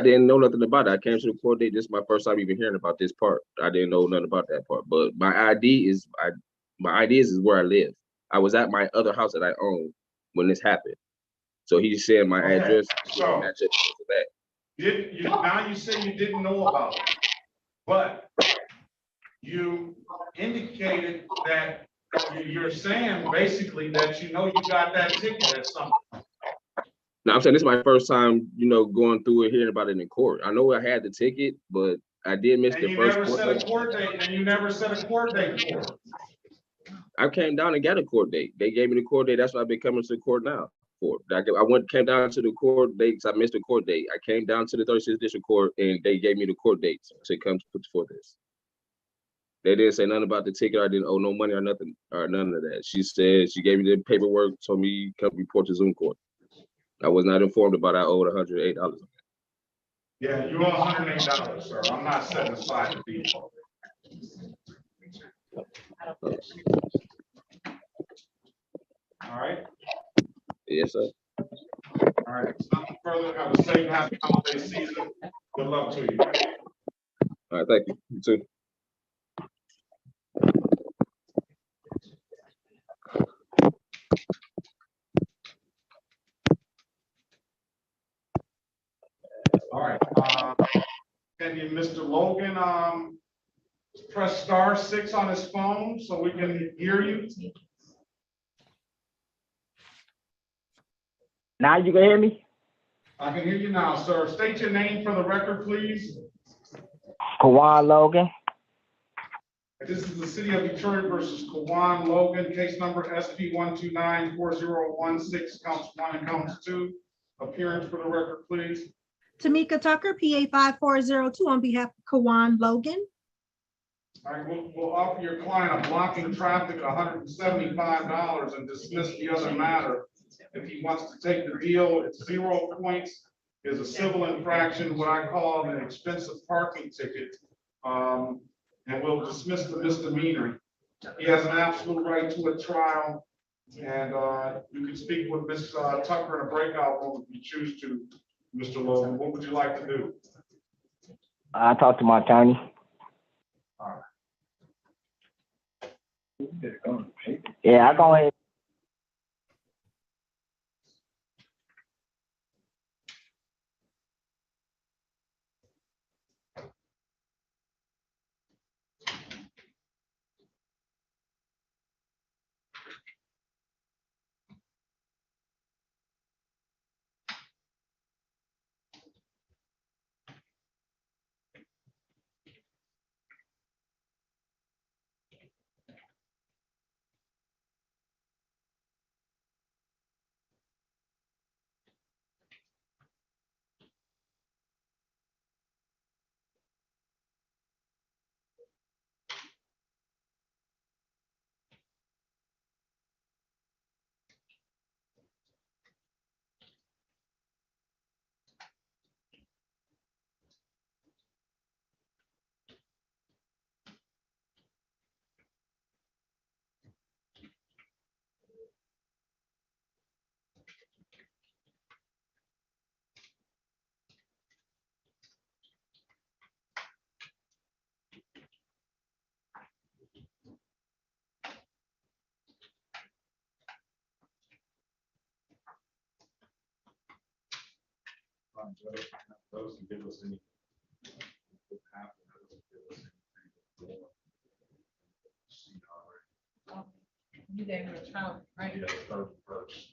didn't know nothing about it. I came to the court date. This is my first time even hearing about this part. I didn't know nothing about that part. But my ID is where I live. I was at my other house that I own when this happened. So he's saying my address. So now you say you didn't know about it, but you indicated that you're saying basically that you know you got that ticket at some point. Now I'm saying this is my first time, going through it, hearing about it in court. I know I had the ticket, but I did miss the first court date. And you never set a court date for it. I came down and got a court date. They gave me the court date. That's why I've been coming to the court now. Came down to the court date because I missed the court date. I came down to the 36th District Court and they gave me the court date to come for this. They didn't say nothing about the ticket. I didn't owe no money or nothing or none of that. She said she gave me the paperwork, told me come report to Zoom court. I was not informed about I owed $108. Yeah, you owe $108, sir. I'm not setting aside the default. All right. Yes, sir. All right. Nothing further. Have a safe, happy holiday season. Good luck to you. All right. Thank you. You too. All right. Can you, Mr. Logan, press *6 on his phone so we can hear you? Now you can hear me? I can hear you now, sir. State your name for the record, please. Kawan Logan. This is the City of Detroit versus Kawan Logan, case number SP 1294016, counts 1 and counts 2. Appearance for the record, please. Tamika Tucker, PA 5402 on behalf of Kawan Logan. All right, we'll offer your client a blocking traffic $175 and dismiss the other matter. If he wants to take the deal, it's 0 points. Is a civil infraction, what I call an expensive parking ticket. And we'll dismiss the misdemeanor. He has an absolute right to a trial. And you can speak with Ms. Tucker in a breakout room if you choose to, Mr. Logan. What would you like to do? I talked to my attorney. All right. Yeah, I go ahead. Doesn't give us any. You gave her a child, right? Yeah, the 31st.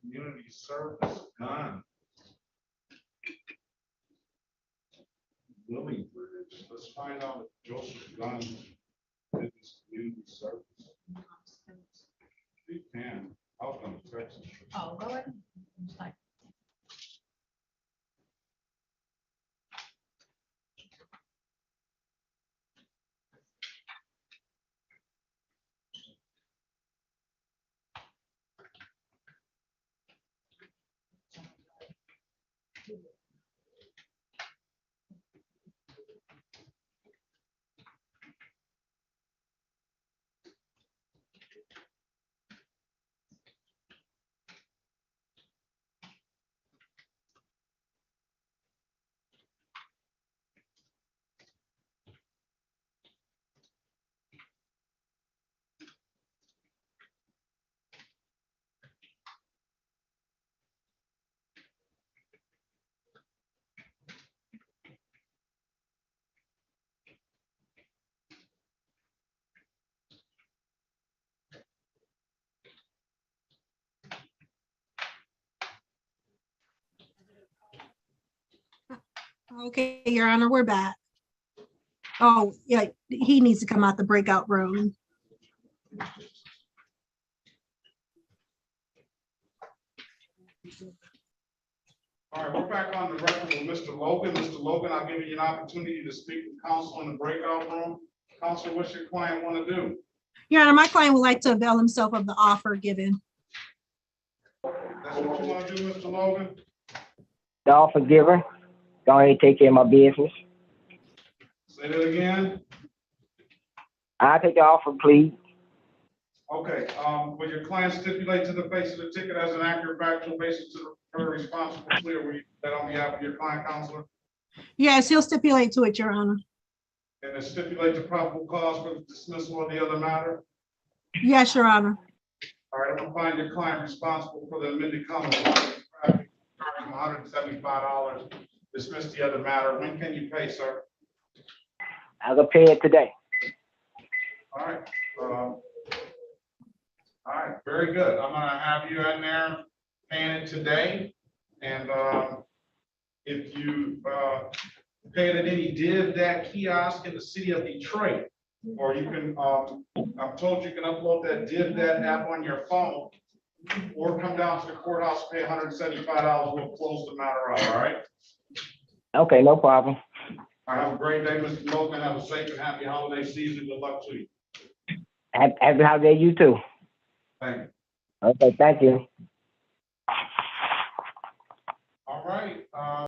Community service gun. Willing Bridge. Let's find out if Joseph Gunn did this community service. You can. I was going to text him. Oh, go ahead. Just like- Okay, Your Honor, we're back. Oh, yeah, he needs to come out the breakout room. All right, we're back on the record with Mr. Logan. Mr. Logan, I'll give you an opportunity to speak to counsel in the breakout room. Counsel, what's your client want to do? Your Honor, my client would like to avail himself of the offer given. That's what you want to do, Mr. Logan? The offer giver. Go ahead and take care of my business. Say that again. I'll take the offer, please. Okay, will your client stipulate to the face of the ticket as an accurate factual basis to the responsible clear? Will you do that on behalf of your client, counselor? Yes, he'll stipulate to it, Your Honor. And then stipulate the probable cause for the dismissal of the other matter? Yes, Your Honor. All right, I'm gonna find your client responsible for the amended comment. $175, dismiss the other matter. When can you pay, sir? I'll go pay it today. All right. All right, very good. I'm gonna have you in there paying it today. And if you pay it at any Div Dat kiosk in the city of Detroit. Or you can, I'm told you can upload that Div Dat app on your phone, or come down to the courthouse, pay $175, we'll close the matter out, all right? Okay, no problem. All right, have a great day, Mr. Moakman, have a safe and happy holiday season, good luck to you. Happy holiday, you too. Thank you. Okay, thank you. All right,